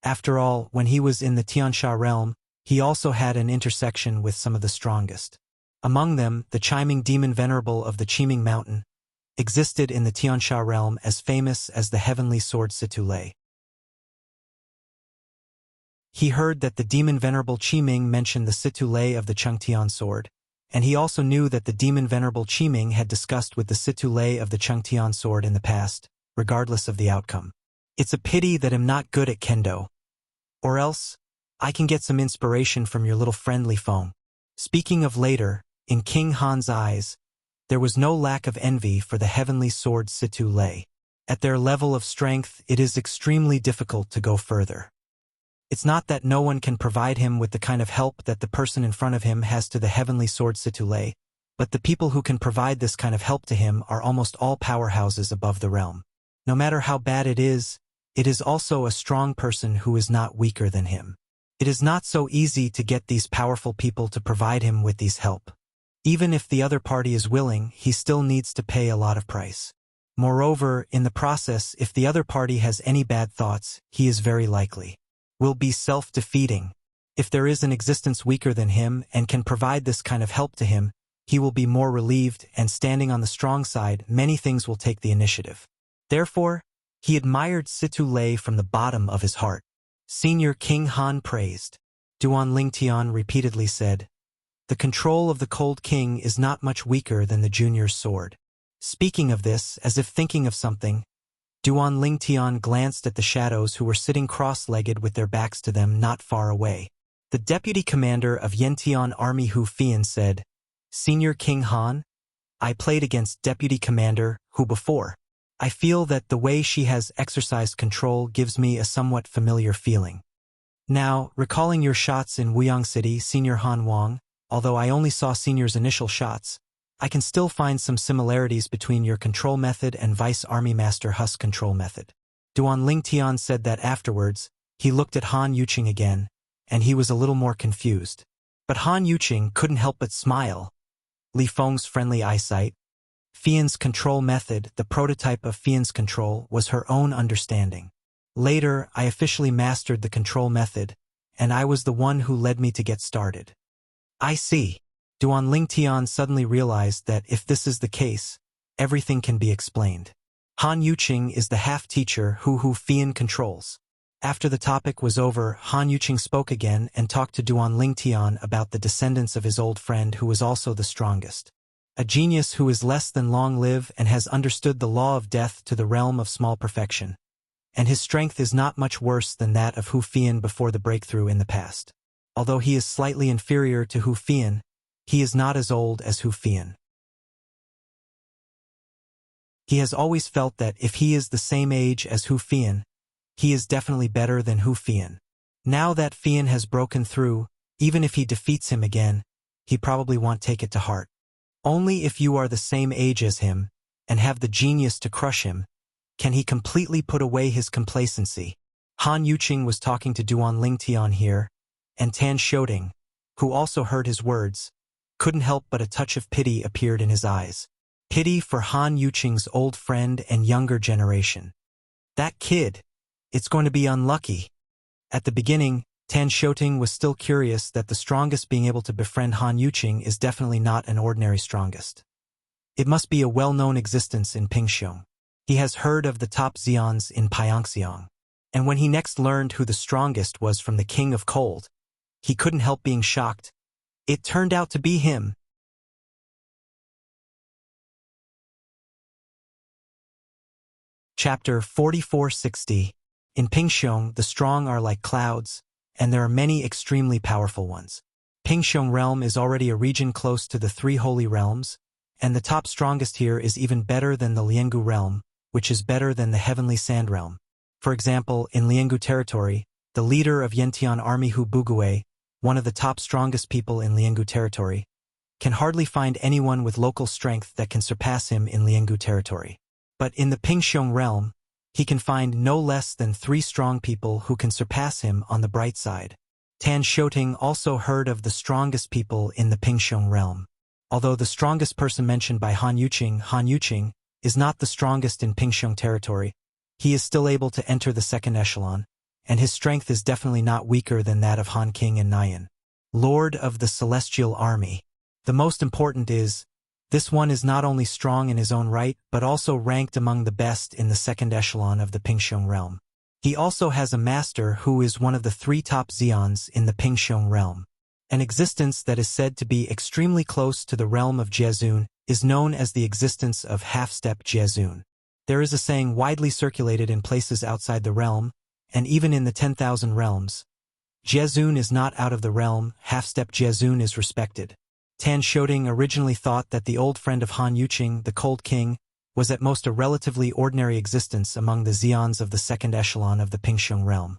After all, when he was in the Tiansha realm, he also had an intersection with some of the strongest. Among them, the chiming demon venerable of the Qiming Mountain, existed in the Tiansha realm as famous as the heavenly sword Situlei. He heard that the demon Venerable Qiming mentioned the Situlei of the Chengtian sword, and he also knew that the demon Venerable Qiming had discussed with the Situlei of the Chengtian sword in the past, regardless of the outcome. It's a pity that I'm not good at kendo. Or else, I can get some inspiration from your little friendly Feng. Speaking of later, in King Han's eyes, there was no lack of envy for the heavenly sword Situlei. At their level of strength, it is extremely difficult to go further. It's not that no one can provide him with the kind of help that the person in front of him has to the heavenly sword Situlei, but the people who can provide this kind of help to him are almost all powerhouses above the realm. No matter how bad it is also a strong person who is not weaker than him. It is not so easy to get these powerful people to provide him with these help. Even if the other party is willing, he still needs to pay a lot of price. Moreover, in the process, if the other party has any bad thoughts, he is very likely will be self-defeating. If there is an existence weaker than him and can provide this kind of help to him, he will be more relieved, and standing on the strong side, many things will take the initiative. Therefore, he admired Situlei from the bottom of his heart. Senior King Han praised. Duan Lingtian repeatedly said, "The control of the Cold King is not much weaker than the junior's sword." Speaking of this, as if thinking of something, Duan Lingtian glanced at the shadows who were sitting cross-legged with their backs to them not far away. The deputy commander of Yantian Army Hu Fian said, "Senior King Han, I played against Deputy Commander Hu before. I feel that the way she has exercised control gives me a somewhat familiar feeling. Now, recalling your shots in Wuyang City, Senior Han Wang, although I only saw Senior's initial shots, I can still find some similarities between your control method and Vice Army Master Hu's control method." Duan Lingtian said that afterwards, he looked at Han Yuqing again, and he was a little more confused. But Han Yuqing couldn't help but smile. Li Feng's friendly eyesight, Fian's control method, the prototype of Fian's control, was her own understanding. Later, I officially mastered the control method, and I was the one who led me to get started. I see. Duan Lingtian suddenly realized that if this is the case, everything can be explained. Han Yuqing is the half-teacher who Fian controls. After the topic was over, Han Yuqing spoke again and talked to Duan Lingtian about the descendants of his old friend who was also the strongest. A genius who is less than long-lived and has understood the law of death to the realm of small perfection. And his strength is not much worse than that of Hu Fian before the breakthrough in the past. Although he is slightly inferior to Hu Fian, he is not as old as Hu Fian. He has always felt that if he is the same age as Hu Fian, he is definitely better than Hu Fian. Now that Fian has broken through, even if he defeats him again, he probably won't take it to heart. Only if you are the same age as him, and have the genius to crush him, can he completely put away his complacency. Han Yuqing was talking to Duan Lingtian here, and Tan Shoting, who also heard his words, couldn't help but a touch of pity appeared in his eyes. Pity for Han Yuqing's old friend and younger generation. That kid, it's going to be unlucky. At the beginning, Tan Shoting was still curious that the strongest being able to befriend Han Yuqing is definitely not an ordinary strongest. It must be a well-known existence in Pingxiong. He has heard of the top Xians in Pyeongxiang. And when he next learned who the strongest was from the King of Cold, he couldn't help being shocked. It turned out to be him. Chapter 4460. In Pingxiong, the strong are like clouds, and there are many extremely powerful ones. Pingxiong realm is already a region close to the three holy realms, and the top strongest here is even better than the Liangu realm, which is better than the heavenly sand realm. For example, in Liangu territory, the leader of Yantian Army Hu Bugue, one of the top strongest people in Liangu territory, can hardly find anyone with local strength that can surpass him in Liangu territory. But in the Pingxiong realm, he can find no less than 3 strong people who can surpass him on the bright side. Tan Shoting also heard of the strongest people in the Pingxiong realm. Although the strongest person mentioned by Han Yuqing, is not the strongest in Pingxiong territory, he is still able to enter the second echelon, and his strength is definitely not weaker than that of Han King and Nyan, Lord of the Celestial Army. The most important is, This one is not only strong in his own right, but also ranked among the best in the second echelon of the Pingxiong realm. He also has a master who is one of the 3 top Xians in the Pingxiong realm. An existence that is said to be extremely close to the realm of Jiazun is known as the existence of half-step Jiazun. There is a saying widely circulated in places outside the realm, and even in the 10,000 realms. Jiazun is not out of the realm, half-step Jiazun is respected. Tan Shoting originally thought that the old friend of Han Yuqing, the Cold King, was at most a relatively ordinary existence among the Xians of the second echelon of the Pingxiong realm.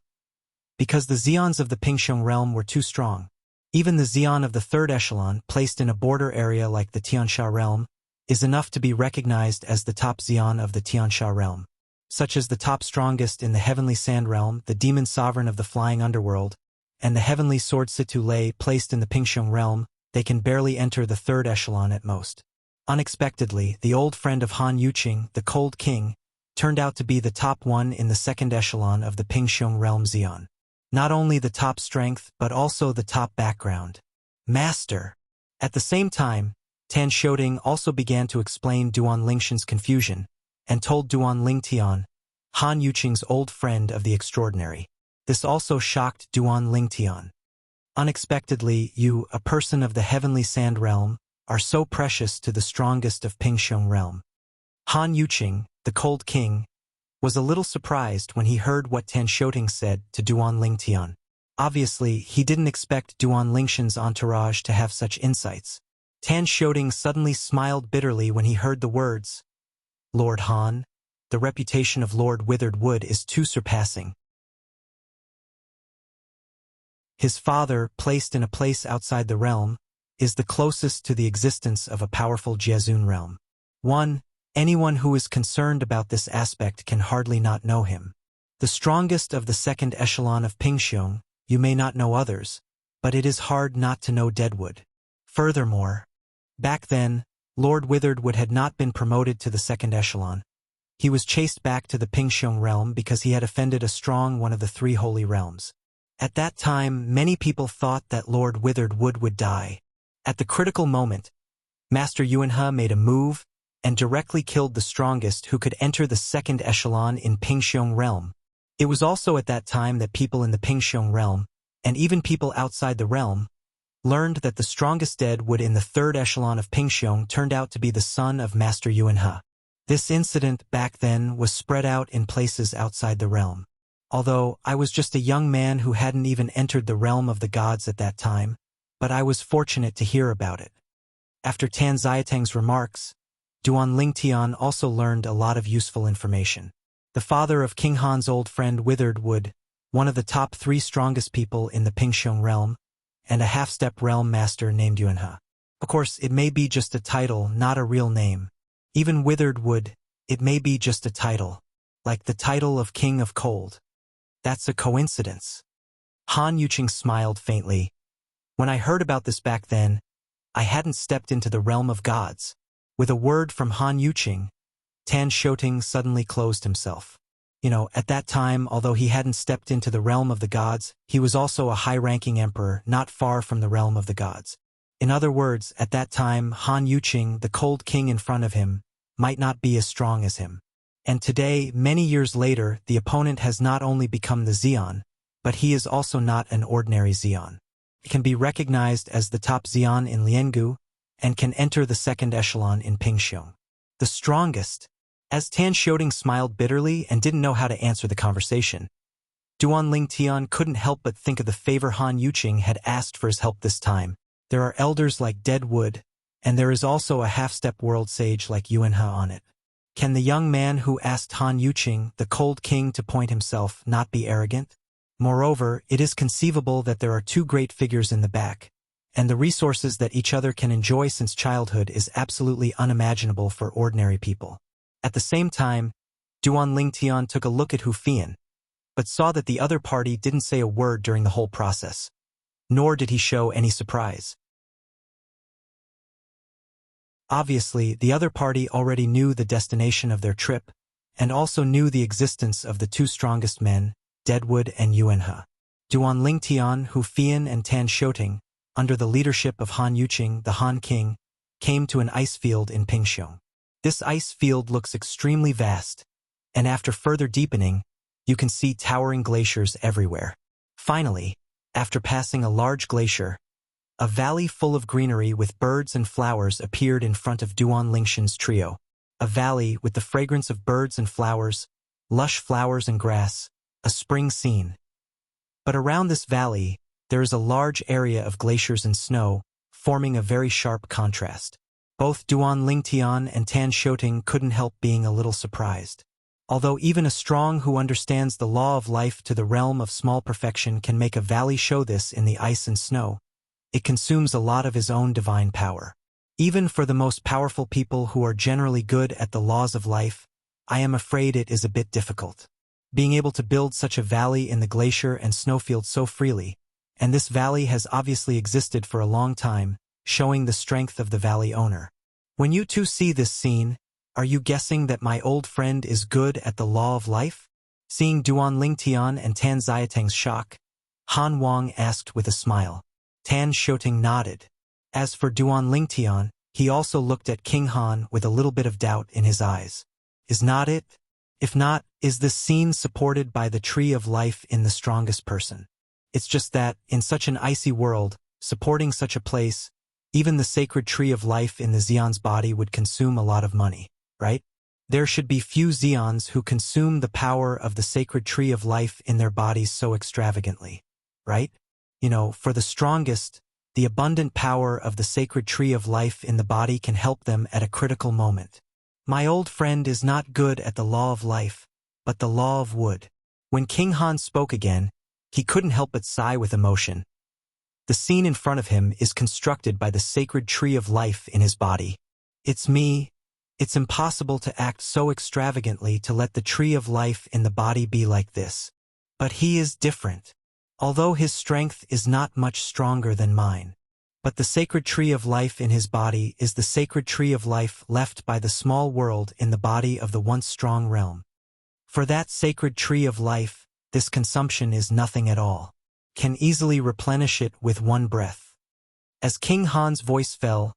Because the Xians of the Pingxiong realm were too strong. Even the Xian of the third echelon, placed in a border area like the Tiansha realm, is enough to be recognized as the top Xian of the Tiansha realm. Such as the top strongest in the Heavenly Sand realm, the demon sovereign of the flying underworld, and the Heavenly Sword Situ Lei placed in the Pingxiong realm, they can barely enter the third echelon at most. Unexpectedly, the old friend of Han Yuqing, the Cold King, turned out to be the top one in the second echelon of the Pingxiong realm Xian. Not only the top strength, but also the top background. Master. At the same time, Tan Shoting also began to explain Duan Lingshan's confusion, and told Duan Lingtian, Han Yuqing's old friend of the extraordinary. This also shocked Duan Lingtian. Unexpectedly, you, a person of the Heavenly Sand realm, are so precious to the strongest of Pingxiong realm. Han Yuqing, the Cold King, was a little surprised when he heard what Tan Shoting said to Duan Lingtian. Obviously, he didn't expect Duan Lingshan's entourage to have such insights. Tan Shoting suddenly smiled bitterly when he heard the words, Lord Han, the reputation of Lord Withered Wood is too surpassing. His father, placed in a place outside the realm, is the closest to the existence of a powerful Jiazun realm. Anyone who is concerned about this aspect can hardly not know him. The strongest of the second echelon of Pingxiong, you may not know others, but it is hard not to know Deadwood. Furthermore, back then, Lord Withered Wood had not been promoted to the second echelon. He was chased back to the Pingxiong realm because he had offended a strong one of the 3 holy realms. At that time, many people thought that Lord Withered Wood would die. At the critical moment, Master Yuanhe made a move and directly killed the strongest who could enter the second echelon in Pingxiong realm. It was also at that time that people in the Pingxiong realm, and even people outside the realm, learned that the strongest Deadwood in the third echelon of Pingxiong turned out to be the son of Master Yuanhe. This incident back then was spread out in places outside the realm. Although I was just a young man who hadn't even entered the realm of the gods at that time, but I was fortunate to hear about it. After Tan Xiatang's remarks, Duan Lingtian also learned a lot of useful information. The father of King Han's old friend Withered Wood, one of the top 3 strongest people in the Pingxiong realm, and a half-step realm master named Yuanhe. Of course, it may be just a title, not a real name. Even Withered Wood, it may be just a title, like the title of King of Cold. That's a coincidence. Han Yuqing smiled faintly. When I heard about this back then, I hadn't stepped into the realm of gods. With a word from Han Yuqing, Tan Shoting suddenly closed himself. At that time, although he hadn't stepped into the realm of the gods, he was also a high-ranking emperor not far from the realm of the gods. In other words, at that time, Han Yuqing, the Cold King in front of him, might not be as strong as him. And today, many years later, the opponent has not only become the Xian, but he is also not an ordinary Xian. He can be recognized as the top Xian in Liangu, and can enter the second echelon in Pingxiong. The strongest. As Tan Shoting smiled bitterly and didn't know how to answer the conversation, Duan Lingtian couldn't help but think of the favor Han Yuqing had asked for his help this time. There are elders like Deadwood, and there is also a half-step world sage like Yuanhe on it. Can the young man who asked Han Yuqing, the Cold King, to point himself, not be arrogant? Moreover, it is conceivable that there are 2 great figures in the back, and the resources that each other can enjoy since childhood is absolutely unimaginable for ordinary people. At the same time, Duan Lingtian took a look at Hu Fian, but saw that the other party didn't say a word during the whole process. Nor did he show any surprise. Obviously, the other party already knew the destination of their trip, and also knew the existence of the 2 strongest men, Deadwood and Yuanhe. Duan Lingtian, Hu Fian, and Tan Shoting, under the leadership of Han Yuqing, the Han King, came to an ice field in Pingxiong. This ice field looks extremely vast, and after further deepening, you can see towering glaciers everywhere. Finally, after passing a large glacier, a valley full of greenery with birds and flowers appeared in front of Duan Lingshan's trio. A valley with the fragrance of birds and flowers, lush flowers and grass, a spring scene. But around this valley, there is a large area of glaciers and snow, forming a very sharp contrast. Both Duan Lingtian and Tan Shouting couldn't help being a little surprised. Although even a strong who understands the law of life to the realm of small perfection can make a valley show this in the ice and snow, it consumes a lot of his own divine power. Even for the most powerful people who are generally good at the laws of life, I am afraid it is a bit difficult. Being able to build such a valley in the glacier and snowfield so freely, and this valley has obviously existed for a long time, showing the strength of the valley owner. When you two see this scene, are you guessing that my old friend is good at the law of life? Seeing Duan Lingtian and Tan Xiateng's shock, Han Wang asked with a smile. Tan Shouting nodded. As for Duan Lingtian, he also looked at King Han with a little bit of doubt in his eyes. Is not it? If not, is this scene supported by the tree of life in the strongest person? It's just that, in such an icy world, supporting such a place, even the sacred tree of life in the Xion's body would consume a lot of money, right? There should be few Xions who consume the power of the sacred tree of life in their bodies so extravagantly, right? You know, for the strongest, the abundant power of the sacred tree of life in the body can help them at a critical moment. My old friend is not good at the law of life, but the law of wood. When King Han spoke again, he couldn't help but sigh with emotion. The scene in front of him is constructed by the sacred tree of life in his body. It's me. It's impossible to act so extravagantly to let the tree of life in the body be like this. But he is different. Although his strength is not much stronger than mine. But the sacred tree of life in his body is the sacred tree of life left by the small world in the body of the once strong realm. For that sacred tree of life, this consumption is nothing at all. Can easily replenish it with one breath. As King Han's voice fell,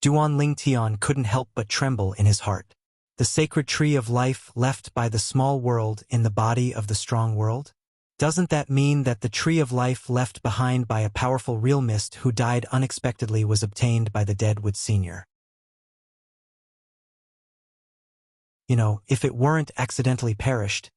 Duan Lingtian couldn't help but tremble in his heart. The sacred tree of life left by the small world in the body of the strong world? Doesn't that mean that the tree of life left behind by a powerful realmist who died unexpectedly was obtained by the dead Wood Sr.? You know, if it weren't accidentally perished,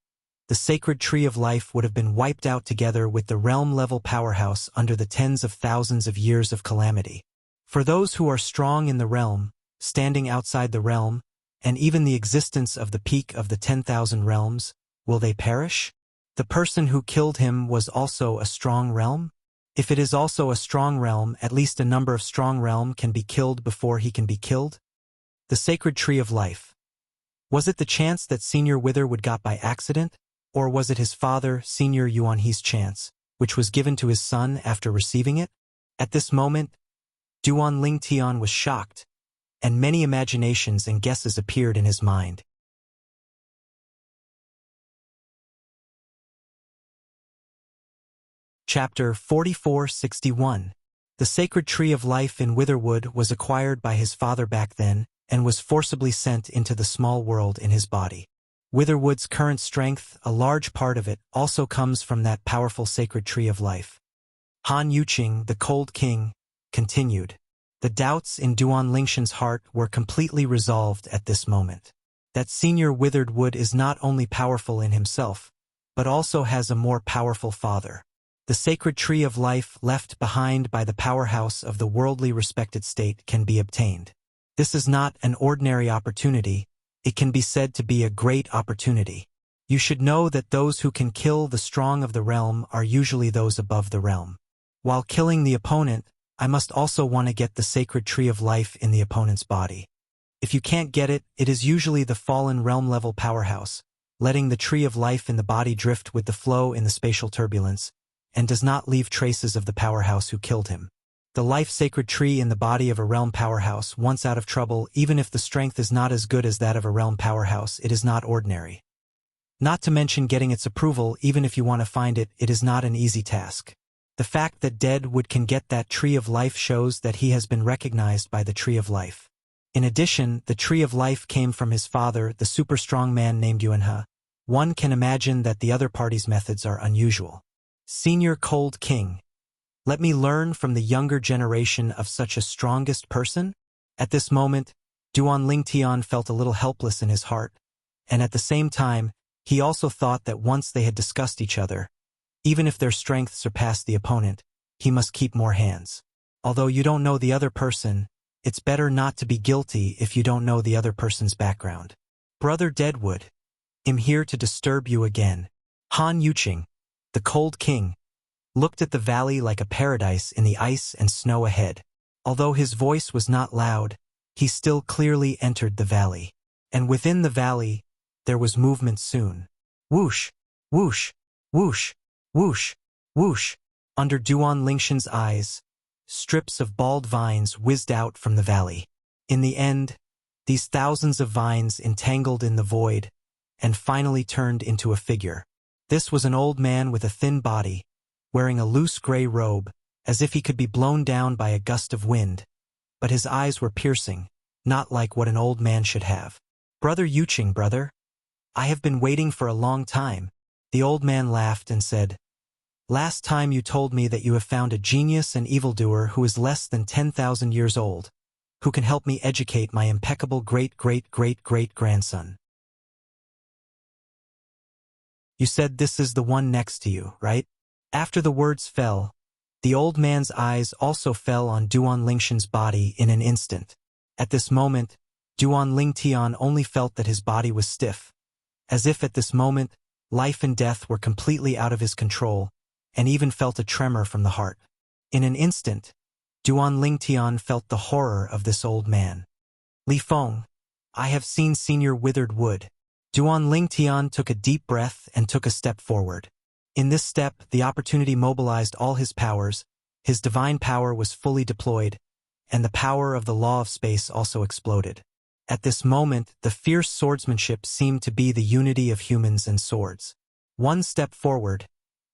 the sacred tree of life would have been wiped out together with the realm-level powerhouse under the tens of thousands of years of calamity. For those who are strong in the realm, standing outside the realm, and even the existence of the peak of the 10,000 realms, will they perish? The person who killed him was also a strong realm? If it is also a strong realm, at least a number of strong realm can be killed before he can be killed? The sacred tree of life. Was it the chance that Senior Wither would got by accident? Or was it his father, Senior Yuanhe's chance, which was given to his son after receiving it? At this moment, Duan Lingtian was shocked, and many imaginations and guesses appeared in his mind. Chapter 4461. The sacred tree of life in Witherwood was acquired by his father back then, and was forcibly sent into the small world in his body. Witherwood's current strength, a large part of it, also comes from that powerful sacred tree of life. Han Yuqing, the Cold King, continued. The doubts in Duan Lingshan's heart were completely resolved at this moment. That Senior Withered Wood is not only powerful in himself, but also has a more powerful father. The sacred tree of life left behind by the powerhouse of the worldly respected state can be obtained. This is not an ordinary opportunity, it can be said to be a great opportunity. You should know that those who can kill the strong of the realm are usually those above the realm. While killing the opponent, I must also want to get the sacred tree of life in the opponent's body. If you can't get it, it is usually the fallen realm-level powerhouse, letting the tree of life in the body drift with the flow in the spatial turbulence, and does not leave traces of the powerhouse who killed him. The life-sacred tree in the body of a realm powerhouse, once out of trouble, even if the strength is not as good as that of a realm powerhouse, it is not ordinary. Not to mention getting its approval, even if you want to find it, it is not an easy task. The fact that Deadwood can get that Tree of Life shows that he has been recognized by the Tree of Life. In addition, the Tree of Life came from his father, the super strong man named Yuanhe. One can imagine that the other party's methods are unusual. Senior Cold King. Let me learn from the younger generation of such a strongest person? At this moment, Duan Lingtian felt a little helpless in his heart, and at the same time, he also thought that once they had discussed each other, even if their strength surpassed the opponent, he must keep more hands. Although you don't know the other person, it's better not to be guilty if you don't know the other person's background. Brother Deadwood, I'm here to disturb you again. Han Yuqing, the Cold King, looked at the valley like a paradise in the ice and snow ahead. Although his voice was not loud, he still clearly entered the valley. And within the valley, there was movement soon. Whoosh, whoosh, whoosh, whoosh, whoosh. Under Duan Lingshan's eyes, strips of bald vines whizzed out from the valley. In the end, these thousands of vines entangled in the void and finally turned into a figure. This was an old man with a thin body, wearing a loose gray robe, as if he could be blown down by a gust of wind, but his eyes were piercing, not like what an old man should have. Brother Yuqing, brother. I have been waiting for a long time. The old man laughed and said, Last time you told me that you have found a genius and evildoer who is less than 10,000 years old, who can help me educate my impeccable great-great-great-great-grandson. You said this is the one next to you, right? After the words fell, the old man's eyes also fell on Duan Lingshan's body in an instant. At this moment, Duan Lingtian only felt that his body was stiff, as if at this moment, life and death were completely out of his control, and even felt a tremor from the heart. In an instant, Duan Lingtian felt the horror of this old man. Li Feng, I have seen Senior Withered Wood. Duan Lingtian took a deep breath and took a step forward. In this step, the opportunity mobilized all his powers, his divine power was fully deployed, and the power of the law of space also exploded. At this moment, the fierce swordsmanship seemed to be the unity of humans and swords. One step forward,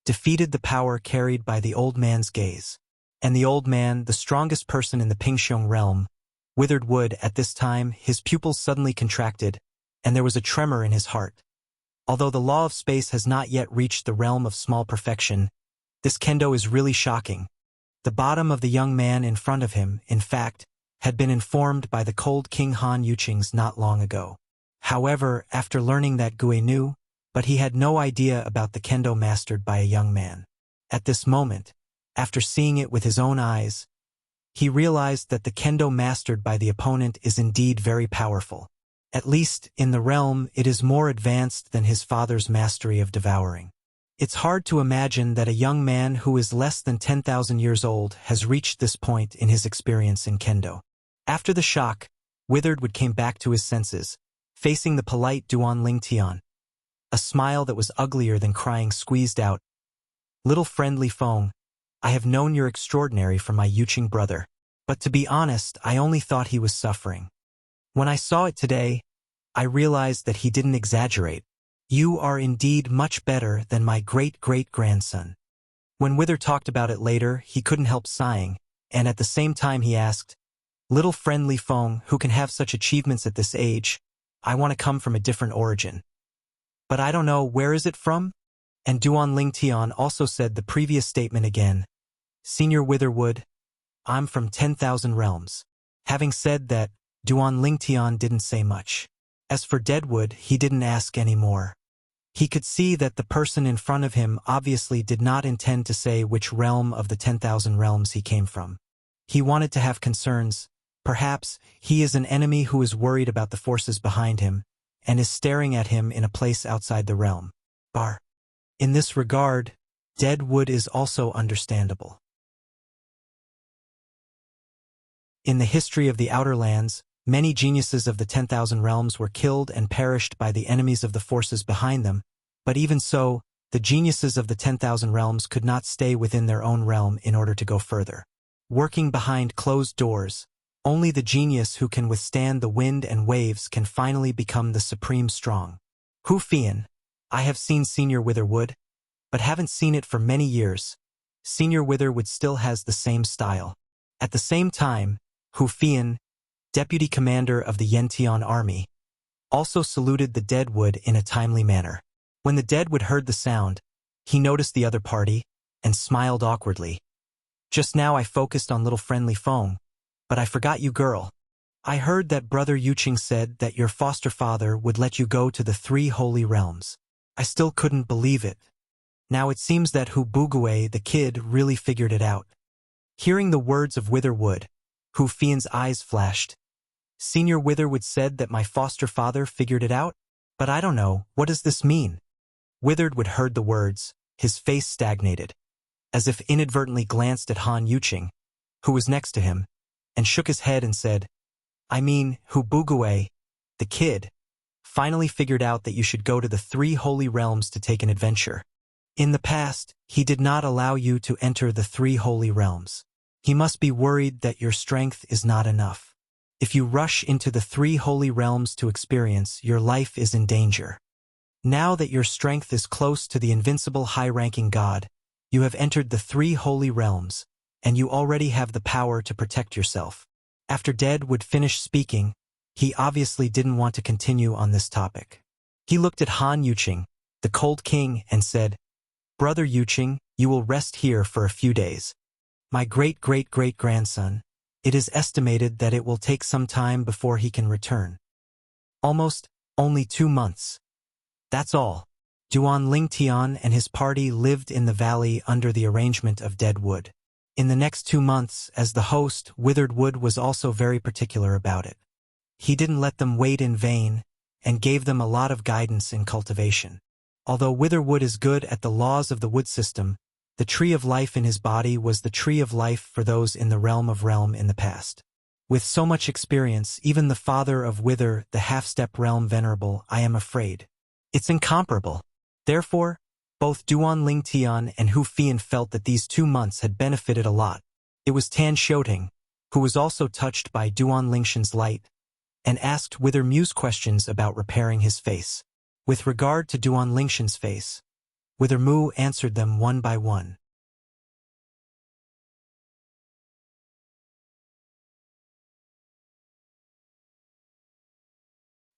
defeated the power carried by the old man's gaze. And the old man, the strongest person in the Pingxiong realm, Withered Wood. At this time, his pupils suddenly contracted, and there was a tremor in his heart. Although the law of space has not yet reached the realm of small perfection, this kendo is really shocking. The bottom of the young man in front of him, in fact, had been informed by the Cold King Han Yuqing's not long ago. However, after learning that Gui knew, but he had no idea about the kendo mastered by a young man. At this moment, after seeing it with his own eyes, he realized that the kendo mastered by the opponent is indeed very powerful. At least, in the realm, it is more advanced than his father's mastery of devouring. It's hard to imagine that a young man who is less than 10,000 years old has reached this point in his experience in kendo. After the shock, Withered Wood came back to his senses, facing the polite Duan Lingtian. A smile that was uglier than crying squeezed out. Little friend Li Feng, I have known you're extraordinary from my Yuqing brother, but to be honest, I only thought he was suffering. When I saw it today, I realized that he didn't exaggerate. You are indeed much better than my great-great-grandson. When Wither talked about it later, he couldn't help sighing, and at the same time he asked, Little friend Li Feng, who can have such achievements at this age, I want to come from a different origin. But I don't know, where is it from? And Duan Lingtian also said the previous statement again. Senior Witherwood, I'm from 10,000 realms. Having said that, Duan Lingtian didn't say much. As for Deadwood, he didn't ask any more. He could see that the person in front of him obviously did not intend to say which realm of the 10,000 realms he came from. He wanted to have concerns. Perhaps he is an enemy who is worried about the forces behind him and is staring at him in a place outside the realm. Bar. In this regard, Deadwood is also understandable. In the history of the Outer Lands, many geniuses of the 10,000 realms were killed and perished by the enemies of the forces behind them, but even so, the geniuses of the 10,000 realms could not stay within their own realm in order to go further. Working behind closed doors, only the genius who can withstand the wind and waves can finally become the supreme strong. Hu Fian, I have seen Senior Witherwood, but haven't seen it for many years. Senior Witherwood still has the same style. At the same time, Hu Fian, deputy commander of the Yentian army, also saluted the Deadwood in a timely manner. When the Deadwood heard the sound, he noticed the other party and smiled awkwardly. Just now I focused on little friendly Feng, but I forgot you, girl. I heard that Brother Yuqing said that your foster father would let you go to the 3 holy realms. I still couldn't believe it. Now it seems that Hu Bugue, the kid, really figured it out. Hearing the words of Witherwood, Hu Fian's eyes flashed. Senior Witherwood said that my foster father figured it out? But I don't know, what does this mean? Witherwood heard the words, his face stagnated, as if inadvertently glanced at Han Yuqing, who was next to him, and shook his head and said, I mean, Hu Bugue, the kid, finally figured out that you should go to the 3 holy realms to take an adventure. In the past, he did not allow you to enter the 3 holy realms. He must be worried that your strength is not enough. If you rush into the 3 holy realms to experience, your life is in danger. Now that your strength is close to the invincible high-ranking god, you have entered the 3 holy realms, and you already have the power to protect yourself. After Deadwood finished speaking, he obviously didn't want to continue on this topic. He looked at Han Yuqing, the Cold King, and said, Brother Yuqing, you will rest here for a few days. My great-great-great-grandson, it is estimated that it will take some time before he can return. Only 2 months. That's all. Duan Lingtian and his party lived in the valley under the arrangement of Deadwood. In the next 2 months, as the host, Witherwood was also very particular about it. He didn't let them wait in vain, and gave them a lot of guidance in cultivation. Although Witherwood is good at the laws of the wood system, the tree of life in his body was the tree of life for those in the realm in the past. With so much experience, even the father of Wither, the half-step realm venerable, I am afraid. It's incomparable. Therefore, both Duan Lingtian and Hu Fian felt that these 2 months had benefited a lot. It was Tan Shouting, who was also touched by Duan Lingshan's light, and asked Wither Muse questions about repairing his face. With regard to Duan Lingshan's face, Wither Mu answered them one by one.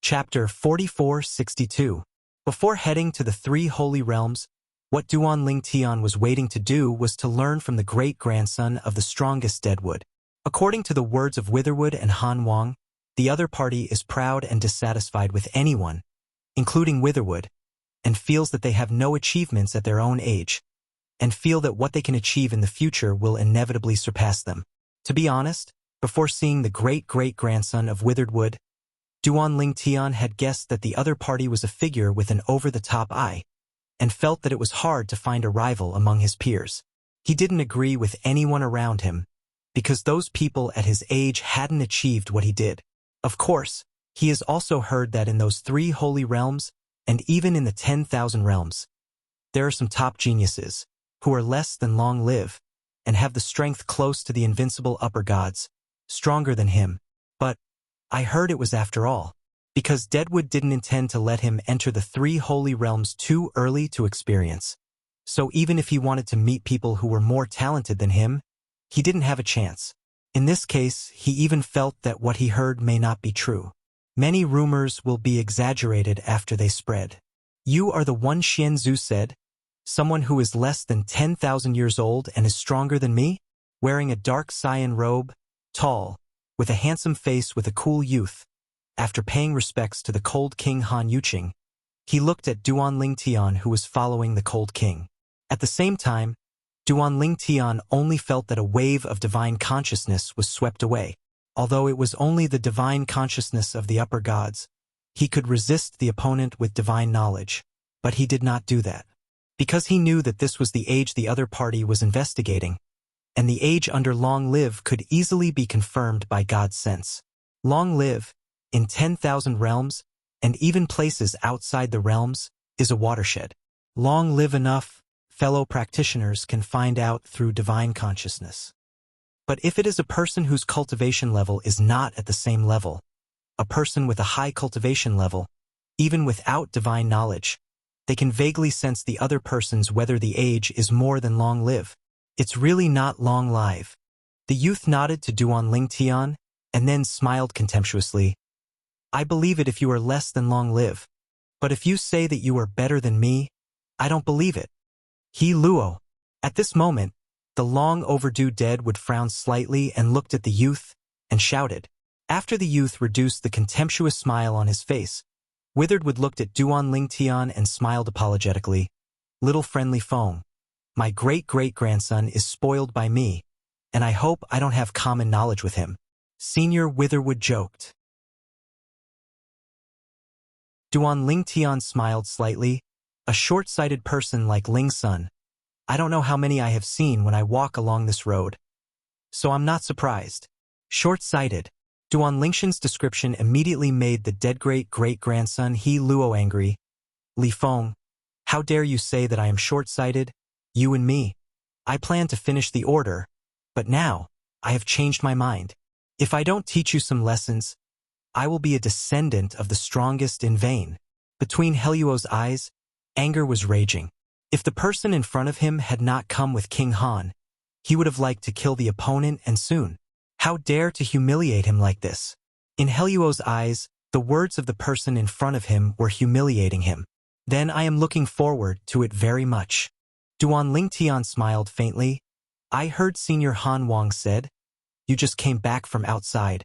Chapter 4462. Before heading to the 3 holy realms, what Duan Lingtian was waiting to do was to learn from the great-grandson of the strongest Deadwood. According to the words of Witherwood and Han Wang, the other party is proud and dissatisfied with anyone, including Witherwood, and feels that they have no achievements at their own age, and feel that what they can achieve in the future will inevitably surpass them. To be honest, before seeing the great-great-grandson of Witherwood, Duan Lingtian had guessed that the other party was a figure with an over-the-top eye, and felt that it was hard to find a rival among his peers. He didn't agree with anyone around him, because those people at his age hadn't achieved what he did. Of course, he has also heard that in those 3 holy realms, and even in the 10,000 realms, there are some top geniuses, who are less than long-lived, and have the strength close to the invincible upper gods, stronger than him. But I heard it was after all, because Deadwood didn't intend to let him enter the 3 holy realms too early to experience. So even if he wanted to meet people who were more talented than him, he didn't have a chance. In this case, he even felt that what he heard may not be true. Many rumors will be exaggerated after they spread. You are the one Xian Zhu said, someone who is less than 10,000 years old and is stronger than me, wearing a dark cyan robe, tall, with a handsome face with a cool youth. After paying respects to the Cold King Han Yuqing, he looked at Duan Lingtian, who was following the Cold King. At the same time, Duan Lingtian only felt that a wave of divine consciousness was swept away. Although it was only the divine consciousness of the upper gods, he could resist the opponent with divine knowledge, but he did not do that. Because he knew that this was the age the other party was investigating, and the age under long live could easily be confirmed by God's sense. Long live, in 10,000 realms, and even places outside the realms, is a watershed. Long live enough, fellow practitioners can find out through divine consciousness. But if it is a person whose cultivation level is not at the same level, a person with a high cultivation level, even without divine knowledge, they can vaguely sense the other person's whether the age is more than long live. It's really not long live. The youth nodded to Duan Lingtian, and then smiled contemptuously. I believe it if you are less than long live. But if you say that you are better than me, I don't believe it. He Luo. At this moment, the long overdue dead would frown slightly and looked at the youth, and shouted. After the youth reduced the contemptuous smile on his face, Witheredwood looked at Duan Lingtian and smiled apologetically. Little friendly Feng, my great-great-grandson is spoiled by me, and I hope I don't have common knowledge with him. Senior Witherwood joked. Duan Lingtian smiled slightly. A short-sighted person like Ling Sun. I don't know how many I have seen when I walk along this road. So I'm not surprised. Short-sighted. Duan Lingshan's description immediately made the dead great-great-grandson He Luo angry. Li Feng, how dare you say that I am short-sighted? You and me. I planned to finish the order, but now, I have changed my mind. If I don't teach you some lessons, I will be a descendant of the strongest in vain. Between Heluo's eyes, anger was raging. If the person in front of him had not come with King Han, he would have liked to kill the opponent and soon. How dare to humiliate him like this? In Heluo's eyes, the words of the person in front of him were humiliating him. Then I am looking forward to it very much. Duan Lingtian smiled faintly. I heard Senior Han Wang said, you just came back from outside,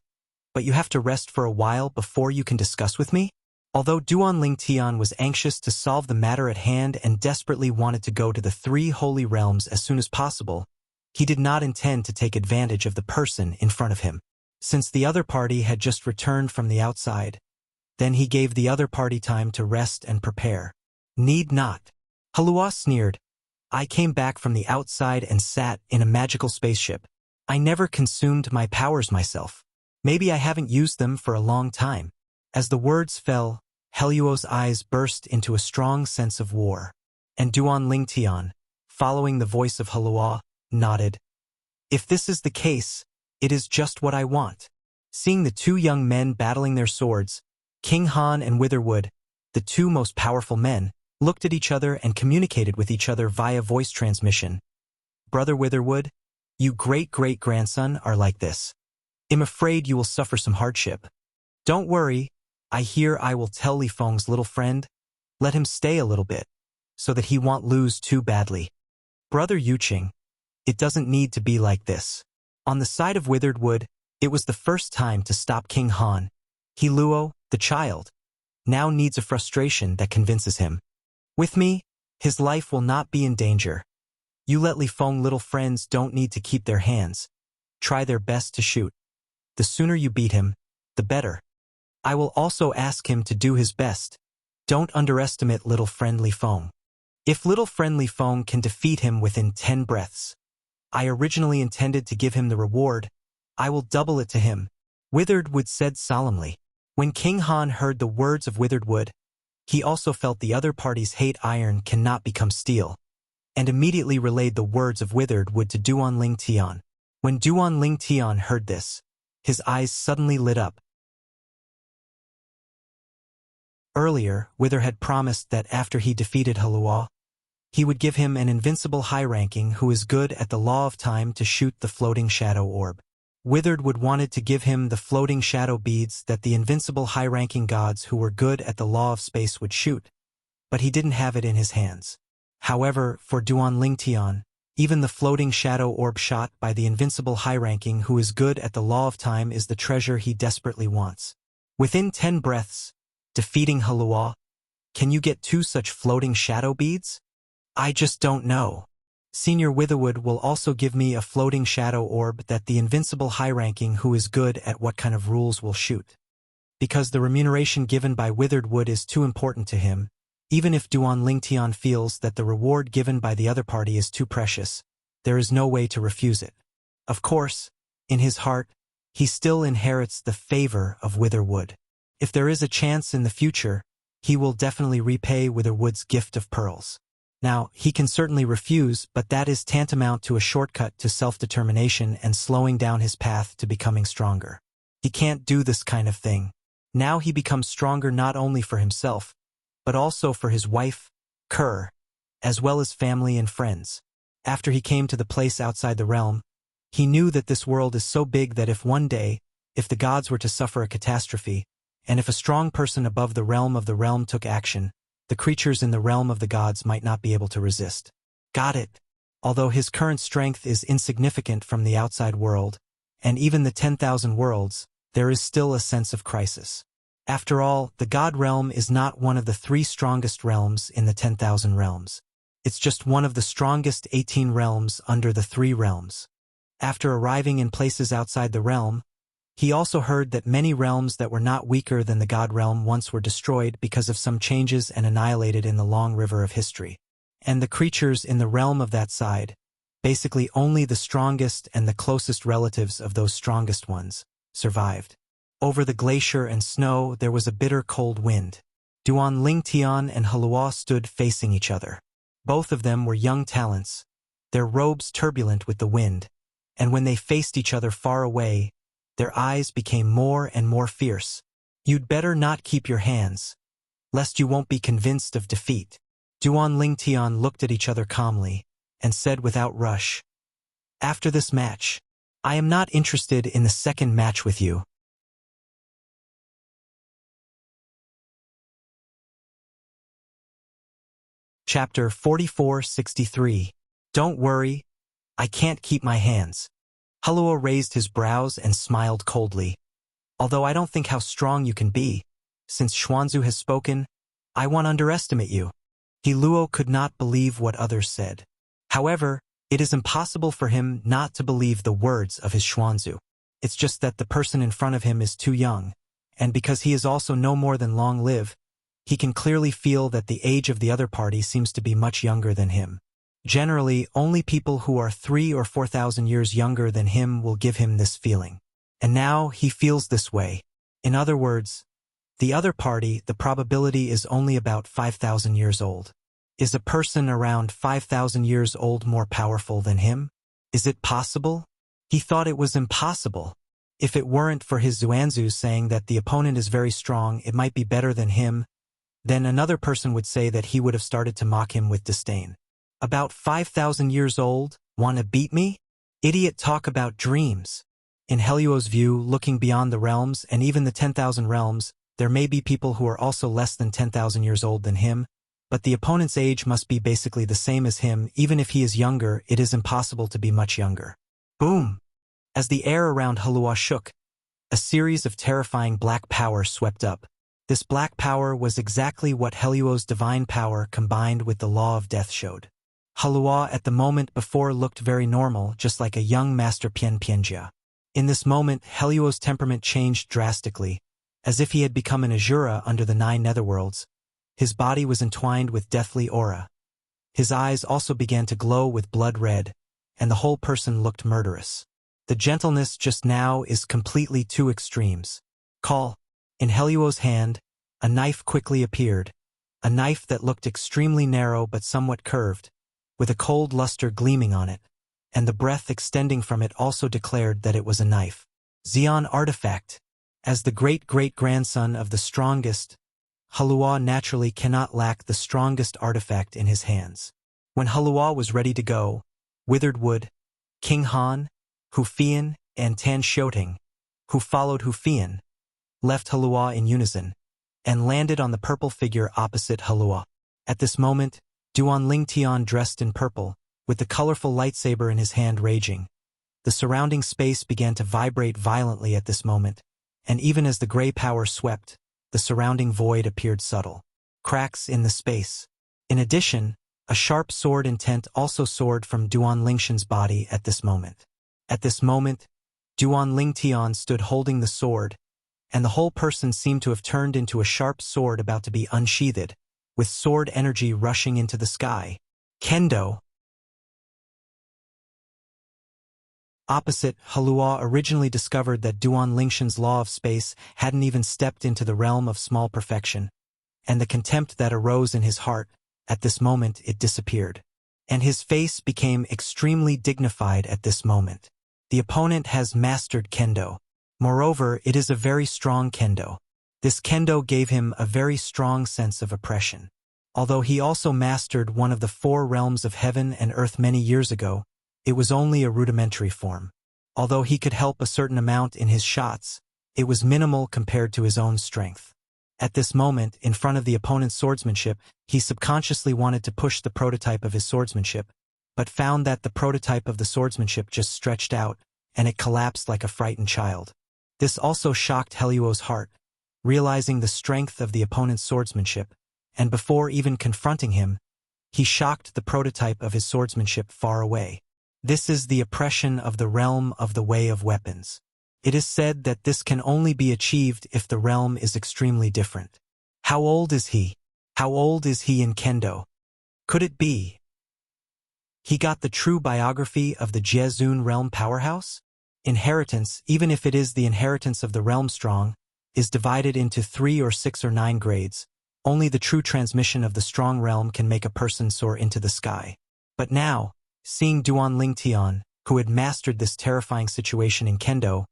but you have to rest for a while before you can discuss with me? Although Duan Lingtian was anxious to solve the matter at hand and desperately wanted to go to the 3 holy realms as soon as possible, he did not intend to take advantage of the person in front of him. Since the other party had just returned from the outside, then he gave the other party time to rest and prepare. Need not. Halua sneered. I came back from the outside and sat in a magical spaceship. I never consumed my powers myself. Maybe I haven't used them for a long time. As the words fell, Heluo's eyes burst into a strong sense of war. And Duan Lingtian, following the voice of Halua, nodded. If this is the case, it is just what I want. Seeing the 2 young men battling their swords, King Han and Witherwood, the 2 most powerful men, looked at each other and communicated with each other via voice transmission. Brother Witherwood, you great-great-grandson are like this. I'm afraid you will suffer some hardship. Don't worry, I hear I will tell Li Feng's little friend, let him stay a little bit, so that he won't lose too badly. Brother Yuqing, it doesn't need to be like this. On the side of Witheredwood, it was the first time to stop King Han. He Luo, the child, now needs a frustration that convinces him. With me, his life will not be in danger. You let Li Feng little friends don't need to keep their hands. Try their best to shoot. The sooner you beat him, the better. I will also ask him to do his best. Don't underestimate little friend Li Feng. If little friend Li Feng can defeat him within 10 breaths, I originally intended to give him the reward. I will double it to him. Witheredwood said solemnly. When King Han heard the words of Witheredwood, he also felt the other party's hate iron cannot become steel, and immediately relayed the words of Witheredwood to Duan Lingtian. When Duan Lingtian heard this, his eyes suddenly lit up. Earlier, Wither had promised that after he defeated Halua, he would give him an invincible high-ranking who is good at the law of time to shoot the floating shadow orb. Witheredwood wanted to give him the floating shadow beads that the invincible high-ranking gods who were good at the law of space would shoot, but he didn't have it in his hands. However, for Duan Lingtian, even the floating shadow orb shot by the invincible high-ranking who is good at the law of time is the treasure he desperately wants. Within 10 breaths, defeating Halua, can you get 2 such floating shadow beads? I just don't know. Senior Witherwood will also give me a floating shadow orb that the invincible high-ranking who is good at what kind of rules will shoot. Because the remuneration given by Witheredwood is too important to him, even if Duan Lingtian feels that the reward given by the other party is too precious, there is no way to refuse it. Of course, in his heart, he still inherits the favor of Witherwood. If there is a chance in the future, he will definitely repay Witherwood's gift of pearls. Now, he can certainly refuse, but that is tantamount to a shortcut to self-determination and slowing down his path to becoming stronger. He can't do this kind of thing. Now he becomes stronger not only for himself, but also for his wife, Kerr, as well as family and friends. After he came to the place outside the realm, he knew that this world is so big that if one day, if the gods were to suffer a catastrophe, and if a strong person above the realm took action, the creatures in the realm of the gods might not be able to resist. Got it. Although his current strength is insignificant from the outside world, and even the 10,000 worlds, there is still a sense of crisis. After all, the God realm is not one of the 3 strongest realms in the 10,000 realms. It's just one of the strongest 18 realms under the 3 realms. After arriving in places outside the realm, he also heard that many realms that were not weaker than the God realm once were destroyed because of some changes and annihilated in the long river of history. And the creatures in the realm of that side, basically only the strongest and the closest relatives of those strongest ones, survived. Over the glacier and snow there was a bitter cold wind. Duan Lingtian and Halua stood facing each other. Both of them were young talents, their robes turbulent with the wind, and when they faced each other far away, their eyes became more and more fierce. You'd better not keep your hands, lest you won't be convinced of defeat. Duan Lingtian looked at each other calmly, and said without rush, "After this match, I am not interested in the second match with you." Chapter 4463. Don't worry, I can't keep my hands. Halua raised his brows and smiled coldly. Although I don't think how strong you can be, since Xuanzu has spoken, I won't underestimate you. Luo could not believe what others said. However, it is impossible for him not to believe the words of his Xuanzu. It's just that the person in front of him is too young, and because he is also no more than long-lived, he can clearly feel that the age of the other party seems to be much younger than him. Generally, only people who are 3,000 or 4,000 years younger than him will give him this feeling. And now he feels this way. In other words, the other party, the probability is only about 5,000 years old. Is a person around 5,000 years old more powerful than him? Is it possible? He thought it was impossible. If it weren't for his Xuanzu saying that the opponent is very strong, it might be better than him, then another person would say that he would have started to mock him with disdain. About 5,000 years old, wanna beat me? Idiot, talk about dreams. In Heluo's view, looking beyond the realms and even the 10,000 realms, there may be people who are also less than 10,000 years old than him, but the opponent's age must be basically the same as him. Even if he is younger, it is impossible to be much younger. Boom! As the air around Halua shook, a series of terrifying black power swept up. This black power was exactly what Heluo's divine power combined with the law of death showed. Halua at the moment before looked very normal, just like a young master Pianjia. In this moment, Heluo's temperament changed drastically, as if he had become an Azura under the 9 netherworlds. His body was entwined with deathly aura. His eyes also began to glow with blood red, and the whole person looked murderous. The gentleness just now is completely 2 extremes. Call. In Heluo's hand, a knife quickly appeared, a knife that looked extremely narrow but somewhat curved, with a cold luster gleaming on it, and the breath extending from it also declared that it was a knife. Xian artifact. As the great-great-grandson of the strongest, Halua naturally cannot lack the strongest artifact in his hands. When Halua was ready to go, Withered Wood, King Han, Hufian, and Tan Shoting, who followed Hufian, left Halua in unison, and landed on the purple figure opposite Halua. At this moment, Duan Lingtian dressed in purple, with the colorful lightsaber in his hand raging. The surrounding space began to vibrate violently at this moment, and even as the gray power swept, the surrounding void appeared subtle. Cracks in the space. In addition, a sharp sword intent also soared from Duan Lingshan's body at this moment. At this moment, Duan Lingtian stood holding the sword, and the whole person seemed to have turned into a sharp sword about to be unsheathed, with sword energy rushing into the sky. Kendo. Opposite, Halua originally discovered that Duan Lingshan's law of space hadn't even stepped into the realm of small perfection, and the contempt that arose in his heart, at this moment it disappeared. And his face became extremely dignified at this moment. The opponent has mastered Kendo. Moreover, it is a very strong Kendo. This Kendo gave him a very strong sense of oppression. Although he also mastered one of the 4 realms of heaven and earth many years ago, it was only a rudimentary form. Although he could help a certain amount in his shots, it was minimal compared to his own strength. At this moment, in front of the opponent's swordsmanship, he subconsciously wanted to push the prototype of his swordsmanship, but found that the prototype of the swordsmanship just stretched out, and it collapsed like a frightened child. This also shocked Heluo's heart, realizing the strength of the opponent's swordsmanship, and before even confronting him, he shocked the prototype of his swordsmanship far away. This is the oppression of the realm of the way of weapons. It is said that this can only be achieved if the realm is extremely different. How old is he? How old is he in Kendo? Could it be he got the true biography of the Jiezun realm powerhouse? Inheritance, even if it is the inheritance of the realm strong, is divided into 3 or 6 or 9 grades. Only the true transmission of the strong realm can make a person soar into the sky. But now, seeing Duan Lingtian, who had mastered this terrifying situation in Kendo,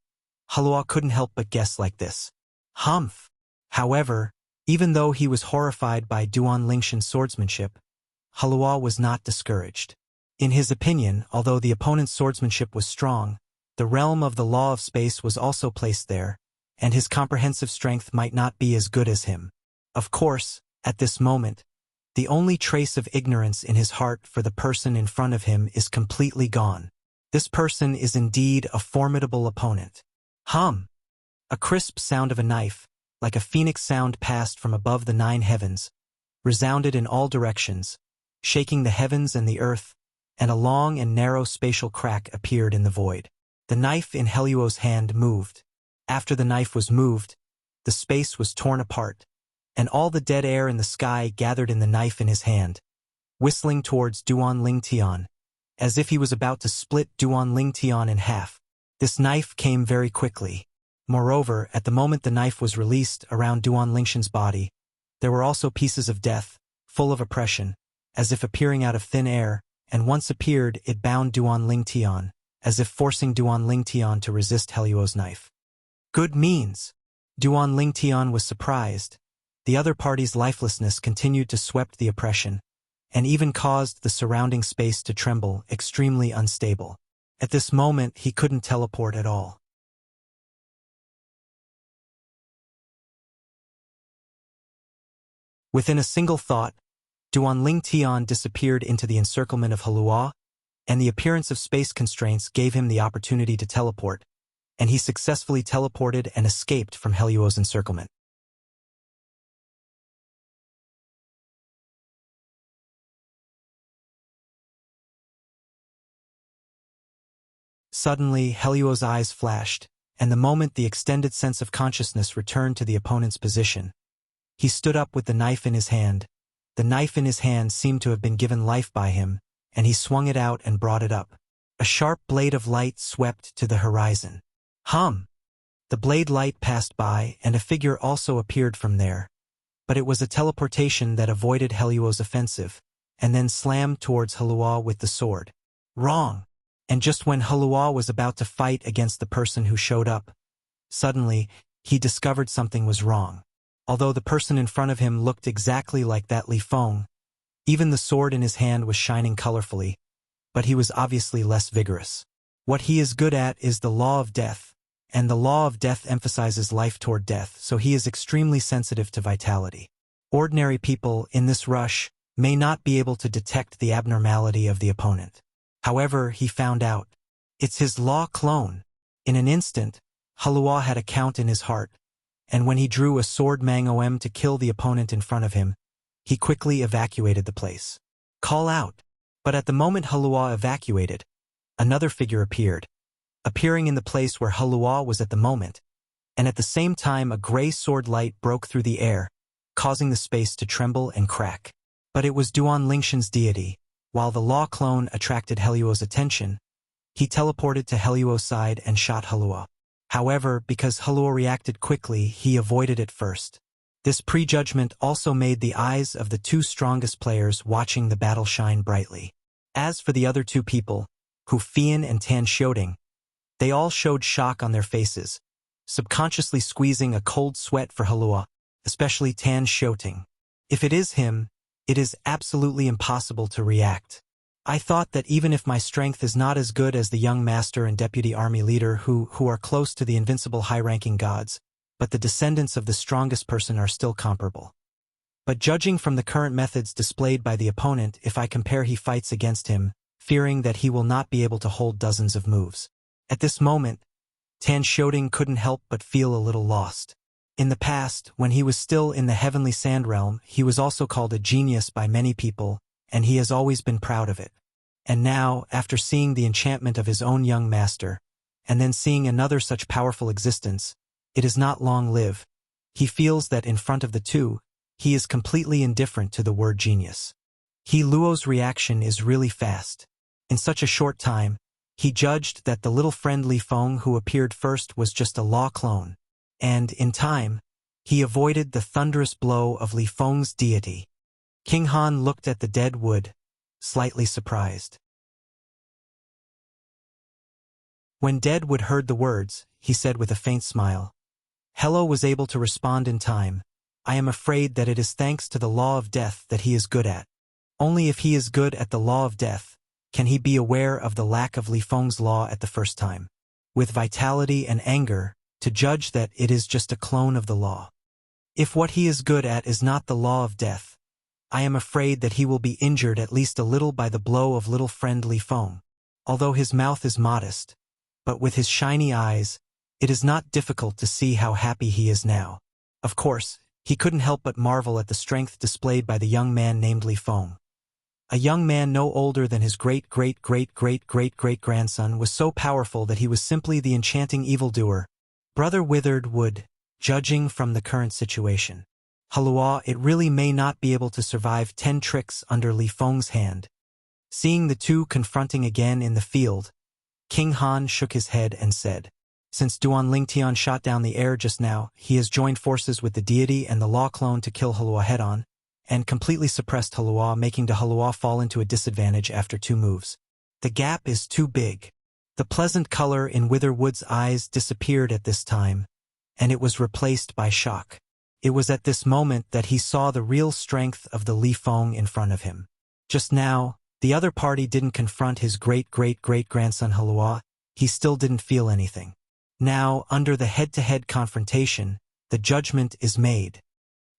Heluo couldn't help but guess like this. Humph! However, even though he was horrified by Duan Lingshan's swordsmanship, Heluo was not discouraged. In his opinion, although the opponent's swordsmanship was strong, the realm of the law of space was also placed there, and his comprehensive strength might not be as good as him. Of course, at this moment, the only trace of ignorance in his heart for the person in front of him is completely gone. This person is indeed a formidable opponent. Hum! A crisp sound of a knife, like a phoenix sound passed from above the 9 heavens, resounded in all directions, shaking the heavens and the earth, and a long and narrow spatial crack appeared in the void. The knife in Heluo's hand moved. After the knife was moved, the space was torn apart, and all the dead air in the sky gathered in the knife in his hand, whistling towards Duan Lingtian, as if he was about to split Duan Lingtian in half. This knife came very quickly. Moreover, at the moment the knife was released around Duan Lingshan's body, there were also pieces of death, full of oppression, as if appearing out of thin air, and once appeared it bound Duan Lingtian, as if forcing Duan Lingtian to resist Heluo's knife. Good means! Duan Lingtian was surprised. The other party's lifelessness continued to sweep the oppression, and even caused the surrounding space to tremble, extremely unstable. At this moment he couldn't teleport at all. Within a single thought, Duan Lingtian disappeared into the encirclement of Heluo, and the appearance of space constraints gave him the opportunity to teleport, and he successfully teleported and escaped from Heluo's encirclement. Suddenly, Heluo's eyes flashed, and the moment the extended sense of consciousness returned to the opponent's position, he stood up with the knife in his hand. The knife in his hand seemed to have been given life by him, and he swung it out and brought it up. A sharp blade of light swept to the horizon. Hum! The blade light passed by, and a figure also appeared from there. But it was a teleportation that avoided Heluo's offensive, and then slammed towards Heluo with the sword. Wrong! And just when Heluo was about to fight against the person who showed up, suddenly, he discovered something was wrong. Although the person in front of him looked exactly like that Li Feng, even the sword in his hand was shining colorfully, but he was obviously less vigorous. What he is good at is the law of death, and the law of death emphasizes life toward death, so he is extremely sensitive to vitality. Ordinary people, in this rush, may not be able to detect the abnormality of the opponent. However, he found out. It's his law clone. In an instant, Heluo had a count in his heart, and when he drew a sword Mang-om to kill the opponent in front of him, he quickly evacuated the place. Call out! But at the moment Heluo evacuated, another figure appeared, appearing in the place where Heluo was at the moment, and at the same time a gray sword light broke through the air, causing the space to tremble and crack. But it was Duan Lingshan's deity. While the law clone attracted Heluo's attention, he teleported to Heluo's side and shot Heluo. However, because Heluo reacted quickly, he avoided it first. This prejudgment also made the eyes of the 2 strongest players watching the battle shine brightly. As for the other 2 people, Hu Fian and Tan Xiaoding, they all showed shock on their faces, subconsciously squeezing a cold sweat for Heluo, especially Tan Xiaoding. If it is him, It is absolutely impossible to react. I thought that even if my strength is not as good as the young master and deputy army leader who are close to the invincible high-ranking gods, but the descendants of the strongest person are still comparable. But judging from the current methods displayed by the opponent, if I compare he fights against him, fearing that he will not be able to hold dozens of moves. At this moment, Tan Xiaoding couldn't help but feel a little lost. In the past, when he was still in the heavenly sand realm, he was also called a genius by many people, and he has always been proud of it. And now, after seeing the enchantment of his own young master, and then seeing another such powerful existence, it is not long-lived. He feels that in front of the two, he is completely indifferent to the word genius. He Luo's reaction is really fast. In such a short time, he judged that the little friend Li Feng who appeared first was just a law clone, and, in time, he avoided the thunderous blow of Li Feng's deity. King Han looked at the dead wood, slightly surprised. When Deadwood heard the words, he said with a faint smile, Hello was able to respond in time. I am afraid that it is thanks to the law of death that he is good at. Only if he is good at the law of death, can he be aware of the lack of Li Feng's law at the first time. With vitality and anger, to judge that it is just a clone of the law. If what he is good at is not the law of death, I am afraid that he will be injured at least a little by the blow of little friend Li Feng. Although his mouth is modest, but with his shiny eyes, it is not difficult to see how happy he is now. Of course, he couldn't help but marvel at the strength displayed by the young man named Li Feng. A young man no older than his great-great-great-great-great-great-grandson was so powerful that he was simply the enchanting evildoer. Brother Withered would, judging from the current situation. Halua, it really may not be able to survive 10 tricks under Li Feng's hand. Seeing the two confronting again in the field, King Han shook his head and said, Since Duan Lingtian shot down the air just now, he has joined forces with the deity and the law clone to kill Halua head-on, and completely suppressed Halua, making Halua fall into a disadvantage after 2 moves. The gap is too big. The pleasant color in Witherwood's eyes disappeared at this time, and it was replaced by shock. It was at this moment that he saw the real strength of the Li Feng in front of him. Just now, the other party didn't confront his great-great-great-grandson Halua, he still didn't feel anything. Now, under the head-to-head confrontation, the judgment is made.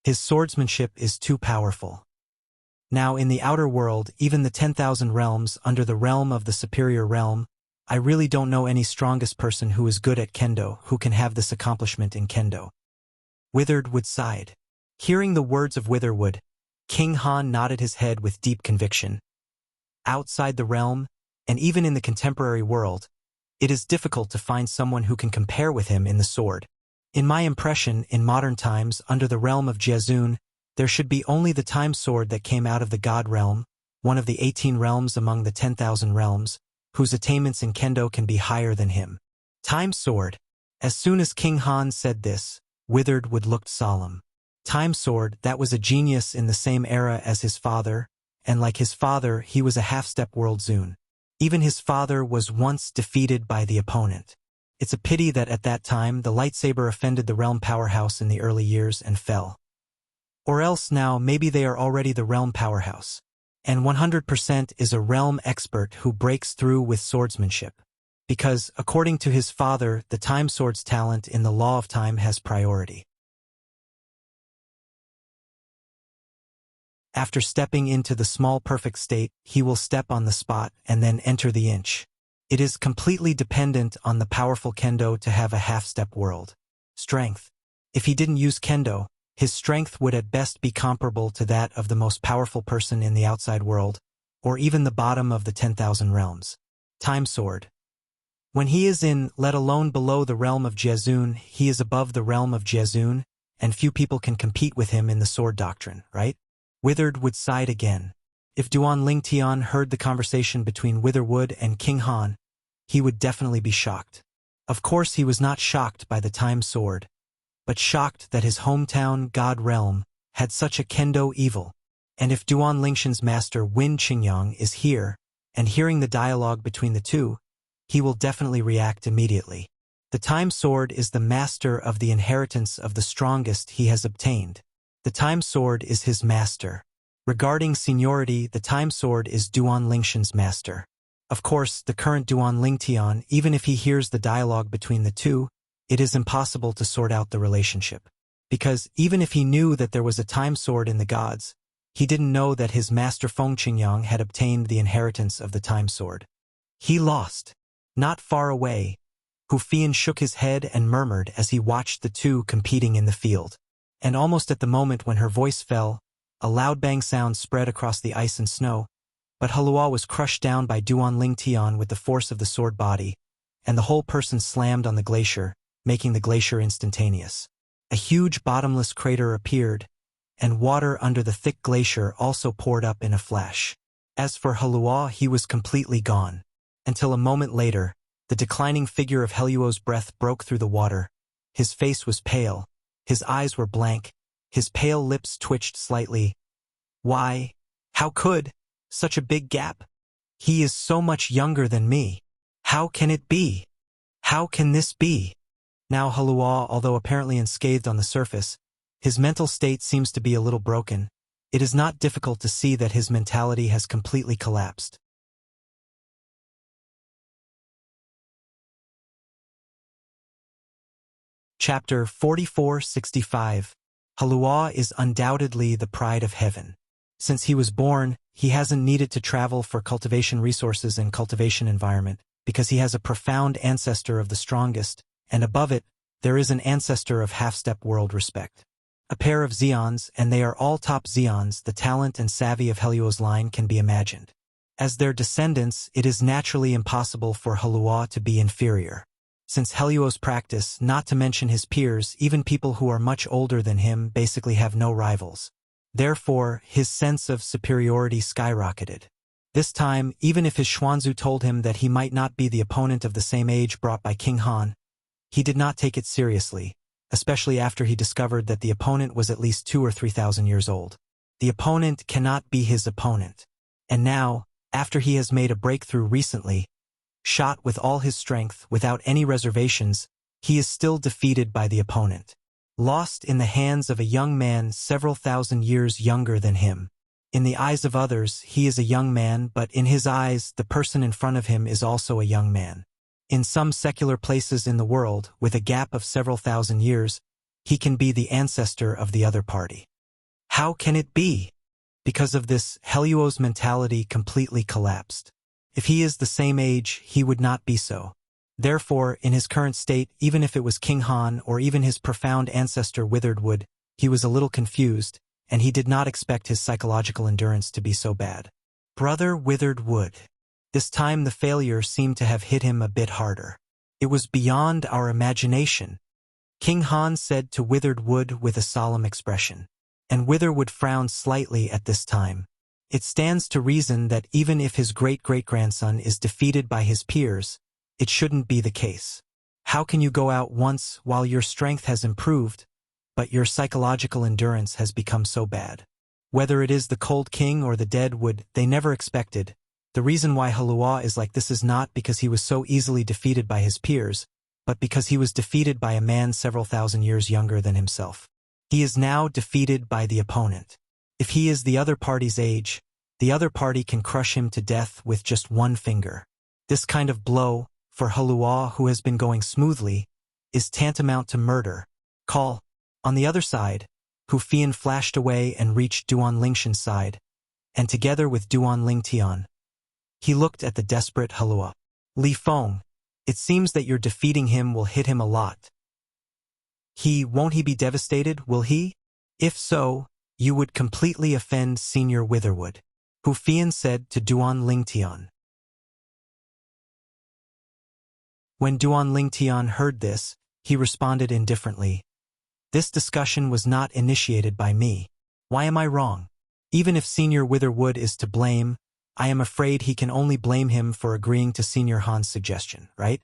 His swordsmanship is too powerful. Now in the outer world, even the 10,000 realms under the realm of the superior realm, I really don't know any strongest person who is good at kendo who can have this accomplishment in kendo. Witherwood sighed. Hearing the words of Witherwood, King Han nodded his head with deep conviction. Outside the realm, and even in the contemporary world, it is difficult to find someone who can compare with him in the sword. In my impression, in modern times, under the realm of Jiazun, there should be only the time sword that came out of the God realm, one of the 18 realms among the 10,000 realms, whose attainments in kendo can be higher than him. Time sword. As soon as King Han said this, Witherwood looked solemn. Time sword, that was a genius in the same era as his father, and like his father, he was a half-step world Zun. Even his father was once defeated by the opponent. It's a pity that at that time the lightsaber offended the realm powerhouse in the early years and fell. Or else now maybe they are already the realm powerhouse. And 100% is a realm expert who breaks through with swordsmanship. Because, according to his father, the time sword's talent in the law of time has priority. After stepping into the small perfect state, he will step on the spot and then enter the inch. It is completely dependent on the powerful kendo to have a half-step world. Strength. If he didn't use kendo, his strength would at best be comparable to that of the most powerful person in the outside world, or even the bottom of the 10,000 realms. Time sword. When he is in, let alone below the realm of Jiazun, he is above the realm of Jiazun, and few people can compete with him in the sword doctrine, right? Witherwood sighed again. If Duan Lingtian heard the conversation between Witherwood and King Han, he would definitely be shocked. Of course he was not shocked by the time sword, but shocked that his hometown God realm had such a kendo evil. And if Duan Lingshan's master Win Qingyang is here, and hearing the dialogue between the two, he will definitely react immediately. The time sword is the master of the inheritance of the strongest he has obtained. The time sword is his master. Regarding seniority, the Time Sword is Duan Lingshan's master. Of course, the current Duan Lingtian, even if he hears the dialogue between the two, it is impossible to sort out the relationship. Because even if he knew that there was a Time Sword in the gods, he didn't know that his master Feng Qingyang had obtained the inheritance of the Time Sword. He lost. Not far away, Hu Fian shook his head and murmured as he watched the two competing in the field. And almost at the moment when her voice fell, a loud bang sound spread across the ice and snow, but Halua was crushed down by Duan Lingtian with the force of the sword body, and the whole person slammed on the glacier, making the glacier instantaneous. A huge bottomless crater appeared, and water under the thick glacier also poured up in a flash. As for Halua, he was completely gone. Until a moment later, the declining figure of Heluo's breath broke through the water. His face was pale, his eyes were blank, his pale lips twitched slightly. Why? How could? Such a big gap? He is so much younger than me. How can it be? How can this be? Now Halua, although apparently unscathed on the surface, his mental state seems to be a little broken. It is not difficult to see that his mentality has completely collapsed. Chapter 4465. Halua is undoubtedly the pride of heaven. Since he was born, he hasn't needed to travel for cultivation resources and cultivation environment, because he has a profound ancestor of the strongest, and above it, there is an ancestor of half-step world respect. A pair of Zeons, and they are all top Zeons, the talent and savvy of Heluo's line can be imagined. As their descendants, it is naturally impossible for Halua to be inferior. Since Heluo's practice, not to mention his peers, even people who are much older than him, basically have no rivals. Therefore, his sense of superiority skyrocketed. This time, even if his Xuanzu told him that he might not be the opponent of the same age brought by King Han, he did not take it seriously, especially after he discovered that the opponent was at least 2,000 or 3,000 years old. The opponent cannot be his opponent. And now, after he has made a breakthrough recently, shot with all his strength, without any reservations, he is still defeated by the opponent. Lost in the hands of a young man several thousand years younger than him. In the eyes of others, he is a young man, but in his eyes, the person in front of him is also a young man. In some secular places in the world, with a gap of several thousand years, he can be the ancestor of the other party. How can it be? Because of this, Heluo's mentality completely collapsed. If he is the same age, he would not be so. Therefore, in his current state, even if it was King Han or even his profound ancestor Withered Wood, he was a little confused, and he did not expect his psychological endurance to be so bad. Brother Withered Wood. This time the failure seemed to have hit him a bit harder. It was beyond our imagination. King Han said to Withered Wood with a solemn expression. And Witherwood frowned slightly at this time. It stands to reason that even if his great-great-grandson is defeated by his peers, it shouldn't be the case. How can you go out once while your strength has improved, but your psychological endurance has become so bad? Whether it is the Cold King or the Dead Wood, they never expected. The reason why Halua is like this is not because he was so easily defeated by his peers, but because he was defeated by a man several thousand years younger than himself. He is now defeated by the opponent. If he is the other party's age, the other party can crush him to death with just one finger. This kind of blow, for Halua who has been going smoothly, is tantamount to murder. Call. On the other side, Hu Fian flashed away and reached Duan Lingshan's side, and together with Duan Lingtian, he looked at the desperate Halua. Li Feng, it seems that your defeating him will hit him a lot. Won't he be devastated, will he? If so, you would completely offend Senior Witherwood, Hu Fian said to Duan Lingtian. When Duan Lingtian heard this, he responded indifferently. This discussion was not initiated by me. Why am I wrong? Even if Senior Witherwood is to blame, I am afraid he can only blame him for agreeing to Senior Han's suggestion, right?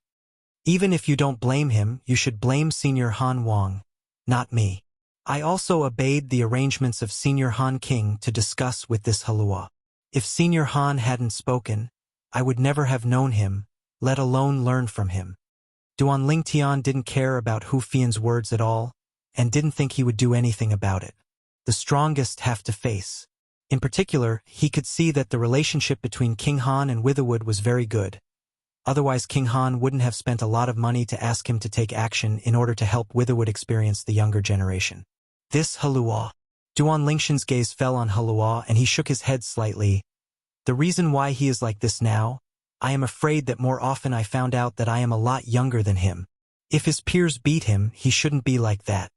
Even if you don't blame him, you should blame Senior Han Wang, not me. I also obeyed the arrangements of Senior Han King to discuss with this Halua. If Senior Han hadn't spoken, I would never have known him, let alone learn from him. Duan Lingtian didn't care about Hu Fian's words at all, and didn't think he would do anything about it. The strongest have to face. In particular, he could see that the relationship between King Han and Witherwood was very good. Otherwise, King Han wouldn't have spent a lot of money to ask him to take action in order to help Witherwood experience the younger generation. This Halua. Duan Lingshan's gaze fell on Halua and he shook his head slightly. The reason why he is like this now? I am afraid that more often I found out that I am a lot younger than him. If his peers beat him, he shouldn't be like that.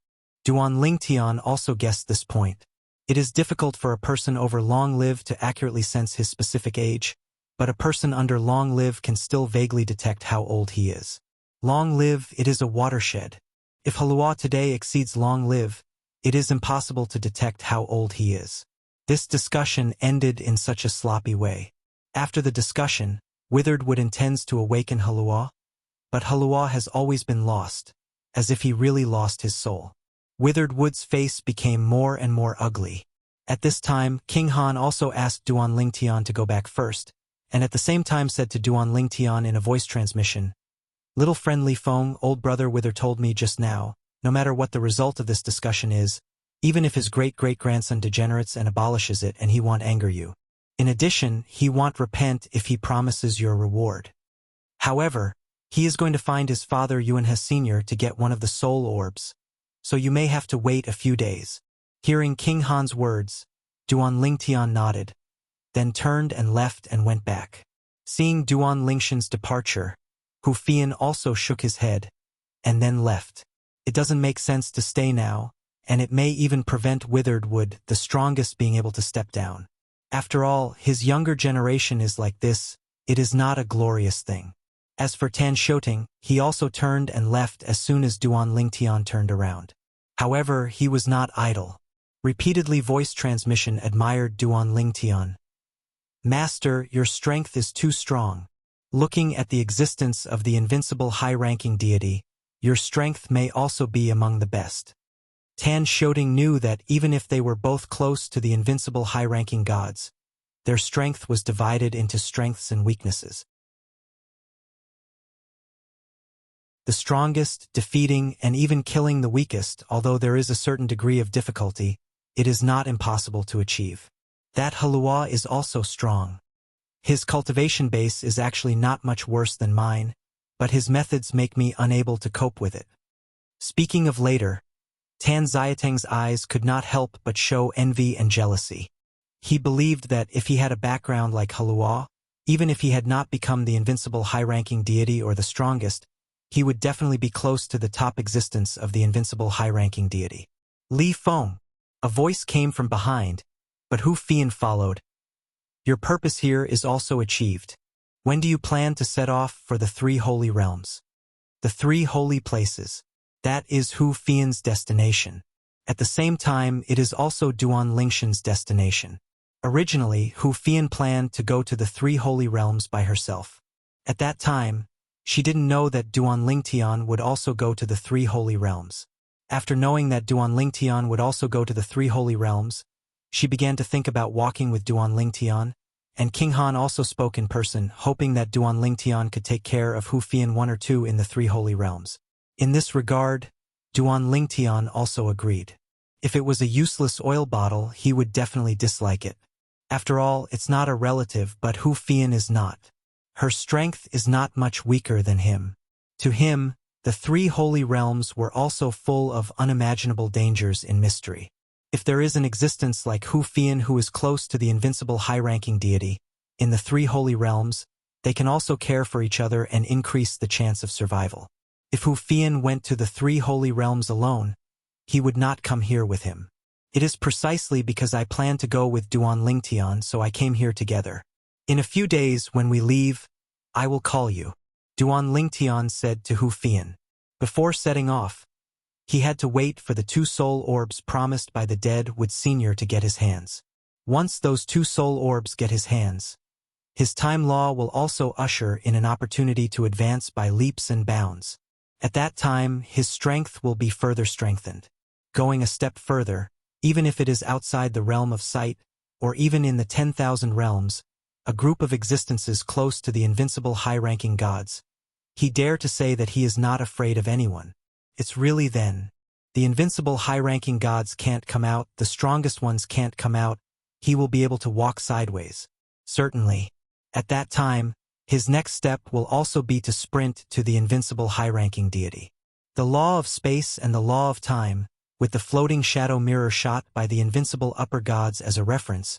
Duan Lingtian also guessed this point. It is difficult for a person over long live to accurately sense his specific age, but a person under long live can still vaguely detect how old he is. Long live, it is a watershed. If Halua today exceeds long live, it is impossible to detect how old he is. This discussion ended in such a sloppy way. After the discussion, Witherwood intends to awaken Halua, but Halua has always been lost, as if he really lost his soul. Witherwood's face became more and more ugly. At this time, King Han also asked Duan Lingtian to go back first, and at the same time said to Duan Lingtian in a voice transmission, "Little friendly Feng, old brother Wither told me just now, no matter what the result of this discussion is, even if his great-great-grandson degenerates and abolishes it and he won't anger you. In addition, he won't repent if he promises your reward. However, he is going to find his father Yuanhe Sr. to get one of the soul orbs, so you may have to wait a few days." Hearing King Han's words, Duan Lingtian nodded, then turned and left and went back. Seeing Duan Lingshan's departure, Hu Fian also shook his head, and then left. It doesn't make sense to stay now, and it may even prevent Witherwood, the strongest, being able to step down. After all, his younger generation is like this. It is not a glorious thing. As for Tan Shoting, he also turned and left as soon as Duan Lingtian turned around. However, he was not idle. Repeatedly voice transmission admired Duan Lingtian. "Master, your strength is too strong. Looking at the existence of the invincible high-ranking deity, your strength may also be among the best." Tan Shoting knew that even if they were both close to the invincible high-ranking gods, their strength was divided into strengths and weaknesses. The strongest, defeating, and even killing the weakest, although there is a certain degree of difficulty, it is not impossible to achieve. That Halua is also strong. His cultivation base is actually not much worse than mine, but his methods make me unable to cope with it. Speaking of later, Tan Xiateng's eyes could not help but show envy and jealousy. He believed that if he had a background like Halua, even if he had not become the invincible high-ranking deity or the strongest, he would definitely be close to the top existence of the invincible high-ranking deity. "Li Feng." A voice came from behind, but Hu Fian followed. "Your purpose here is also achieved. When do you plan to set off for the 3 holy realms?" The 3 holy places. That is Hu Fian's destination. At the same time, it is also Duan Lingshan's destination. Originally, Hu Fian planned to go to the 3 holy realms by herself. At that time, she didn't know that Duan Lingtian would also go to the 3 holy realms. After knowing that Duan Lingtian would also go to the 3 holy realms, she began to think about walking with Duan Lingtian, and King Han also spoke in person, hoping that Duan Lingtian could take care of Hu Fian 1 or 2 in the 3 holy realms. In this regard, Duan Lingtian also agreed. If it was a useless oil bottle, he would definitely dislike it. After all, it's not a relative, but Hu Fian is not. Her strength is not much weaker than him. To him, the 3 holy realms were also full of unimaginable dangers and mystery. If there is an existence like Hu Fian who is close to the invincible high-ranking deity, in the 3 holy realms, they can also care for each other and increase the chance of survival. If Hu Fian went to the 3 holy realms alone, he would not come here with him. It is precisely because I plan to go with Duan Lingtian, so I came here together. In a few days, when we leave, I will call you, Duan Lingtian said to Hu Fian. Before setting off, he had to wait for the 2 soul orbs promised by the dead Wood Sr. to get his hands. Once those 2 soul orbs get his hands, his time law will also usher in an opportunity to advance by leaps and bounds. At that time, his strength will be further strengthened. Going a step further, even if it is outside the realm of sight, or even in the 10,000 realms, a group of existences close to the invincible high-ranking gods, he dare to say that he is not afraid of anyone. It's really then. The invincible high-ranking gods can't come out, the strongest ones can't come out, he will be able to walk sideways. Certainly. At that time, his next step will also be to sprint to the invincible high-ranking deity. The law of space and the law of time, with the floating shadow mirror shot by the invincible upper gods as a reference,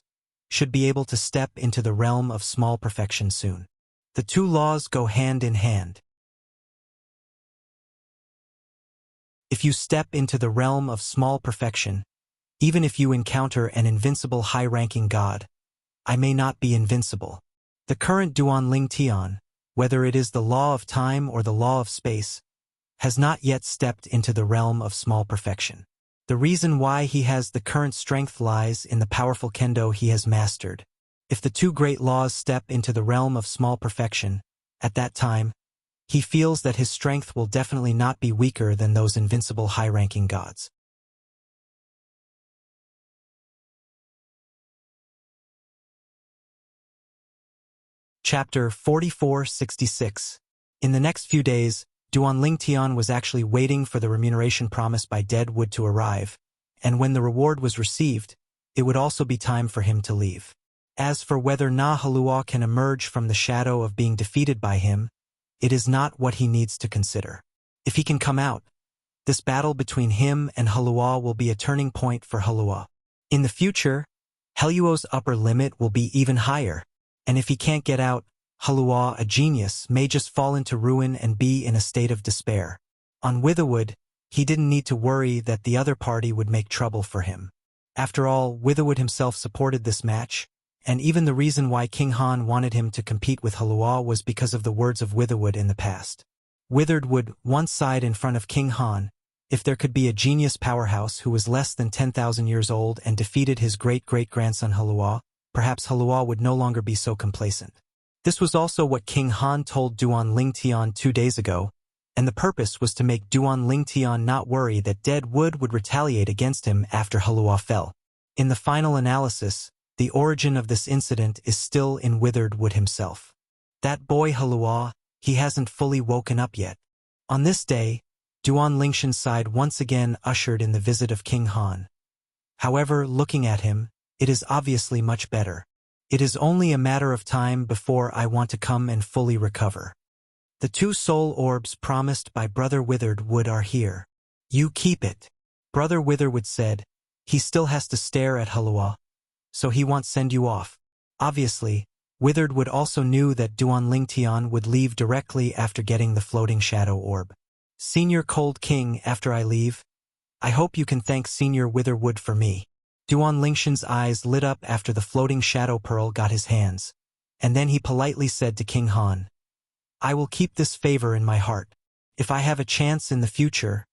should be able to step into the realm of small perfection soon. The two laws go hand in hand. If you step into the realm of small perfection, even if you encounter an invincible high-ranking god, I may not be invincible. The current Duanling Tian, whether it is the law of time or the law of space, has not yet stepped into the realm of small perfection. The reason why he has the current strength lies in the powerful kendo he has mastered. If the two great laws step into the realm of small perfection, at that time, he feels that his strength will definitely not be weaker than those invincible high-ranking gods. Chapter 4466. In the next few days, Duanling Tian was actually waiting for the remuneration promised by Deadwood to arrive, and when the reward was received, it would also be time for him to leave. As for whether Na Halua can emerge from the shadow of being defeated by him, it is not what he needs to consider. If he can come out, this battle between him and Halua will be a turning point for Halua. In the future, Heluo's upper limit will be even higher, and if he can't get out, Halua, a genius, may just fall into ruin and be in a state of despair. On Witherwood, he didn't need to worry that the other party would make trouble for him. After all, Witherwood himself supported this match, and even the reason why King Han wanted him to compete with Halua was because of the words of Witherwood in the past. Withered would once side in front of King Han, if there could be a genius powerhouse who was less than 10,000 years old and defeated his great-great-grandson Halua, perhaps Halua would no longer be so complacent. This was also what King Han told Duanling Tian 2 days ago, and the purpose was to make Duanling Tian not worry that Deadwood would retaliate against him after Halua fell. In the final analysis, the origin of this incident is still in Withered Wood himself. That boy Halua, he hasn't fully woken up yet. On this day, Duanlingshan's side once again ushered in the visit of King Han. However, looking at him, it is obviously much better. It is only a matter of time before I want to come and fully recover. The 2 soul orbs promised by Brother Withered Wood are here. You keep it. Brother Witherwood said, he still has to stare at Halua, so he won't send you off. Obviously, Withered Wood also knew that Duanling Tian would leave directly after getting the floating shadow orb. Senior Cold King, after I leave, I hope you can thank Senior Witherwood for me. Duanlingshan's eyes lit up after the floating shadow pearl got his hands, and then he politely said to King Han, I will keep this favor in my heart. If I have a chance in the future,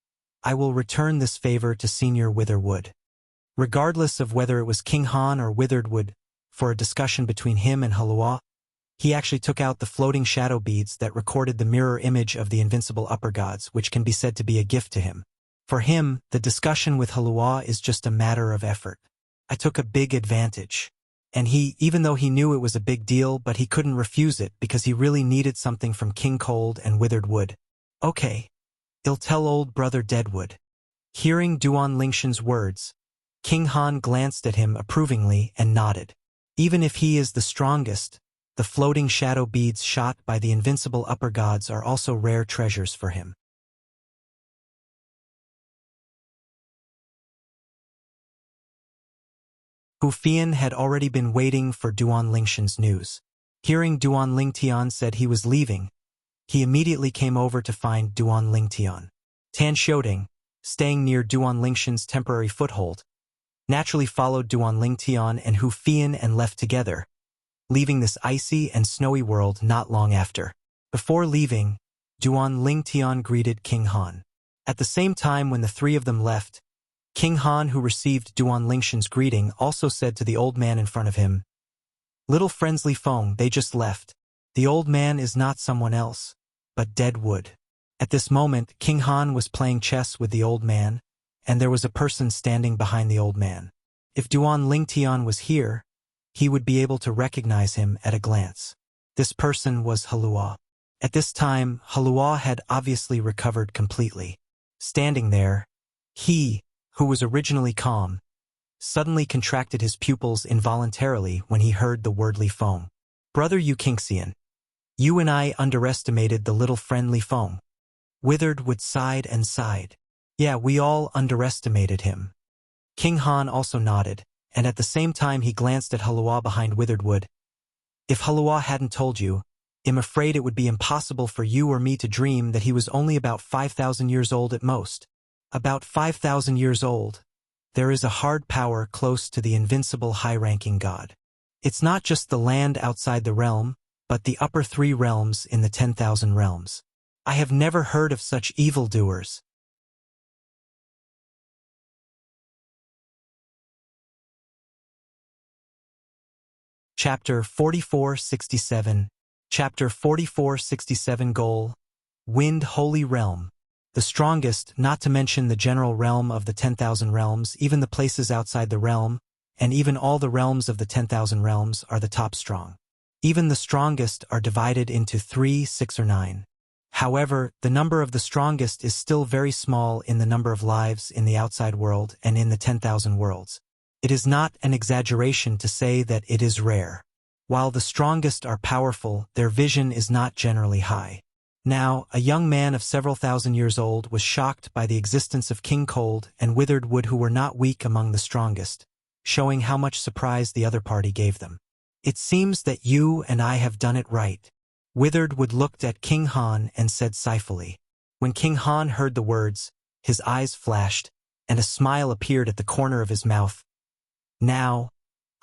I will return this favor to Senior Witherwood. Regardless of whether it was King Han or Witheredwood, for a discussion between him and Halua, he actually took out the floating shadow beads that recorded the mirror image of the invincible upper gods, which can be said to be a gift to him. For him, the discussion with Halua is just a matter of effort. I took a big advantage. And he, even though he knew it was a big deal, but he couldn't refuse it because he really needed something from King Cold and Withered Wood. Okay, I'll tell old brother Deadwood. Hearing Duanlingshan's words, King Han glanced at him approvingly and nodded. Even if he is the strongest, the floating shadow beads shot by the invincible upper gods are also rare treasures for him. Hu Fian had already been waiting for Duanlingshan's news. Hearing Duanling Tian said he was leaving, he immediately came over to find Duanling Tian. Tan Xiaoding, staying near Duanlingshan's temporary foothold, naturally followed Duanling Tian and Hu Fian and left together, leaving this icy and snowy world not long after. Before leaving, Duanling Tian greeted King Han. At the same time when the 3 of them left, King Han, who received Duanlingshan's greeting, also said to the old man in front of him, Little Friendly Feng, they just left. The old man is not someone else, but Deadwood. At this moment, King Han was playing chess with the old man, and there was a person standing behind the old man. If Duanling Tian was here, he would be able to recognize him at a glance. This person was Halua. At this time, Halua had obviously recovered completely. Standing there, he, who was originally calm, suddenly contracted his pupils involuntarily when he heard the word Li Feng. Brother Yukixian, you and I underestimated the little friend Li Feng. Witheredwood sighed and sighed. Yeah, we all underestimated him. King Han also nodded, and at the same time he glanced at Halua behind Witheredwood. If Halua hadn't told you, I'm afraid it would be impossible for you or me to dream that he was only about 5,000 years old at most. About 5,000 years old. There is a hard power close to the invincible high-ranking god. It's not just the land outside the realm, but the upper 3 realms in the 10,000 realms. I have never heard of such evildoers. Chapter 4467. Chapter 4467 Goal. Wind Holy Realm. The strongest, not to mention the general realm of the 10,000 realms, even the places outside the realm, and even all the realms of the 10,000 realms are the top strong. Even the strongest are divided into 3, 6, or 9. However, the number of the strongest is still very small in the number of lives in the outside world and in the 10,000 worlds. It is not an exaggeration to say that it is rare. While the strongest are powerful, their vision is not generally high. Now, a young man of several thousand years old was shocked by the existence of King Cold and Witheredwood, who were not weak among the strongest, showing how much surprise the other party gave them. It seems that you and I have done it right. Witheredwood looked at King Han and said sighfully. When King Han heard the words, his eyes flashed, and a smile appeared at the corner of his mouth. Now,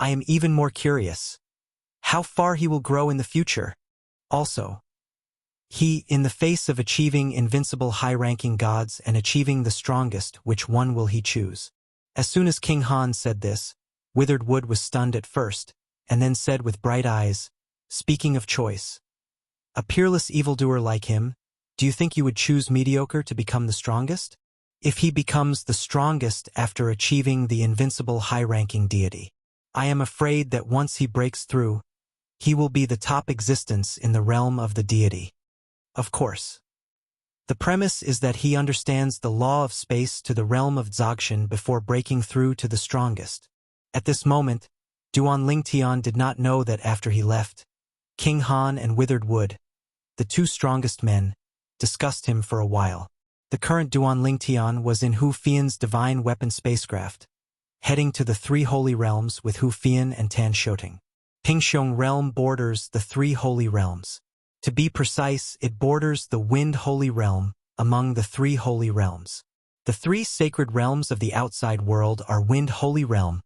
I am even more curious. How far he will grow in the future. Also, in the face of achieving invincible high-ranking gods and achieving the strongest, which one will he choose? As soon as King Han said this, Witheredwood was stunned at first, and then said with bright eyes, speaking of choice, a peerless evildoer like him, do you think you would choose mediocre to become the strongest? If he becomes the strongest after achieving the invincible high-ranking deity, I am afraid that once he breaks through, he will be the top existence in the realm of the deity. Of course. The premise is that he understands the law of space to the realm of Dzogchen before breaking through to the strongest. At this moment, Duan Lingtian did not know that after he left, King Han and Witheredwood, the 2 strongest men, discussed him for a while. The current Duan Lingtian was in Hu Fian's divine weapon spacecraft, heading to the 3 holy realms with Hu Fian and Tan Shoting. Pingxiong realm borders the 3 holy realms. To be precise, it borders the Wind Holy Realm among the 3 holy realms. The 3 sacred realms of the outside world are Wind Holy Realm,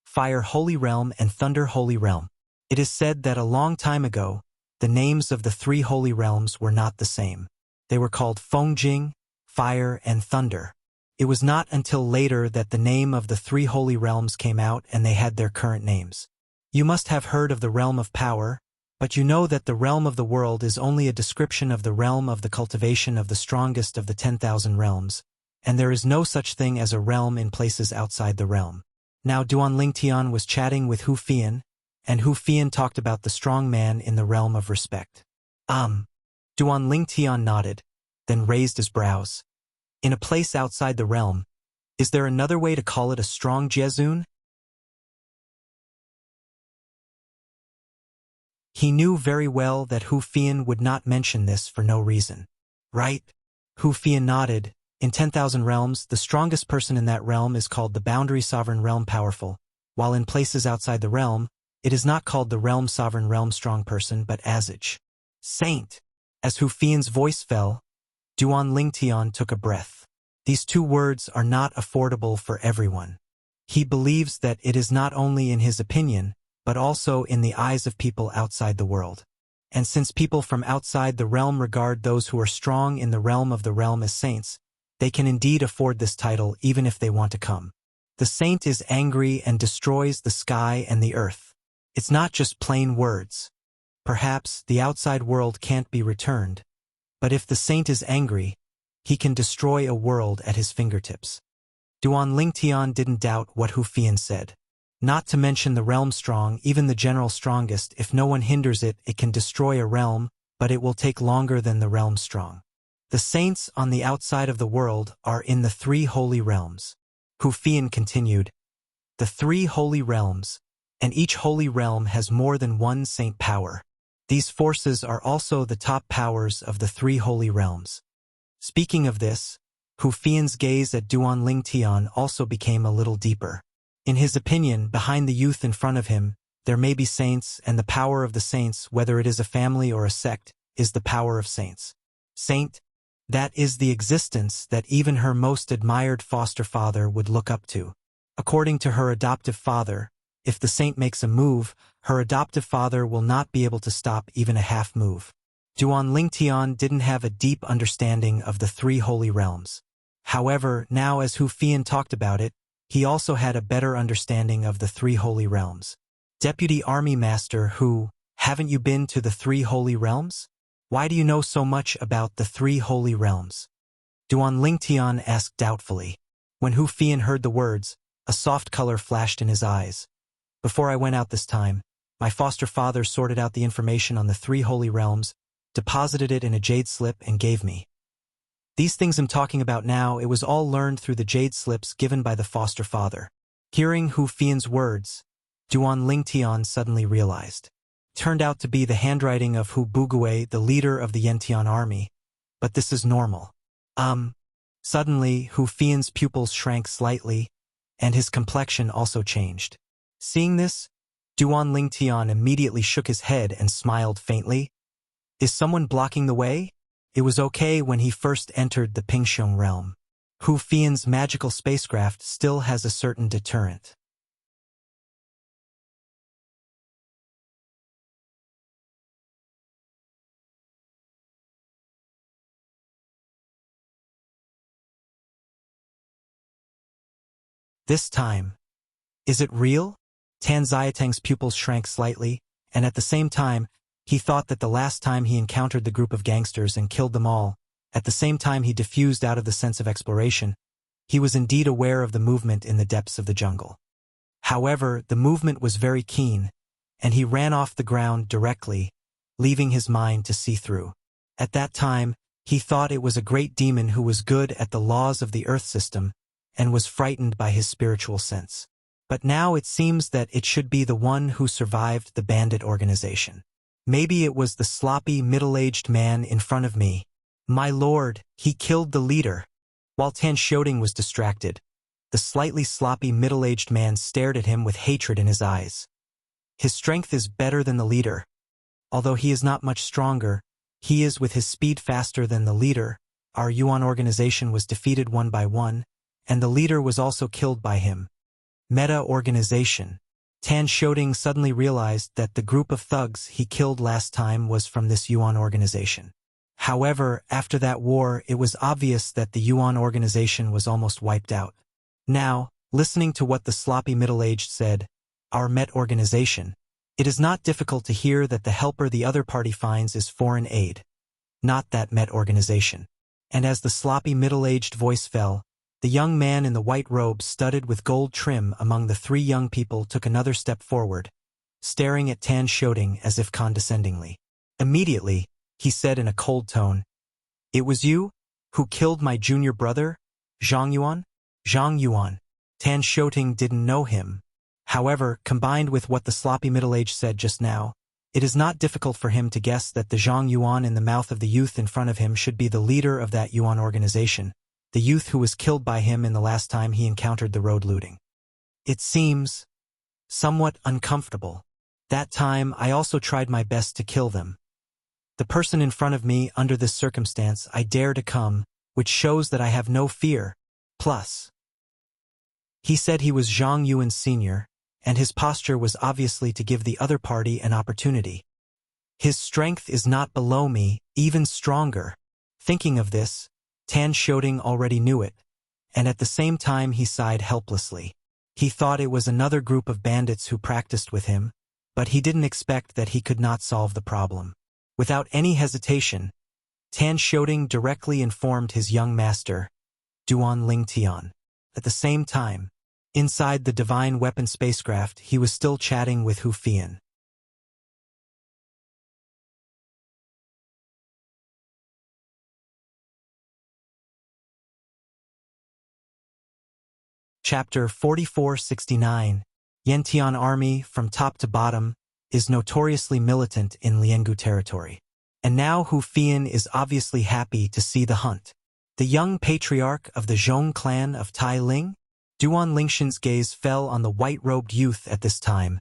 Fire Holy Realm, and Thunder Holy Realm. It is said that a long time ago, the names of the 3 holy realms were not the same. They were called Fengjing, Fire, and Thunder. It was not until later that the name of the 3 holy realms came out and they had their current names. You must have heard of the realm of power, but you know that the realm of the world is only a description of the realm of the cultivation of the strongest of the 10,000 realms, and there is no such thing as a realm in places outside the realm. Now Duan Lingtian was chatting with Hu Fian, and Hu Fian talked about the strong man in the realm of respect. Duan Lingtian nodded, then raised his brows. In a place outside the realm, is there another way to call it a strong Jiazun? He knew very well that Hu Fian would not mention this for no reason. Right? Hu Fian nodded. In 10,000 realms, the strongest person in that realm is called the Boundary Sovereign Realm Powerful, while in places outside the realm, it is not called the Realm Sovereign Realm Strong Person but Azage. Saint. As Hu Fian's voice fell, Duan Lingtian took a breath. These 2 words are not affordable for everyone. He believes that it is not only in his opinion, but also in the eyes of people outside the world. And since people from outside the realm regard those who are strong in the realm of the realm as saints, they can indeed afford this title even if they want to come. The saint is angry and destroys the sky and the earth. It's not just plain words. Perhaps the outside world can't be returned, but if the saint is angry, he can destroy a world at his fingertips. Duan Lingtian didn't doubt what Hu Fian said. Not to mention the realm strong, even the general strongest, if no one hinders it, it can destroy a realm, but it will take longer than the realm strong. The saints on the outside of the world are in the 3 holy realms. Hu Fian continued, the 3 holy realms, and each holy realm has more than one saint power. These forces are also the top powers of the 3 holy realms. Speaking of this, Hu Fian's gaze at Duan Lingtian also became a little deeper. In his opinion, behind the youth in front of him, there may be saints, and the power of the saints, whether it is a family or a sect, is the power of saints. Saint, that is the existence that even her most admired foster father would look up to. According to her adoptive father, if the saint makes a move, her adoptive father will not be able to stop even a half move. Duan Lingtian didn't have a deep understanding of the 3 holy realms. However, now as Hu Fian talked about it, he also had a better understanding of the 3 holy realms. Deputy Army Master Hu, haven't you been to the 3 holy realms? Why do you know so much about the 3 holy realms? Duan Lingtian asked doubtfully. When Hu Fian heard the words, a soft color flashed in his eyes. Before I went out this time, my foster father sorted out the information on the 3 holy realms, deposited it in a jade slip, and gave me. These things I'm talking about now, it was all learned through the jade slips given by the foster father. Hearing Hu Fian's words, Duan Lingtian suddenly realized. Turned out to be the handwriting of Hu Bugui, the leader of the Yantian army. But this is normal. Suddenly, Hu Fian's pupils shrank slightly, and his complexion also changed. Seeing this, Duan Lingtian immediately shook his head and smiled faintly. Is someone blocking the way? It was okay when he first entered the Pingxiong realm. Hu Fian's magical spacecraft still has a certain deterrent. This time, is it real? Tan Xiatang's pupils shrank slightly, and at the same time, he thought that the last time he encountered the group of gangsters and killed them all, at the same time he diffused out of the sense of exploration, he was indeed aware of the movement in the depths of the jungle. However, the movement was very keen, and he ran off the ground directly, leaving his mind to see through. At that time, he thought it was a great demon who was good at the laws of the earth system, and was frightened by his spiritual sense. But now it seems that it should be the one who survived the bandit organization. Maybe it was the sloppy, middle-aged man in front of me. My lord, he killed the leader. While Tan Xiaoting was distracted, the slightly sloppy middle-aged man stared at him with hatred in his eyes. His strength is better than the leader. Although he is not much stronger, he is with his speed faster than the leader. Our Yuan organization was defeated one by one, and the leader was also killed by him. Meta organization. Tan Xiaoting suddenly realized that the group of thugs he killed last time was from this Yuan organization. However, after that war, it was obvious that the Yuan organization was almost wiped out. Now, listening to what the sloppy middle-aged said, our Met organization, it is not difficult to hear that the helper the other party finds is foreign aid, not that Met organization. And as the sloppy middle-aged voice fell, the young man in the white robe studded with gold trim among the 3 young people took another step forward, staring at Tan Xiaoting as if condescendingly. Immediately, he said in a cold tone, "It was you who killed my junior brother, Zhang Yuan?" Zhang Yuan. Tan Xiaoting didn't know him. However, combined with what the sloppy middle-aged said just now, it is not difficult for him to guess that the Zhang Yuan in the mouth of the youth in front of him should be the leader of that Yuan organization, the youth who was killed by him in the last time he encountered the road looting. It seems somewhat uncomfortable. That time, I also tried my best to kill them. The person in front of me, under this circumstance, I dare to come, which shows that I have no fear. Plus, he said he was Zhang Yuan's senior, and his posture was obviously to give the other party an opportunity. His strength is not below me, even stronger. Thinking of this, Tan Xiaoting already knew it, and at the same time he sighed helplessly. He thought it was another group of bandits who practiced with him, but he didn't expect that he could not solve the problem. Without any hesitation, Tan Xiaoting directly informed his young master, Duan Lingtian. At the same time, inside the divine weapon spacecraft, he was still chatting with Hu Fian. Chapter 4469. Yantian Army, from top to bottom, is notoriously militant in Liangu territory. And now Hu Fian is obviously happy to see the hunt. The young patriarch of the Zhong clan of Tai Ling? Duan Lingshan's gaze fell on the white-robed youth at this time,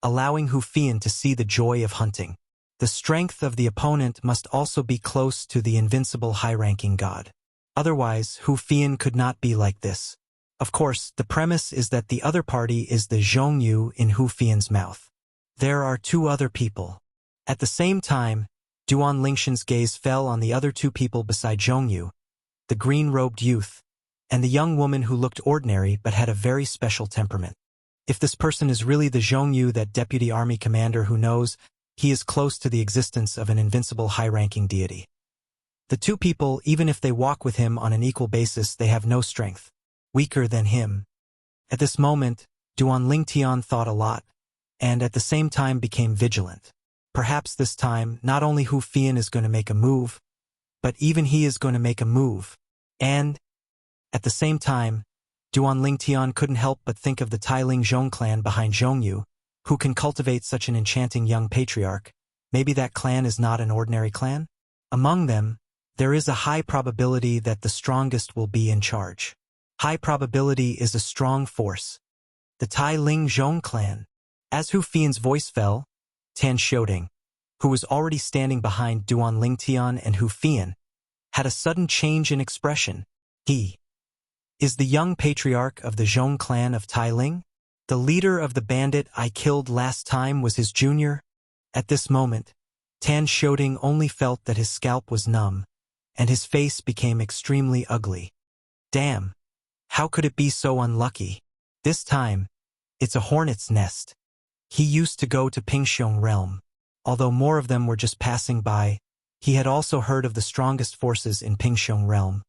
allowing Hu Fian to see the joy of hunting. The strength of the opponent must also be close to the invincible high-ranking god. Otherwise, Hu Fian could not be like this. Of course, the premise is that the other party is the Zhongyu in Hu Fian's mouth. There are two other people. At the same time, Duan Lingshan's gaze fell on the other two people beside Zhongyu, the green-robed youth, and the young woman who looked ordinary but had a very special temperament. If this person is really the Zhongyu, that deputy army commander who knows, he is close to the existence of an invincible high-ranking deity. The two people, even if they walk with him on an equal basis, they have no strength. Weaker than him. At this moment, Duan Lingtian thought a lot, and at the same time became vigilant. Perhaps this time, not only Hu Fian is going to make a move, but even he is going to make a move. And, at the same time, Duan Lingtian couldn't help but think of the Tai Ling Zhong clan behind Zhongyu, who can cultivate such an enchanting young patriarch. Maybe that clan is not an ordinary clan? Among them, there is a high probability that the strongest will be in charge. High probability is a strong force. The Tai Ling Zhong clan. As Hu Fian's voice fell, Tan Xiaoding, who was already standing behind Duan Lingtian and Hu Fian, had a sudden change in expression. He is the young patriarch of the Zhong clan of Tai Ling? The leader of the bandit I killed last time was his junior? At this moment, Tan Xiaoding only felt that his scalp was numb, and his face became extremely ugly. Damn! How could it be so unlucky? This time, it's a hornet's nest. He used to go to Pingxiong realm. Although more of them were just passing by, he had also heard of the strongest forces in Pingxiong realm.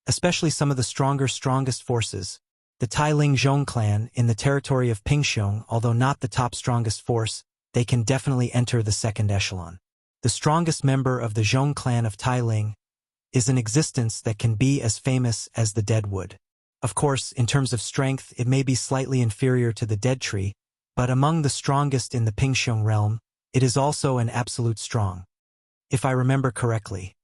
Especially some of the strongest forces. The Tai Ling Zhong clan in the territory of Pingxiong, although not the top strongest force, they can definitely enter the second echelon. The strongest member of the Zhong clan of Tai Ling is an existence that can be as famous as the dead wood. Of course, in terms of strength, it may be slightly inferior to the dead tree, but among the strongest in the Pingxiong realm, it is also an absolute strong. If I remember correctly,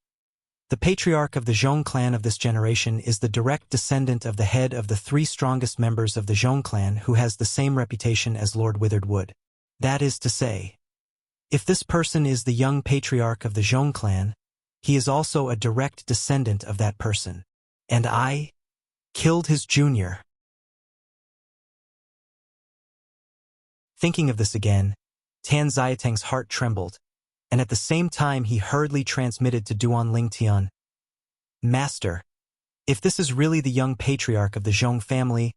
the patriarch of the Zhong clan of this generation is the direct descendant of the head of the three strongest members of the Zhong clan, who has the same reputation as Lord Withered Wood. That is to say, if this person is the young patriarch of the Zhong clan, he is also a direct descendant of that person. And I killed his junior. Thinking of this again, Tan Xiatang's heart trembled, and at the same time he hurriedly transmitted to Duan Lingtian, Master, if this is really the young patriarch of the Zhong family,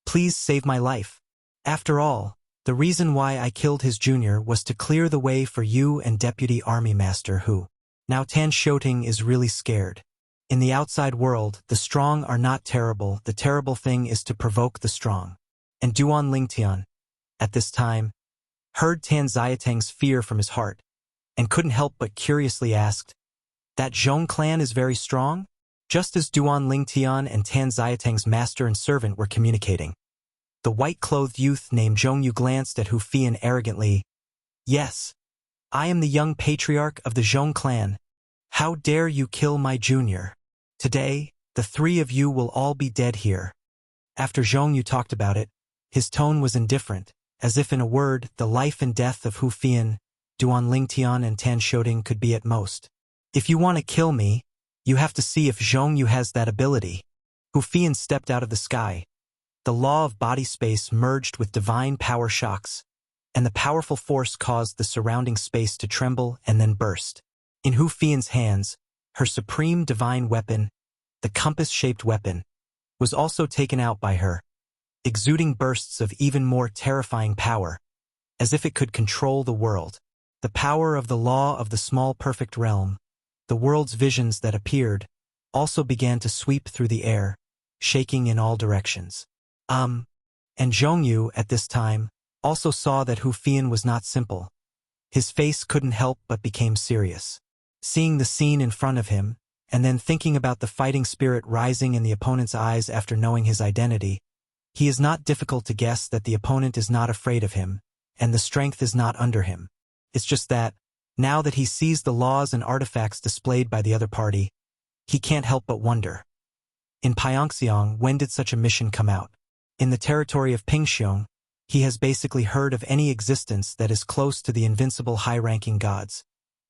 please save my life. After all, the reason why I killed his junior was to clear the way for you and Deputy Army Master Hu. Now Tan Xiaoding is really scared. In the outside world, the strong are not terrible. The terrible thing is to provoke the strong. And Duan Lingtian, at this time, heard Tan Xiatang's fear from his heart, and couldn't help but curiously asked, that Zhong clan is very strong? Just as Duan Lingtian and Tan Xiatang's master and servant were communicating, the white-clothed youth named Zhongyu glanced at Hu Fian arrogantly. Yes, I am the young patriarch of the Zhong clan. How dare you kill my junior? Today, the three of you will all be dead here. After Zhongyu talked about it, his tone was indifferent, as if in a word, the life and death of Hu Fian, Duan Lingtian and Tan Xiaoding could be at most. If you want to kill me, you have to see if Zhongyu has that ability. Hu Fian stepped out of the sky. The law of body space merged with divine power shocks, and the powerful force caused the surrounding space to tremble and then burst. In Hu Fian's hands, her supreme divine weapon, the compass-shaped weapon, was also taken out by her, exuding bursts of even more terrifying power, as if it could control the world. The power of the law of the small perfect realm, the world's visions that appeared, also began to sweep through the air, shaking in all directions. And Zhongyu, at this time, also saw that Hu Fian was not simple. His face couldn't help but became serious. Seeing the scene in front of him, and then thinking about the fighting spirit rising in the opponent's eyes after knowing his identity, He is not difficult to guess that the opponent is not afraid of him, and the strength is not under him. It's just that, now that he sees the laws and artifacts displayed by the other party, he can't help but wonder. In Pyeongseong, when did such a mission come out? In the territory of Pingxiong, he has basically heard of any existence that is close to the invincible high-ranking gods,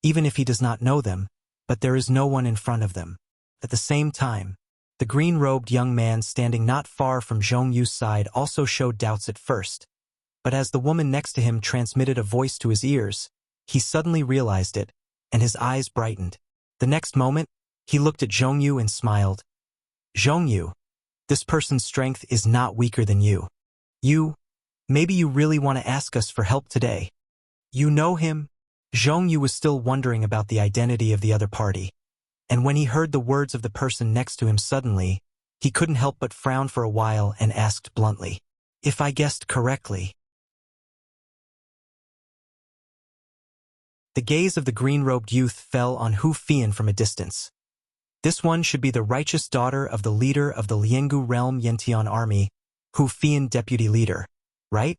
even if he does not know them, but there is no one in front of them. At the same time, the green-robed young man standing not far from Zhong Yu's side also showed doubts at first, but as the woman next to him transmitted a voice to his ears, he suddenly realized it, and his eyes brightened. The next moment, he looked at Zhong Yu and smiled. Zhong Yu, this person's strength is not weaker than you. Maybe you really want to ask us for help today. You know him? Zhong Yu was still wondering about the identity of the other party, and when he heard the words of the person next to him suddenly, he couldn't help but frown for a while and asked bluntly, "If I guessed correctly?" The gaze of the green-robed youth fell on Hu Fian from a distance. This one should be the righteous daughter of the leader of the Liangu realm Yantian army, Hu Fian deputy leader, right?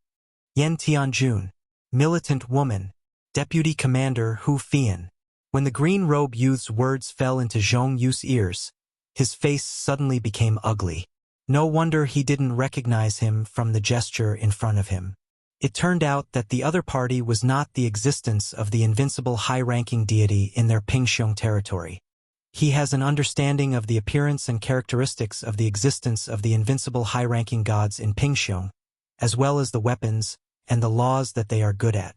Yantian Jun, militant woman, deputy commander Hu Fian. When the green-robed youth's words fell into Zhong Yu's ears, his face suddenly became ugly. No wonder he didn't recognize him from the gesture in front of him. It turned out that the other party was not the existence of the invincible high-ranking deity in their Pingxiong territory. He has an understanding of the appearance and characteristics of the existence of the invincible high-ranking gods in Pingxiong, as well as the weapons and the laws that they are good at.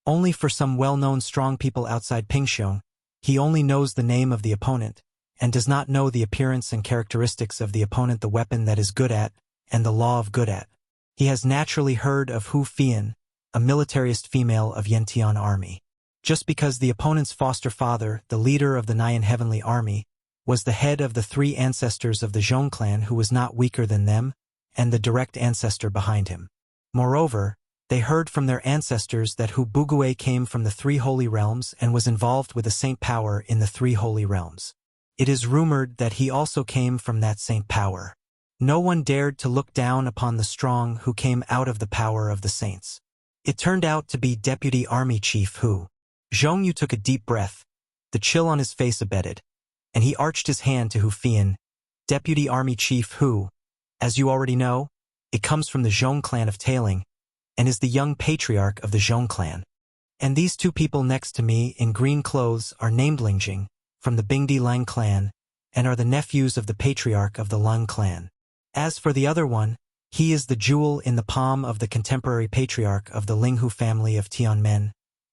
Only for some well-known strong people outside Pingxiong, he only knows the name of the opponent, and does not know the appearance and characteristics of the opponent, the weapon that is good at, and the law of good at. He has naturally heard of Hu Fian, a militarist female of Yantian army. Just because the opponent's foster father, the leader of the Nyan Heavenly Army, was the head of the 3 ancestors of the Zhong clan who was not weaker than them, and the direct ancestor behind him. Moreover, they heard from their ancestors that Hu Bugue came from the 3 holy realms and was involved with a saint power in the 3 holy realms. It is rumored that he also came from that saint power. No one dared to look down upon the strong who came out of the power of the saints. It turned out to be Deputy Army Chief Hu. Zhong Yu took a deep breath, the chill on his face abated, and he arched his hand to Hu Fian. Deputy Army Chief Hu, as you already know, it comes from the Zhong clan of Tailing, and is the young patriarch of the Zhong clan. And these 2 people next to me in green clothes are named Lingjing, from the Bingdi Lang clan, and are the nephews of the patriarch of the Lang clan. As for the other one, he is the jewel in the palm of the contemporary patriarch of the Linghu family of Tianmen,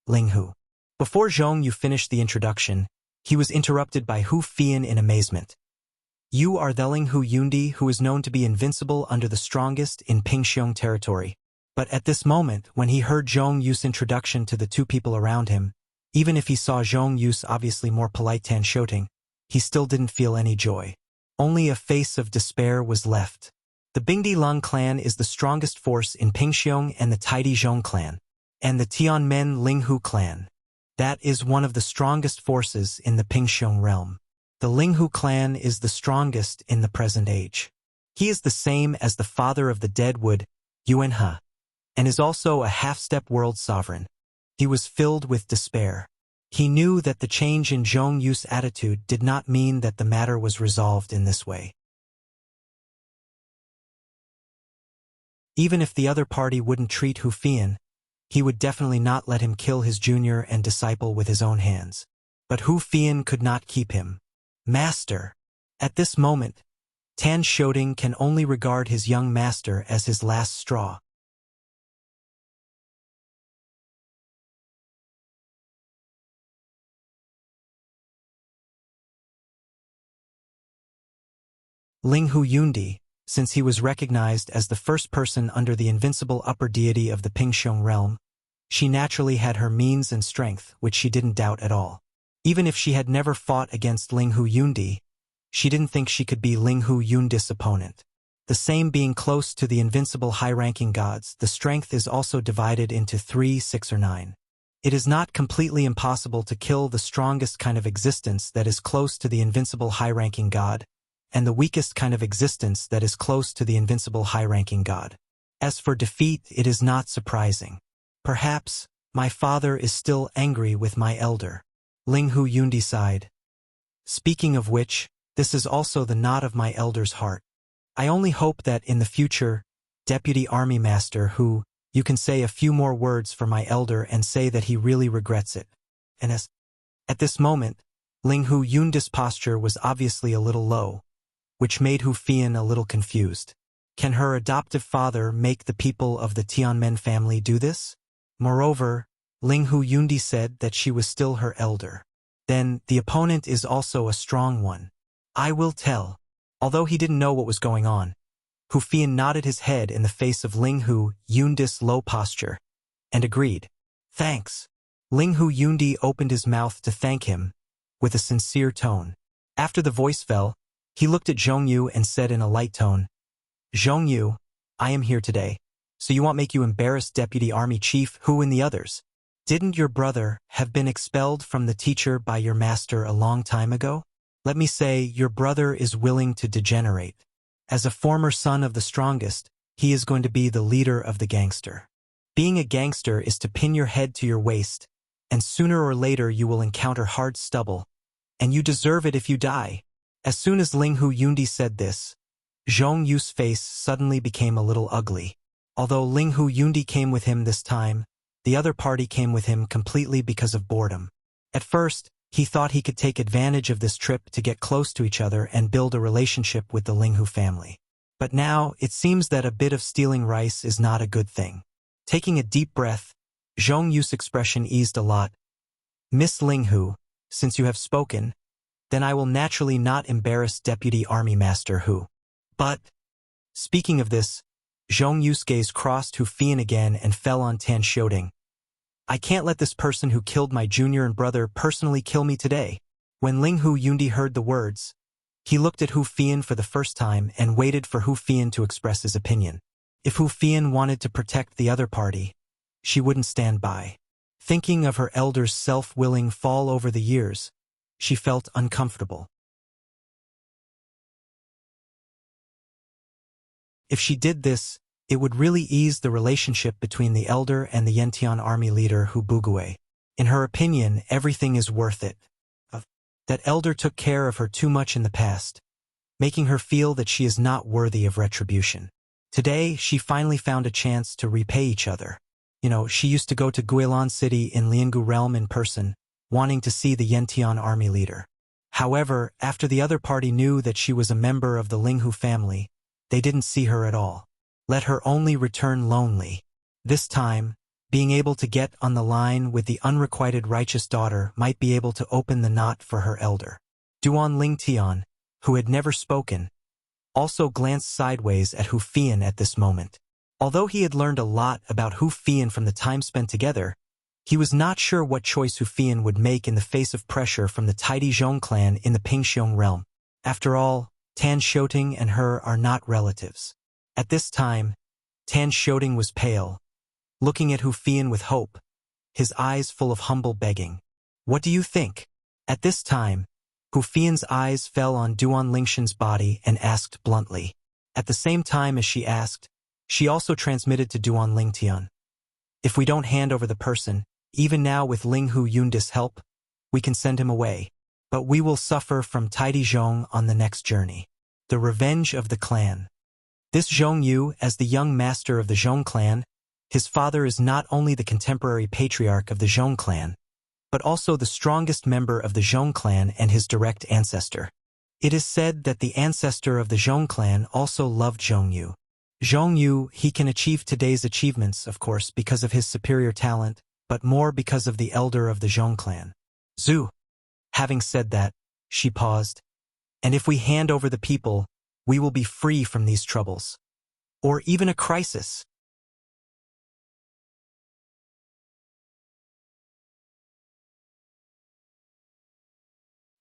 Linghu. Before Zhong Yu finished the introduction, he was interrupted by Hu Fian in amazement. You are the Linghu Yundi who is known to be invincible under the strongest in Pingxiong territory. But at this moment, when he heard Zhong Yu's introduction to the 2 people around him, even if he saw Zhong Yu's obviously more polite Tan Shoting, he still didn't feel any joy. Only a face of despair was left. The Bingdi Lang clan is the strongest force in Pingxiong and the Taidi Zhong clan, and the Tianmen Linghu clan. That is one of the strongest forces in the Pingxiong realm. The Linghu clan is the strongest in the present age. He is the same as the father of the dead Wood, Yuan He, and is also a half-step world sovereign. He was filled with despair. He knew that the change in Zhong Yu's attitude did not mean that the matter was resolved in this way. Even if the other party wouldn't treat Hu Fian, he would definitely not let him kill his junior and disciple with his own hands. But Hu Fian could not keep him. Master! At this moment, Tan Shoting can only regard his young master as his last straw. Linghu Yundi, since he was recognized as the first person under the invincible upper deity of the Pingxiong realm, she naturally had her means and strength, which she didn't doubt at all. Even if she had never fought against Linghu Yundi, she didn't think she could be Linghu Yundi's opponent. The same being close to the invincible high-ranking gods, the strength is also divided into 3, 6, or 9. It is not completely impossible to kill the strongest kind of existence that is close to the invincible high-ranking god, and the weakest kind of existence that is close to the invincible high-ranking god. As for defeat, it is not surprising. Perhaps, my father is still angry with my elder. Ling Hu Yundi sighed. Speaking of which, this is also the knot of my elder's heart. I only hope that in the future, Deputy Army Master Hu, you can say a few more words for my elder and say that he really regrets it. And at this moment, Ling Hu Yundi's posture was obviously a little low, which made Hu Fian a little confused. Can her adoptive father make the people of the Tianmen family do this? Moreover, Ling Hu Yundi said that she was still her elder. Then, the opponent is also a strong one. I will tell. Although he didn't know what was going on, Hu Fian nodded his head in the face of Ling Hu Yundi's low posture, and agreed. Thanks. Ling Hu Yundi opened his mouth to thank him, with a sincere tone. After the voice fell, he looked at Zhong Yu and said in a light tone, Zhong Yu, I am here today, so you won't make you embarrass Deputy Army Chief Hu and the others. Didn't your brother have been expelled from the teacher by your master a long time ago? Let me say, your brother is willing to degenerate. As a former son of the strongest, he is going to be the leader of the gangster. Being a gangster is to pin your head to your waist, and sooner or later you will encounter hard stubble, and you deserve it if you die. As soon as Ling Hu Yundi said this, Zhong Yu's face suddenly became a little ugly. Although Ling Hu Yundi came with him this time, the other party came with him completely because of boredom. At first, he thought he could take advantage of this trip to get close to each other and build a relationship with the Ling Hu family. But now, it seems that a bit of stealing rice is not a good thing. Taking a deep breath, Zhong Yu's expression eased a lot. Miss Ling Hu, since you have spoken, then I will naturally not embarrass Deputy Army Master Hu. But, speaking of this, Zhong Yu's gaze crossed Hu Fian again and fell on Tan Xiaoding. I can't let this person who killed my junior and brother personally kill me today. When Ling Hu Yundi heard the words, he looked at Hu Fian for the first time and waited for Hu Fian to express his opinion. If Hu Fian wanted to protect the other party, she wouldn't stand by. Thinking of her elder's self-willing fall over the years, she felt uncomfortable. If she did this, it would really ease the relationship between the elder and the Yantian army leader Hu Bugui. In her opinion, everything is worth it. That elder took care of her too much in the past, making her feel that she is not worthy of retribution. Today, she finally found a chance to repay each other. She used to go to Guilan City in Liangu Realm in person, wanting to see the Yantian army leader. However, after the other party knew that she was a member of the Ling Hu family, they didn't see her at all. Let her only return lonely. This time, being able to get on the line with the unrequited righteous daughter might be able to open the knot for her elder. Duan Ling Tian, who had never spoken, also glanced sideways at Hu Fian at this moment. Although he had learned a lot about Hu Fian from the time spent together, he was not sure what choice Hu Fian would make in the face of pressure from the Taidi Zhong clan in the Pingxiong realm. After all, Tan Xiaoting and her are not relatives. At this time, Tan Xiaoting was pale, looking at Hu Fian with hope, his eyes full of humble begging. What do you think? At this time, Hu Fian's eyes fell on Duan Lingshan's body and asked bluntly. At the same time as she asked, she also transmitted to Duan Lingtian. If we don't hand over the person, even now with Ling Hu Yundi's help, we can send him away. But we will suffer from Taidi Zhong on the next journey. The revenge of the clan. This Zhong Yu, as the young master of the Zhong clan, his father is not only the contemporary patriarch of the Zhong clan, but also the strongest member of the Zhong clan and his direct ancestor. It is said that the ancestor of the Zhong clan also loved Zhong Yu. Zhong Yu, he can achieve today's achievements, of course, because of his superior talent, but more because of the elder of the Zhong clan. Zhu. Having said that, she paused. And if we hand over the people, we will be free from these troubles. Or even a crisis.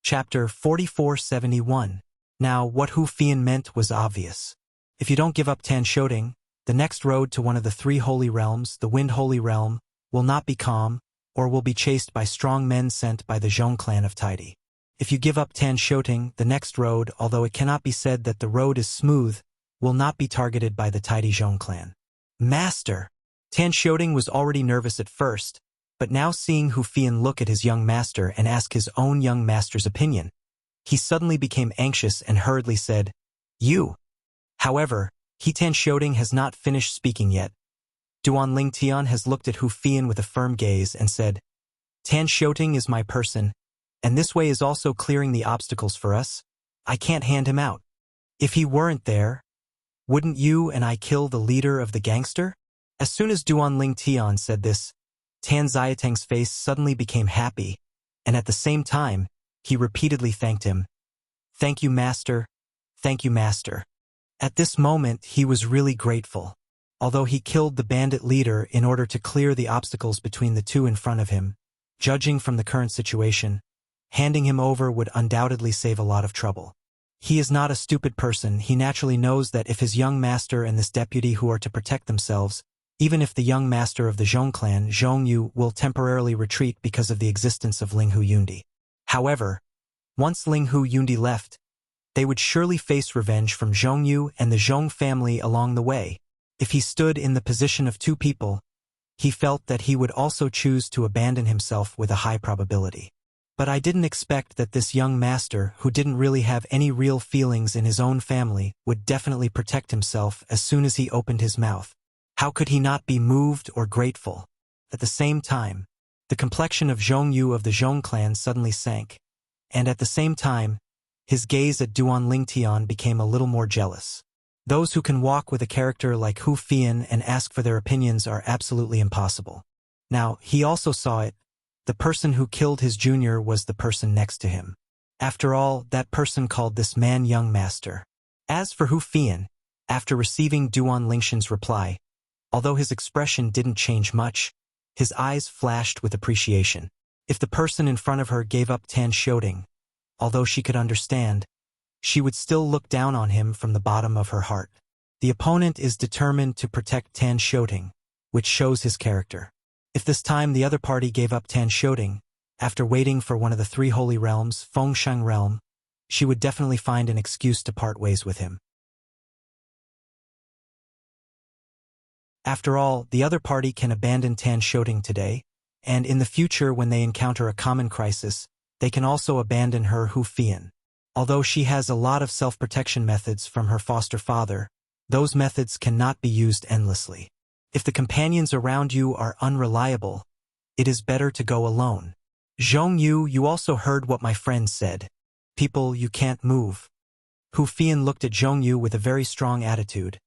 Chapter 4471. Now, what Hu Fian meant was obvious. If you don't give up Tan Xiaoding, the next road to one of the three holy realms, the Wind Holy Realm, will not be calm, or will be chased by strong men sent by the Zhong clan of Taidi. If you give up Tan Shoting, the next road, although it cannot be said that the road is smooth, will not be targeted by the Taidi Zhong clan. Master! Tan Shoting was already nervous at first, but now seeing Hu Fian look at his young master and ask his own young master's opinion, he suddenly became anxious and hurriedly said, "You." However, Tan Shoting has not finished speaking yet. Duan Ling Tian has looked at Hu Fian with a firm gaze and said, "Tan Shoting is my person, and this way is also clearing the obstacles for us. I can't hand him out. If he weren't there, wouldn't you and I kill the leader of the gangster?" As soon as Duan Ling Tian said this, Tan Xiateng's face suddenly became happy, and at the same time, he repeatedly thanked him. "Thank you, master. Thank you, master." At this moment, he was really grateful. Although he killed the bandit leader in order to clear the obstacles between the two in front of him, judging from the current situation, handing him over would undoubtedly save a lot of trouble. He is not a stupid person. He naturally knows that if his young master and this deputy who are to protect themselves, even if the young master of the Zhong clan, Zhong Yu, will temporarily retreat because of the existence of Ling Hu Yundi. However, once Ling Hu Yundi left, they would surely face revenge from Zhong Yu and the Zhong family along the way. If he stood in the position of two people, he felt that he would also choose to abandon himself with a high probability. But I didn't expect that this young master, who didn't really have any real feelings in his own family, would definitely protect himself as soon as he opened his mouth. How could he not be moved or grateful? At the same time, the complexion of Zhong Yu of the Zhong clan suddenly sank, and at the same time, his gaze at Duan Ling Tian became a little more jealous. Those who can walk with a character like Hu Fian and ask for their opinions are absolutely impossible. Now, he also saw it. The person who killed his junior was the person next to him. After all, that person called this man young master. As for Hu Fian, after receiving Duan Lingshan's reply, although his expression didn't change much, his eyes flashed with appreciation. If the person in front of her gave up Tan Shoting, although she could understand, she would still look down on him from the bottom of her heart. The opponent is determined to protect Tan Shoting, which shows his character. If this time the other party gave up Tan Shoting, after waiting for one of the three holy realms, Fengshan realm, she would definitely find an excuse to part ways with him. After all, the other party can abandon Tan Shoting today, and in the future when they encounter a common crisis, they can also abandon her Hu Fian. Although she has a lot of self-protection methods from her foster father, those methods cannot be used endlessly. If the companions around you are unreliable, it is better to go alone. Zhong Yu, you also heard what my friend said. People, you can't move. Hu Fian looked at Zhong Yu with a very strong attitude.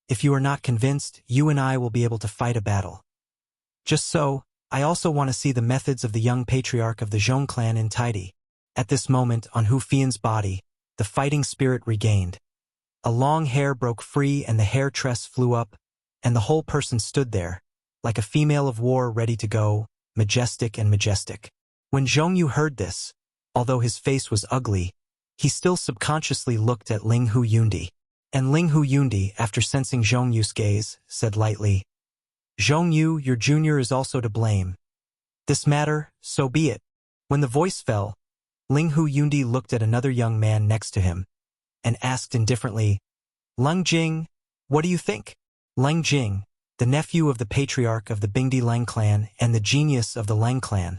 If you are not convinced, you and I will be able to fight a battle. Just so, I also want to see the methods of the young patriarch of the Zhong clan in Taidi. At this moment, on Hu Fian's body, the fighting spirit regained. A long hair broke free and the hair tress flew up, and the whole person stood there, like a female of war ready to go, majestic and majestic. When Zhong Yu heard this, although his face was ugly, he still subconsciously looked at Ling Hu Yundi. And Ling Hu Yundi, after sensing Zhong Yu's gaze, said lightly, "Zhong Yu, your junior is also to blame. This matter, so be it." When the voice fell, Ling Hu Yundi looked at another young man next to him, and asked indifferently, "Leng Jing, what do you think?" Leng Jing, the nephew of the patriarch of the Bingdi Leng clan and the genius of the Leng clan,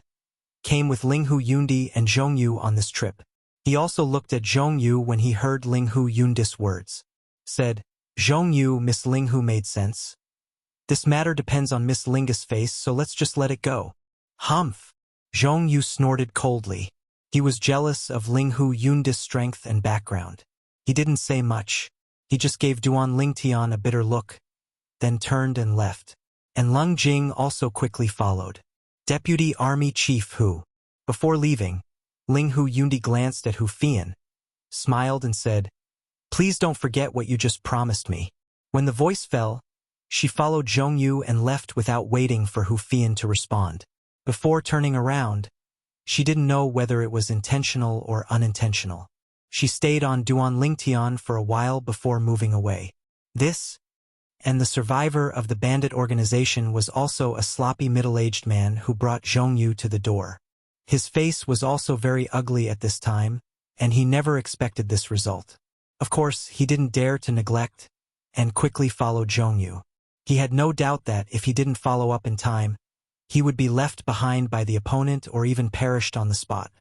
came with Ling Hu Yundi and Zhong Yu on this trip. He also looked at Zhong Yu when he heard Ling Hu Yundi's words. Said, "Zhong Yu, Miss Ling Hu made sense. This matter depends on Miss Linga's face, so let's just let it go." Humph! Zhong Yu snorted coldly. He was jealous of Ling Hu Yundi's strength and background. He didn't say much. He just gave Duan Ling Tian a bitter look, then turned and left. And Leng Jing also quickly followed. Deputy Army Chief Hu. Before leaving, Ling Hu Yundi glanced at Hu Fian, smiled and said, "Please don't forget what you just promised me." When the voice fell, she followed Zhong Yu and left without waiting for Hu Fian to respond. Before turning around, she didn't know whether it was intentional or unintentional. She stayed on Duan Ling Tian for a while before moving away. This, and the survivor of the bandit organization was also a sloppy middle-aged man who brought Zhong Yu to the door. His face was also very ugly at this time, and he never expected this result. Of course, he didn't dare to neglect and quickly followed Zhongyu. He had no doubt that, if he didn't follow up in time, he would be left behind by the opponent or even perished on the spot.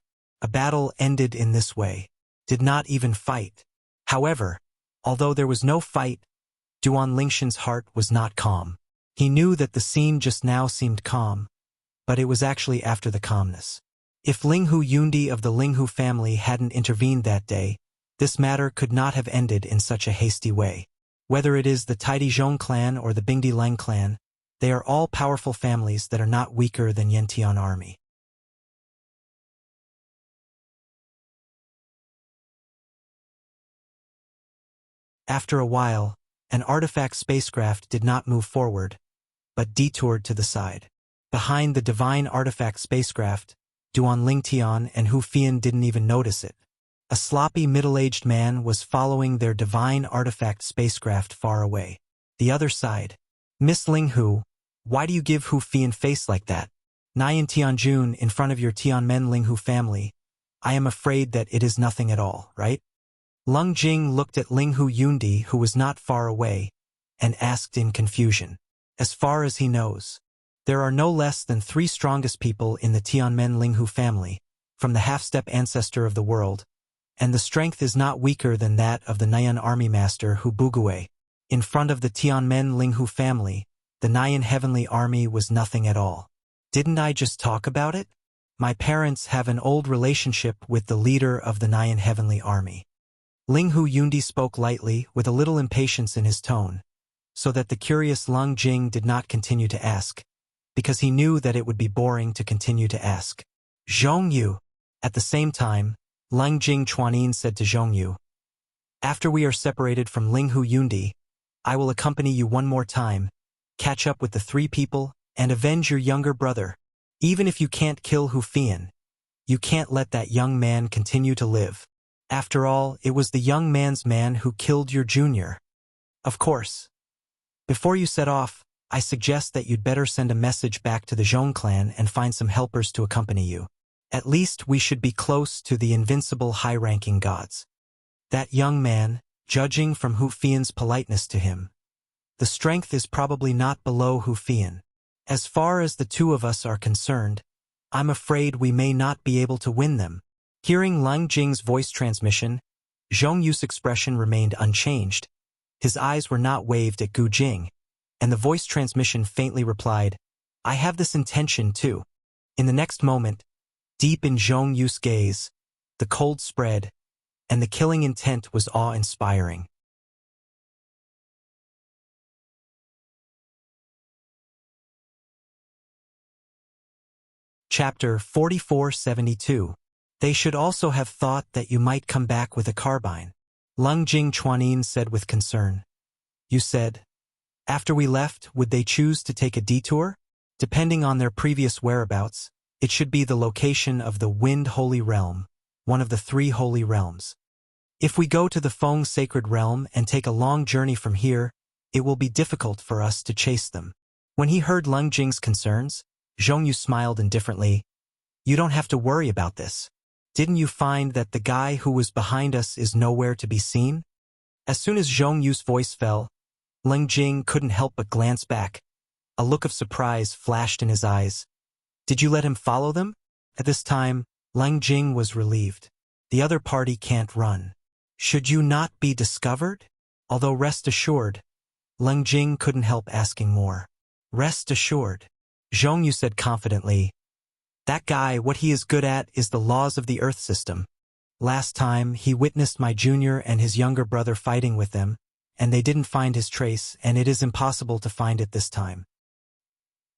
A battle ended in this way. Did not even fight. However, although there was no fight, Duan Lingshan's heart was not calm. He knew that the scene just now seemed calm, but it was actually after the calmness. If Linghu Yundi of the Linghu family hadn't intervened that day, this matter could not have ended in such a hasty way. Whether it is the Taidizhong clan or the Bingdi Leng clan, they are all powerful families that are not weaker than Yantian army. After a while, an artifact spacecraft did not move forward, but detoured to the side. Behind the divine artifact spacecraft, Duan Lingtian and Hu Fian didn't even notice it. A sloppy middle-aged man was following their divine artifact spacecraft far away. The other side. Miss Linghu, why do you give Hu Fian face like that? Nyan Tianjun in front of your Tianmen Linghu family. I am afraid that it is nothing at all, right? Leng Jing looked at Linghu Yundi, who was not far away, and asked in confusion. As far as he knows, there are no less than 3 strongest people in the Tianmen Linghu family, from the half-step ancestor of the world, and the strength is not weaker than that of the Nyan army master Hu Bugui. In front of the Tianmen Linghu family, the Nyan heavenly army was nothing at all. Didn't I just talk about it? My parents have an old relationship with the leader of the Nyan heavenly army. Linghu Yundi spoke lightly, with a little impatience in his tone, so that the curious Leng Jing did not continue to ask, because he knew that it would be boring to continue to ask. Zhongyu. At the same time, Leng Jing Chuanin said to Zhongyu, after we are separated from Linghu Yundi, I will accompany you one more time, catch up with the 3 people, and avenge your younger brother. Even if you can't kill Hu Fian, you can't let that young man continue to live. After all, it was the young man's man who killed your junior. Of course. Before you set off, I suggest that you'd better send a message back to the Zhong clan and find some helpers to accompany you. At least we should be close to the invincible high-ranking gods. That young man, judging from Hu Fian's politeness to him, the strength is probably not below Hu Fian. As far as the 2 of us are concerned, I'm afraid we may not be able to win them. Hearing Leng Jing's voice transmission, Zhongyu's expression remained unchanged. His eyes were not waved at Gu Jing, and the voice transmission faintly replied, I have this intention too. In the next moment, deep in Zhongyu's gaze, the cold spread, and the killing intent was awe-inspiring. Chapter 4472. They should also have thought that you might come back with a carbine. Leng Jing Chuanin said with concern. You said, after we left, would they choose to take a detour? Depending on their previous whereabouts, it should be the location of the Wind Holy Realm, one of the 3 holy realms. If we go to the Feng Sacred Realm and take a long journey from here, it will be difficult for us to chase them. When he heard Leng Jing's concerns, Zhongyu smiled indifferently. You don't have to worry about this. Didn't you find that the guy who was behind us is nowhere to be seen? As soon as Zhongyu's voice fell, Leng Jing couldn't help but glance back. A look of surprise flashed in his eyes. Did you let him follow them? At this time, Leng Jing was relieved. The other party can't run. Should you not be discovered? Although rest assured, Leng Jing couldn't help asking more. Rest assured, Zhongyu said confidently. That guy, what he is good at is the laws of the Earth system. Last time, he witnessed my junior and his younger brother fighting with them, and they didn't find his trace, and it is impossible to find it this time.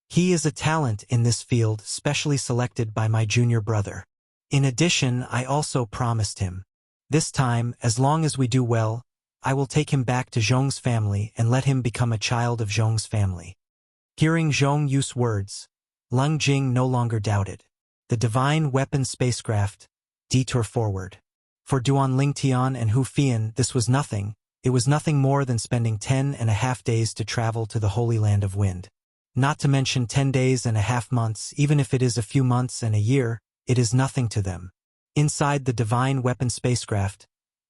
He is a talent in this field, specially selected by my junior brother. In addition, I also promised him. This time, as long as we do well, I will take him back to Zhong's family and let him become a child of Zhong's family. Hearing Zhongyu's words, Leng Jing no longer doubted. The divine weapon spacecraft, detour forward. For Duan Lingtian and Hu Fian, this was nothing. It was nothing more than spending 10.5 days to travel to the Holy Land of Wind. Not to mention 10 days and a half months, even if it is a few months and a year, it is nothing to them. Inside the divine weapon spacecraft,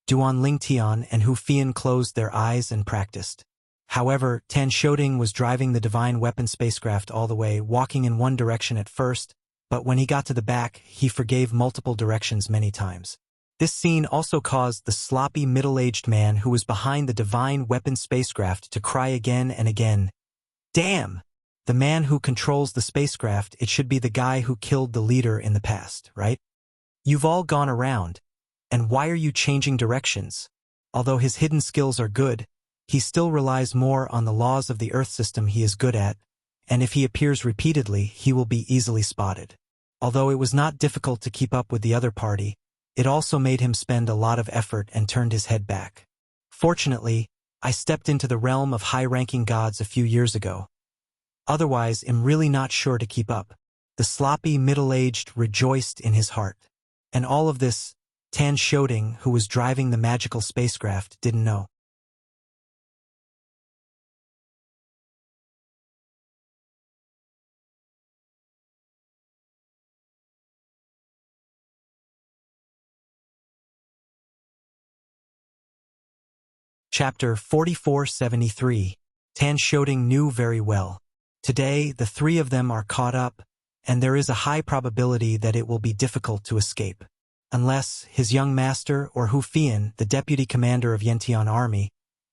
Duan Lingtian and Hu Fian closed their eyes and practiced. However, Tan Shoting was driving the divine weapon spacecraft all the way, walking in one direction at first, but when he got to the back, he forgave multiple directions many times. This scene also caused the sloppy middle-aged man who was behind the divine weapon spacecraft to cry again and again. Damn! The man who controls the spacecraft, it should be the guy who killed the leader in the past, right? You've all gone around. And why are you changing directions? Although his hidden skills are good, he still relies more on the laws of the Earth system he is good at, and if he appears repeatedly, he will be easily spotted. Although it was not difficult to keep up with the other party, it also made him spend a lot of effort and turned his head back. Fortunately, I stepped into the realm of high-ranking gods a few years ago. Otherwise, I'm really not sure to keep up. The sloppy middle-aged rejoiced in his heart. And all of this, Tan Shoting, who was driving the magical spacecraft, didn't know. Chapter 4473. Tan Shoting knew very well. Today, the three of them are caught up, and there is a high probability that it will be difficult to escape. Unless his young master or Hu Fian, the deputy commander of Yantian army,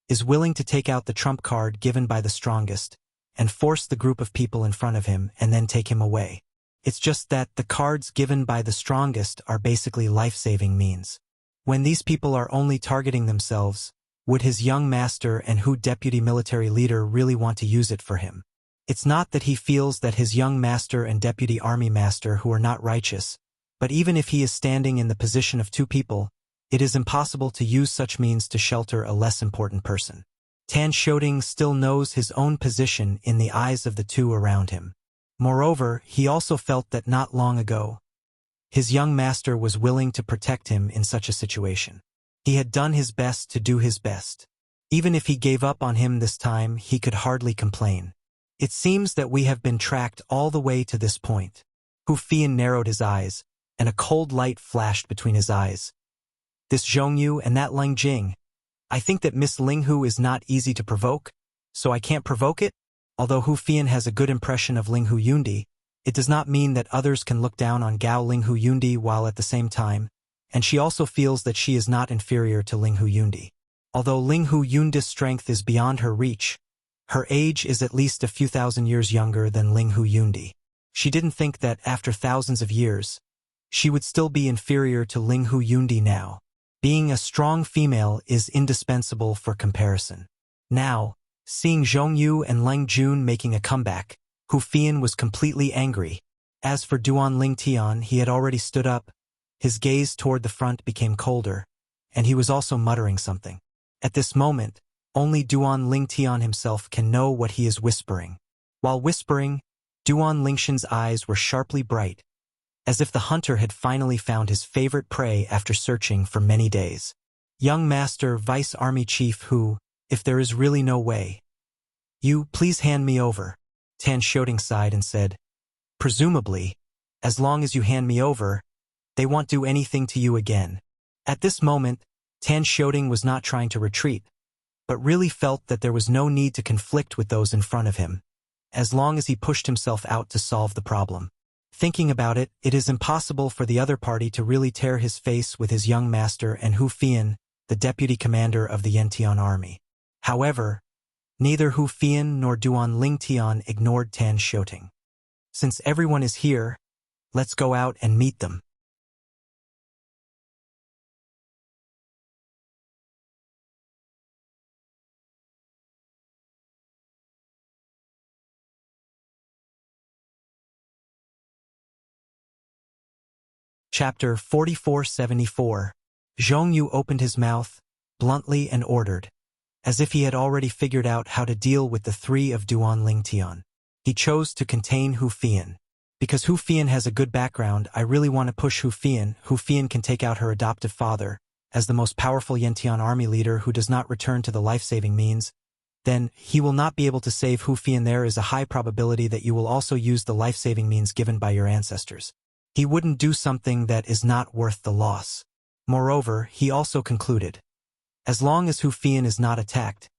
is willing to take out the trump card given by the strongest, and force the group of people in front of him and then take him away. It's just that the cards given by the strongest are basically life-saving means. When these people are only targeting themselves, would his young master and Hu deputy military leader really want to use it for him? It's not that he feels that his young master and deputy army master who are not righteous, but even if he is standing in the position of two people, it is impossible to use such means to shelter a less important person. Tan Shoting still knows his own position in the eyes of the two around him. Moreover, he also felt that not long ago, his young master was willing to protect him in such a situation. He had done his best to do his best. Even if he gave up on him this time, he could hardly complain. It seems that we have been tracked all the way to this point. Hu Fian narrowed his eyes, and a cold light flashed between his eyes. This Zhongyu and that Ling Jing. I think that Miss Linghu is not easy to provoke, so I can't provoke it? Although Hu Fian has a good impression of Linghu Yundi, it does not mean that others can look down on Gao Linghu Yundi while at the same time, and she also feels that she is not inferior to Linghu Yundi. Although Linghu Yundi's strength is beyond her reach, her age is at least a few thousand years younger than Linghu Yundi. She didn't think that after thousands of years, she would still be inferior to Linghu Yundi now. Being a strong female is indispensable for comparison. Now, seeing Zhongyu and Leng Jun making a comeback, Hu Fian was completely angry. As for Duan Lingtian, he had already stood up. His gaze toward the front became colder, and he was also muttering something. At this moment, only Duan Lingtian himself can know what he is whispering. While whispering, Duan Lingshan's eyes were sharply bright, as if the hunter had finally found his favorite prey after searching for many days. Young Master Vice Army Chief Hu, if there is really no way, you please hand me over. Tan Shoting sighed and said, presumably, as long as you hand me over, they won't do anything to you again. At this moment, Tan Shoting was not trying to retreat, but really felt that there was no need to conflict with those in front of him, as long as he pushed himself out to solve the problem. Thinking about it, it is impossible for the other party to really tear his face with his young master and Hu Fian, the deputy commander of the Yantian army. However, neither Hu Fian nor Duan Lingtian ignored Tan Shoting. Since everyone is here, let's go out and meet them. Chapter 4474. Zhongyu opened his mouth, bluntly and ordered, as if he had already figured out how to deal with the three of Duan Lingtian. He chose to contain Hu Fian. Because Hu Fian has a good background, I really want to push Hu Fian. Hu Fian can take out her adoptive father, as the most powerful Yantian army leader who does not return to the life-saving means. Then, he will not be able to save Hu Fian. There is a high probability that you will also use the life-saving means given by your ancestors. He wouldn't do something that is not worth the loss. Moreover, he also concluded, as long as Hu Fian is not attacked,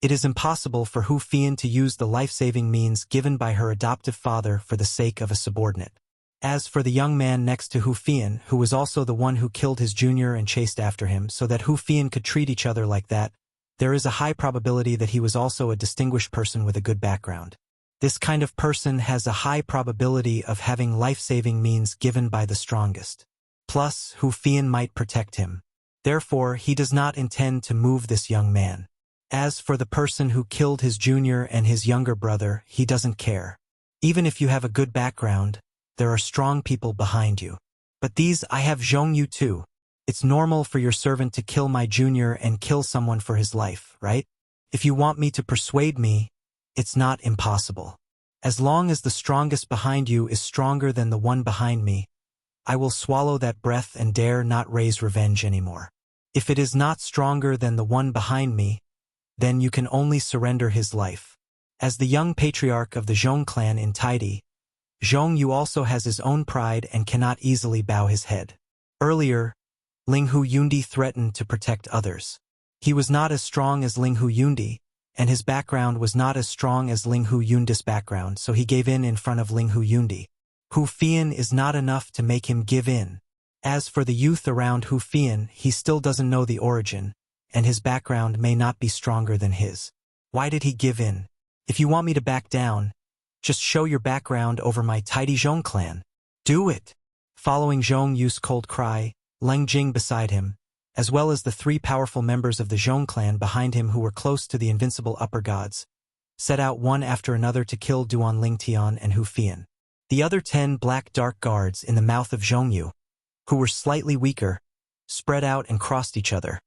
it is impossible for Hu Fian to use the life-saving means given by her adoptive father for the sake of a subordinate. As for the young man next to Hu Fian, who was also the one who killed his junior and chased after him so that Hu Fian could treat each other like that, there is a high probability that he was also a distinguished person with a good background. This kind of person has a high probability of having life-saving means given by the strongest. Plus, Hu Fian might protect him. Therefore, he does not intend to move this young man. As for the person who killed his junior and his younger brother, he doesn't care. Even if you have a good background, there are strong people behind you. But these I have shown you too. It's normal for your servant to kill my junior and kill someone for his life, right? If you want me to persuade me, it's not impossible. As long as the strongest behind you is stronger than the one behind me, I will swallow that breath and dare not raise revenge anymore. If it is not stronger than the one behind me, then you can only surrender his life. As the young patriarch of the Zhong clan in Taidi, Zhong Yu also has his own pride and cannot easily bow his head. Earlier, Ling Hu Yundi threatened to protect others. He was not as strong as Ling Hu Yundi, and his background was not as strong as Ling Hu Yundi's background, so he gave in front of Ling Hu Yundi. Hu Fian is not enough to make him give in. As for the youth around Hu Fian, he still doesn't know the origin, and his background may not be stronger than his. Why did he give in? If you want me to back down, just show your background over my tidy Zhong clan. Do it! Following Zhong Yu's cold cry, Leng Jing beside him, as well as the 3 powerful members of the Zhong clan behind him who were close to the invincible upper gods, set out one after another to kill Duan Lingtian and Hu Fian. The other 10 black dark guards in the mouth of Zhong Yu, who were slightly weaker, spread out and crossed each other,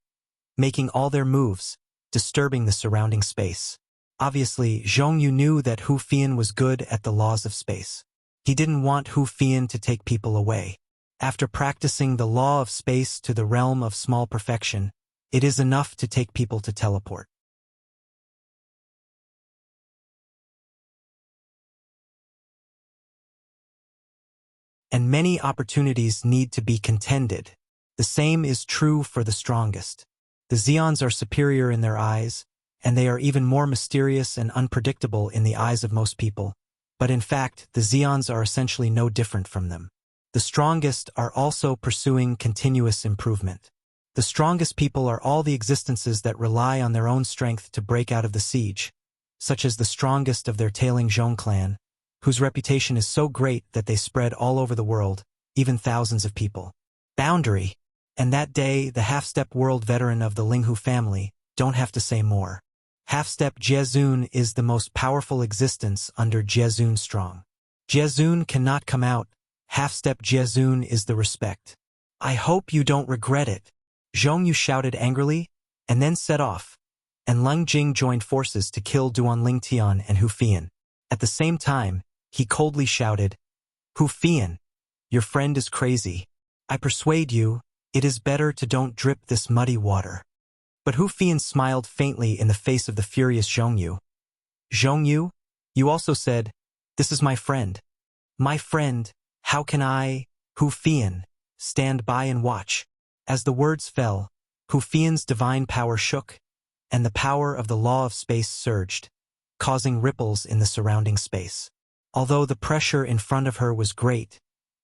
making all their moves, disturbing the surrounding space. Obviously, Zhong Yu knew that Hu Fian was good at the laws of space. He didn't want Hu Fian to take people away. After practicing the law of space to the realm of small perfection, it is enough to take people to teleport. And many opportunities need to be contended. The same is true for the strongest. The Zeons are superior in their eyes, and they are even more mysterious and unpredictable in the eyes of most people. But in fact, the Zeons are essentially no different from them. The strongest are also pursuing continuous improvement. The strongest people are all the existences that rely on their own strength to break out of the siege, such as the strongest of their tailing Zhong clan, whose reputation is so great that they spread all over the world, even thousands of people. Boundary. And that day, the half-step world veteran of the Linghu family, don't have to say more. Half-step Jiezun is the most powerful existence under Jiezun strong. Jiezun cannot come out. Half-step Jiezun is the respect. I hope you don't regret it. Zhong Yu shouted angrily, and then set off, and Leng Jing joined forces to kill Duan Lingtian and Hu Fian. At the same time, he coldly shouted, Hu Fian, your friend is crazy. I persuade you, it is better to don't drip this muddy water. But Hu Fian smiled faintly in the face of the furious Zhong Yu. Zhong Yu, you also said, this is my friend. My friend, how can I, Hu Fian, stand by and watch? As the words fell, Hu Fian's divine power shook, and the power of the law of space surged, causing ripples in the surrounding space. Although the pressure in front of her was great,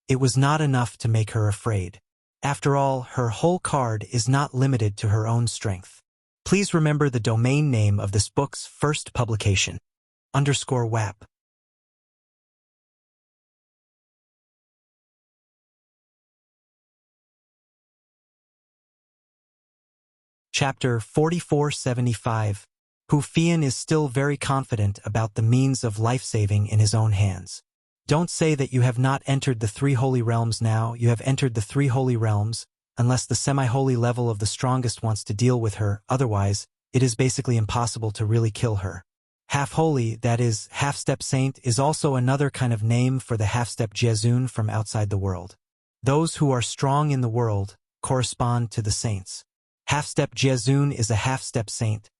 it was not enough to make her afraid. After all, her whole card is not limited to her own strength. Please remember the domain name of this book's first publication, _WAP. Chapter 4475. Hu Fian is still very confident about the means of life-saving in his own hands. Don't say that you have not entered the 3 holy realms now. You have entered the 3 holy realms, unless the semi-holy level of the strongest wants to deal with her, otherwise, it is basically impossible to really kill her. Half-holy, that is, half-step saint, is also another kind of name for the half-step Jiezun from outside the world. Those who are strong in the world correspond to the saints. Half-step Jiezun is a half-step saint,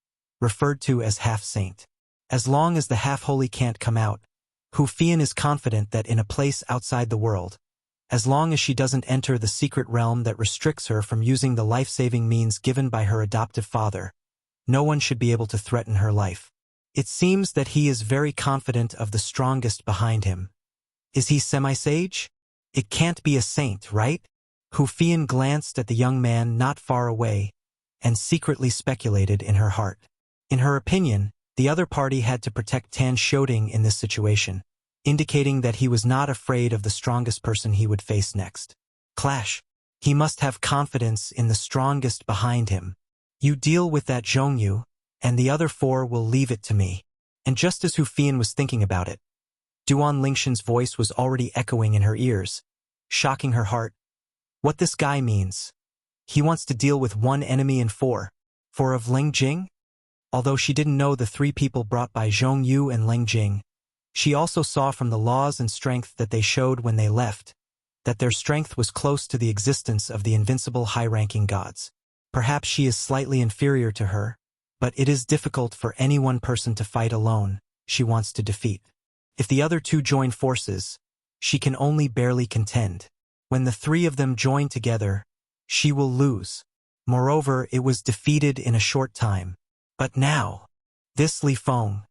referred to as half-saint. As long as the half-holy can't come out, Hu Fian is confident that in a place outside the world, As long as she doesn't enter the secret realm that restricts her from using the life-saving means given by her adoptive father, no one should be able to threaten her life. It seems that he is very confident of the strongest behind him. Is he semi-sage? It can't be a saint, right? Hu Fian glanced at the young man not far away and secretly speculated in her heart. In her opinion, the other party had to protect Tan Shouting in this situation, indicating that he was not afraid of the strongest person he would face next. Clash. He must have confidence in the strongest behind him. You deal with that Zhongyu, and the other four will leave it to me. And just as Hu Fian was thinking about it, Duan Lingshan's voice was already echoing in her ears, shocking her heart. What this guy means. He wants to deal with one enemy in four. Four of Ling Jing? Although she didn't know the three people brought by Zhong Yu and Ling Jing, she also saw from the laws and strength that they showed when they left, that their strength was close to the existence of the invincible high-ranking gods. Perhaps she is slightly inferior to her, but it is difficult for any one person to fight alone she wants to defeat. If the other two join forces, she can only barely contend. When the three of them join together, she will lose. Moreover, it was defeated in a short time. But now, this Li Feng.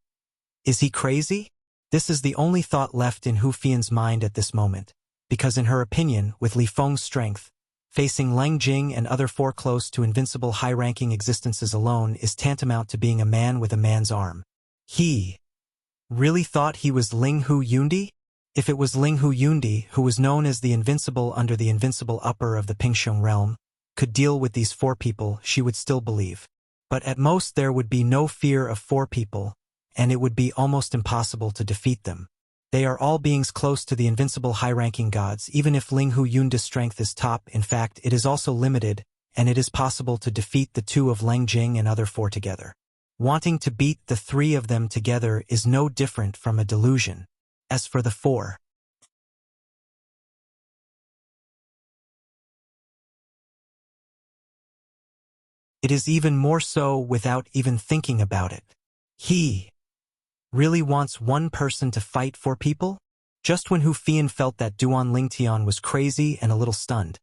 Is he crazy? This is the only thought left in Hu Fian's mind at this moment, because in her opinion, with Li Feng's strength, facing Lang Jing and other four close to invincible high-ranking existences alone is tantamount to being a man with a man's arm. He really thought he was Ling Hu Yundi? If it was Ling Hu Yundi, who was known as the Invincible under the Invincible Upper of the Pingxiong realm, could deal with these four people, she would still believe. But at most there would be no fear of four people, and it would be almost impossible to defeat them. They are all beings close to the invincible high-ranking gods. Even if Ling Hu Yun's strength is top, in fact, it is also limited, and it is possible to defeat the two of Lang Jing and other four together. Wanting to beat the three of them together is no different from a delusion. As for the four, it is even more so without even thinking about it. He really wants one person to fight for people? Just when Hu Fian felt that Duan Lingtian was crazy and a little stunned,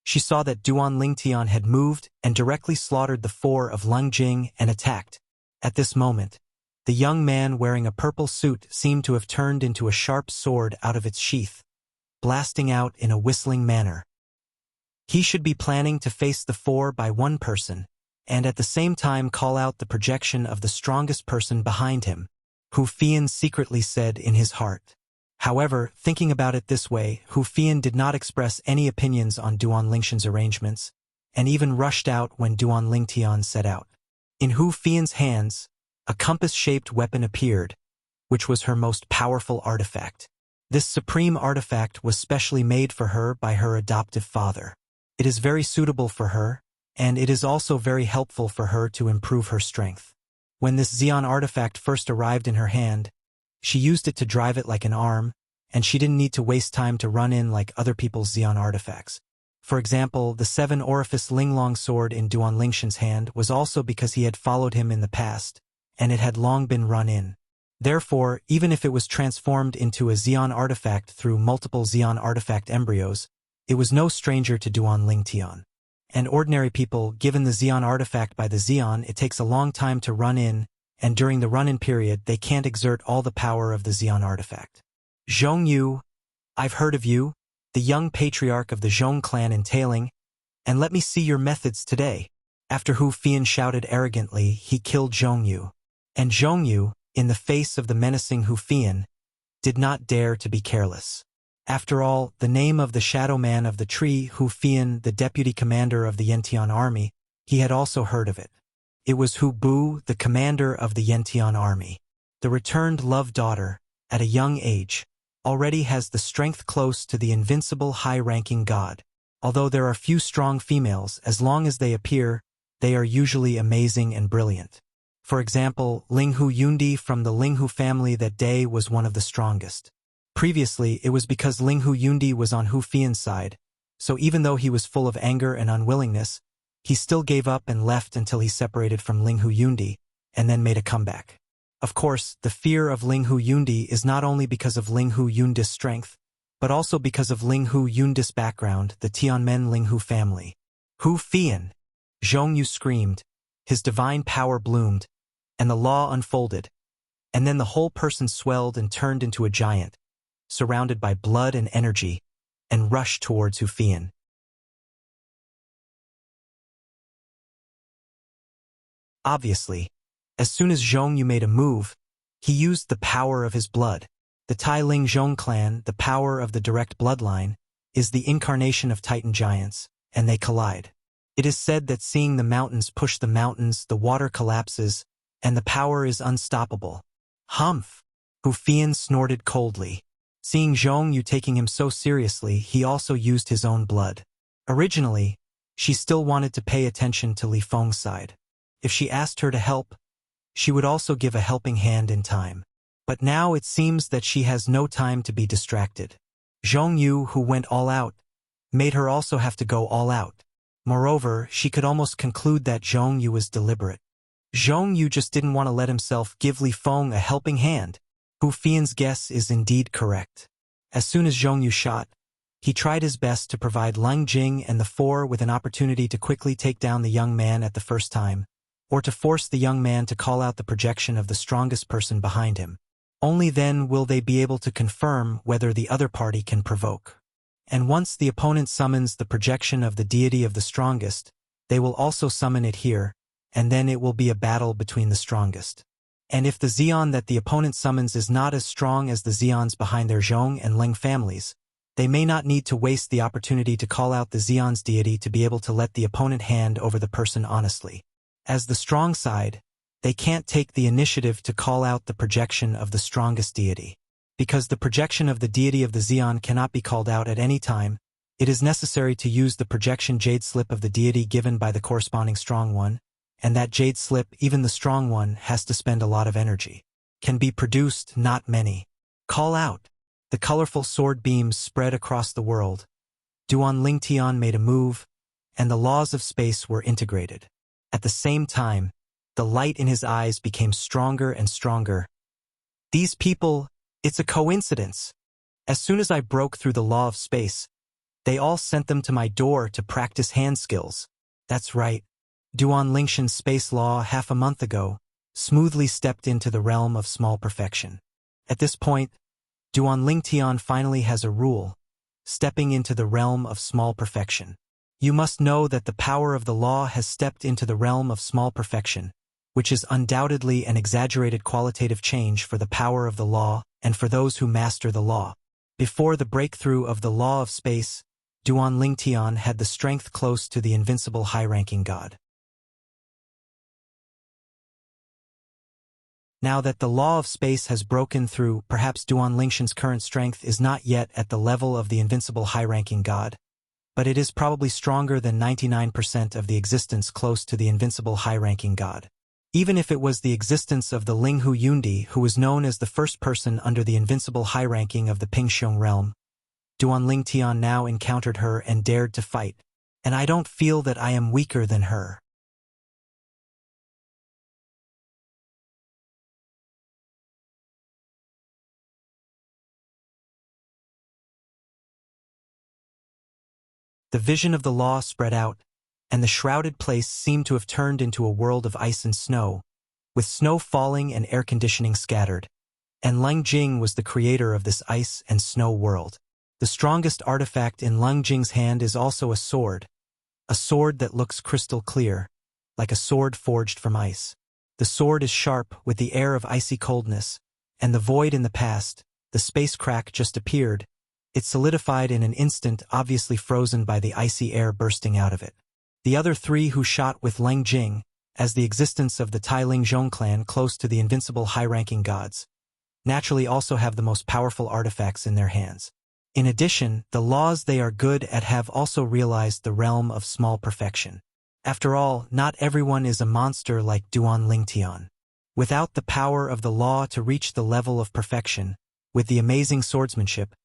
she saw that Duan Lingtian had moved and directly slaughtered the four of Lang Jing and attacked. At this moment, the young man wearing a purple suit seemed to have turned into a sharp sword out of its sheath, blasting out in a whistling manner. He should be planning to face the four by one person, and at the same time call out the projection of the strongest person behind him, Hu Fian secretly said in his heart. However, thinking about it this way, Hu Fian did not express any opinions on Duan Lingshan's arrangements, and even rushed out when Duan Lingtian set out. In Hu Fian's hands, a compass-shaped weapon appeared, which was her most powerful artifact. This supreme artifact was specially made for her by her adoptive father. It is very suitable for her, and it is also very helpful for her to improve her strength. When this Xian artifact first arrived in her hand, she used it to drive it like an arm, and she didn't need to waste time to run in like other people's Xian artifacts. For example, the 7-orifice Linglong sword in Duan Lingshan's hand was also because he had followed him in the past, and it had long been run in. Therefore, even if it was transformed into a Xian artifact through multiple Xian artifact embryos, it was no stranger to Duan Lingtian. And ordinary people, given the Xian artifact by the Xian, it takes a long time to run in, and during the run-in period they can't exert all the power of the Xian artifact. Zhong Yu, I've heard of you, the young patriarch of the Zhong clan entailing, and let me see your methods today. After Hu Fian shouted arrogantly, he killed Zhong Yu. And Zhong Yu, in the face of the menacing Hu Fian, did not dare to be careless. After all, the name of the shadow man of the tree, Hu Fian, the deputy commander of the Yantian army, he had also heard of it. It was Hu Bu, the commander of the Yantian army. The returned love daughter, at a young age, already has the strength close to the invincible high-ranking god. Although there are few strong females, as long as they appear, they are usually amazing and brilliant. For example, Ling Hu Yundi from the Ling Hu family that day was one of the strongest. Previously, it was because Ling Hu Yundi was on Hu Fian's side, so even though he was full of anger and unwillingness, he still gave up and left until he separated from Ling Hu Yundi, and then made a comeback. Of course, the fear of Ling Hu Yundi is not only because of Ling Hu Yundi's strength, but also because of Ling Hu Yundi's background, the Tianmen Ling Hu family. Hu Fian! Zhongyu screamed, his divine power bloomed, and the law unfolded, and then the whole person swelled and turned into a giant, surrounded by blood and energy, and rushed towards Hu Fian. Obviously, as soon as Zhongyu made a move, he used the power of his blood. The Tai Ling Zhong clan, the power of the direct bloodline, is the incarnation of Titan giants, and they collide. It is said that seeing the mountains push the mountains, the water collapses, and the power is unstoppable. Humph! Hu Fian snorted coldly. Seeing Zhongyu taking him so seriously, he also used his own blood. Originally, she still wanted to pay attention to Li Feng's side. If she asked her to help, she would also give a helping hand in time. But now it seems that she has no time to be distracted. Zhongyu, who went all out, made her also have to go all out. Moreover, she could almost conclude that Zhongyu was deliberate. Zhongyu just didn't want to let himself give Li Feng a helping hand. Hu Fian's guess is indeed correct. As soon as Zhongyu shot, he tried his best to provide Leng Jing and the four with an opportunity to quickly take down the young man at the first time, or to force the young man to call out the projection of the strongest person behind him. Only then will they be able to confirm whether the other party can provoke. And once the opponent summons the projection of the deity of the strongest, they will also summon it here, and then it will be a battle between the strongest. And if the Xian that the opponent summons is not as strong as the Xians behind their Zhong and Ling families, they may not need to waste the opportunity to call out the Xian's deity to be able to let the opponent hand over the person honestly. As the strong side, they can't take the initiative to call out the projection of the strongest deity. Because the projection of the deity of the Xian cannot be called out at any time, it is necessary to use the projection jade slip of the deity given by the corresponding strong one, and that jade slip, even the strong one, has to spend a lot of energy. Can be produced, not many. Call out. The colorful sword beams spread across the world. Duan Lingtian made a move, and the laws of space were integrated. At the same time, the light in his eyes became stronger and stronger. These people, it's a coincidence. As soon as I broke through the law of space, they all sent them to my door to practice hand skills. That's right. Duan Lingshan's space law half a month ago smoothly stepped into the realm of small perfection. At this point, Duan Lingtian finally has a rule, stepping into the realm of small perfection. You must know that the power of the law has stepped into the realm of small perfection, which is undoubtedly an exaggerated qualitative change for the power of the law and for those who master the law. Before the breakthrough of the law of space, Duan Lingtian had the strength close to the invincible high-ranking god. Now that the law of space has broken through, perhaps Duan Lingshan's current strength is not yet at the level of the invincible high-ranking god, but it is probably stronger than 99% of the existence close to the invincible high-ranking god. Even if it was the existence of the Ling Hu Yundi, who was known as the first person under the invincible high-ranking of the Pingxiong realm, Duan Lingtian now encountered her and dared to fight, and I don't feel that I am weaker than her. The vision of the law spread out, and the shrouded place seemed to have turned into a world of ice and snow, with snow falling and air conditioning scattered. And Leng Jing was the creator of this ice and snow world. The strongest artifact in Leng Jing's hand is also a sword that looks crystal clear, like a sword forged from ice. The sword is sharp with the air of icy coldness, and the void in the past, the space crack just appeared. It solidified in an instant, obviously frozen by the icy air bursting out of it. The other three who shot with Leng Jing, as the existence of the Tai Ling Zhong clan close to the invincible high-ranking gods, naturally also have the most powerful artifacts in their hands. In addition, the laws they are good at have also realized the realm of small perfection. After all, not everyone is a monster like Duan Lingtian. Without the power of the law to reach the level of perfection, with the amazing swordsmanship,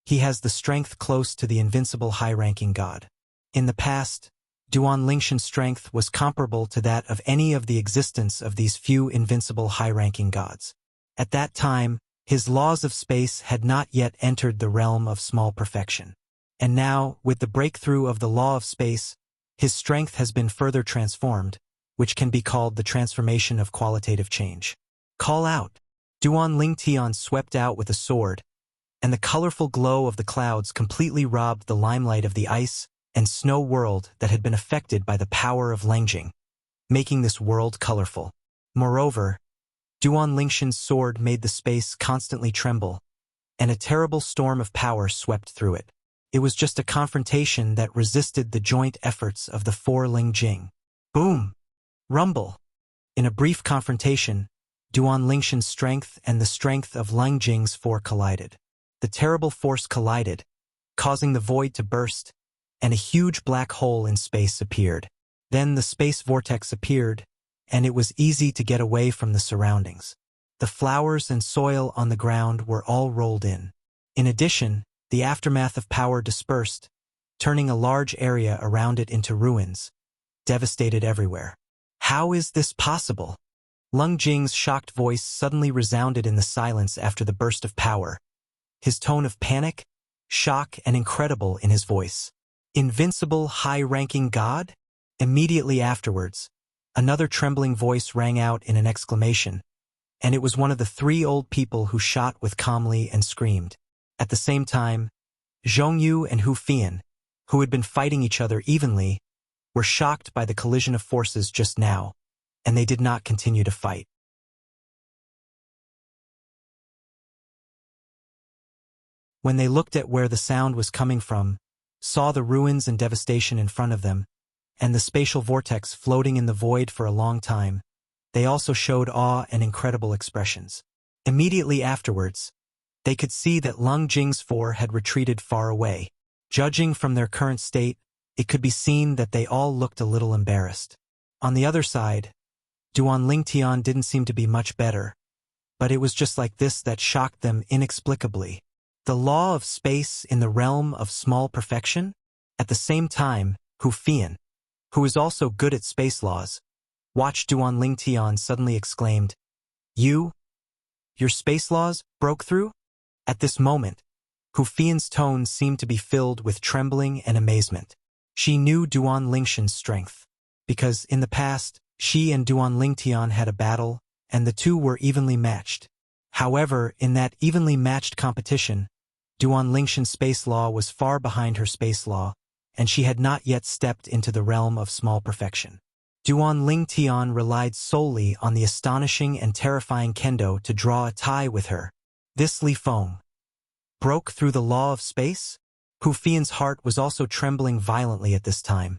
he has the strength close to the invincible high-ranking god. In the past, Duan Lingshan's strength was comparable to that of any of the existence of these few invincible high-ranking gods. At that time, His laws of space had not yet entered the realm of small perfection. And now, with the breakthrough of the law of space, his strength has been further transformed, which can be called the transformation of qualitative change. Call out! Duan Lingtian swept out with a sword, and the colorful glow of the clouds completely robbed the limelight of the ice and snow world that had been affected by the power of Langjing, making this world colorful. Moreover, Duan Lingshan's sword made the space constantly tremble, and a terrible storm of power swept through it. It was just a confrontation that resisted the joint efforts of the four Lingjing. Boom! Rumble! In a brief confrontation, Duan Lingshan's strength and the strength of Langjing's four collided. The terrible force collided, causing the void to burst, and a huge black hole in space appeared. Then the space vortex appeared, and it was easy to get away from the surroundings. The flowers and soil on the ground were all rolled in. In addition, the aftermath of power dispersed, turning a large area around it into ruins, devastated everywhere. How is this possible? Lung Jing's shocked voice suddenly resounded in the silence after the burst of power, his tone of panic, shock, and incredible in his voice. Invincible, high-ranking god? Immediately afterwards, another trembling voice rang out in an exclamation, and it was one of the three old people who shot with calmly and screamed. At the same time, Zhongyu and Hu Fian, who had been fighting each other evenly, were shocked by the collision of forces just now, and they did not continue to fight. When they looked at where the sound was coming from, saw the ruins and devastation in front of them, and the spatial vortex floating in the void for a long time, they also showed awe and incredible expressions. Immediately afterwards, they could see that Lung Jing's four had retreated far away. Judging from their current state, it could be seen that they all looked a little embarrassed. On the other side, Duan Lingtian didn't seem to be much better, but it was just like this that shocked them inexplicably. The law of space in the realm of small perfection? At the same time, Hu Fian, who is also good at space laws, watched Duan Lingtian suddenly exclaimed, "Your space laws broke through?" At this moment, Hu Fian's tone seemed to be filled with trembling and amazement. She knew Duan Lingshan's strength, because in the past, she and Duan Lingtian had a battle, and the two were evenly matched. However, in that evenly matched competition, Duan Lingshan's space law was far behind her space law, and she had not yet stepped into the realm of small perfection. Duan Lingtian relied solely on the astonishing and terrifying kendo to draw a tie with her. This Li Feng broke through the law of space? Hu Fian's heart was also trembling violently at this time.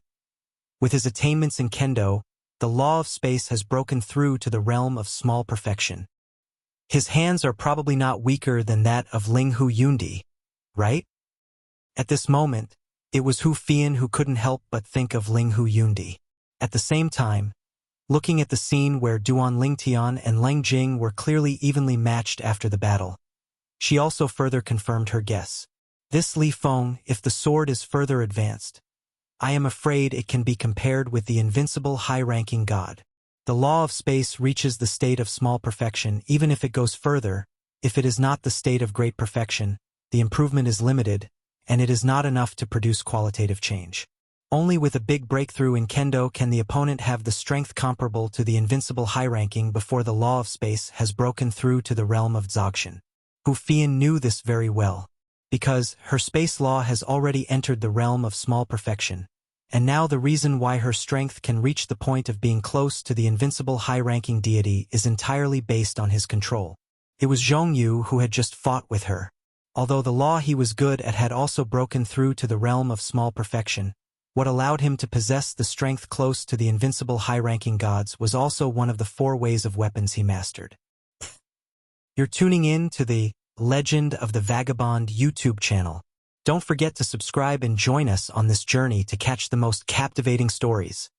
With his attainments in kendo, the law of space has broken through to the realm of small perfection. His hands are probably not weaker than that of Ling Hu Yundi, right? At this moment, it was Hu Fian who couldn't help but think of Ling Hu Yundi. At the same time, looking at the scene where Duan Lingtian and Leng Jing were clearly evenly matched after the battle, she also further confirmed her guess. This Li Feng, if the sword is further advanced, I am afraid it can be compared with the invincible high-ranking god. The law of space reaches the state of small perfection even if it goes further. If it is not the state of great perfection, the improvement is limited, and it is not enough to produce qualitative change. Only with a big breakthrough in kendo can the opponent have the strength comparable to the invincible high-ranking before the law of space has broken through to the realm of Dzogchen. Hu Fian knew this very well, because her space law has already entered the realm of small perfection, and now the reason why her strength can reach the point of being close to the invincible high-ranking deity is entirely based on his control. It was Zhongyu who had just fought with her. Although the law he was good at had also broken through to the realm of small perfection, what allowed him to possess the strength close to the invincible high-ranking gods was also one of the 4 ways of weapons he mastered. You're tuning in to the Legend of the Vagabond YouTube channel. Don't forget to subscribe and join us on this journey to catch the most captivating stories.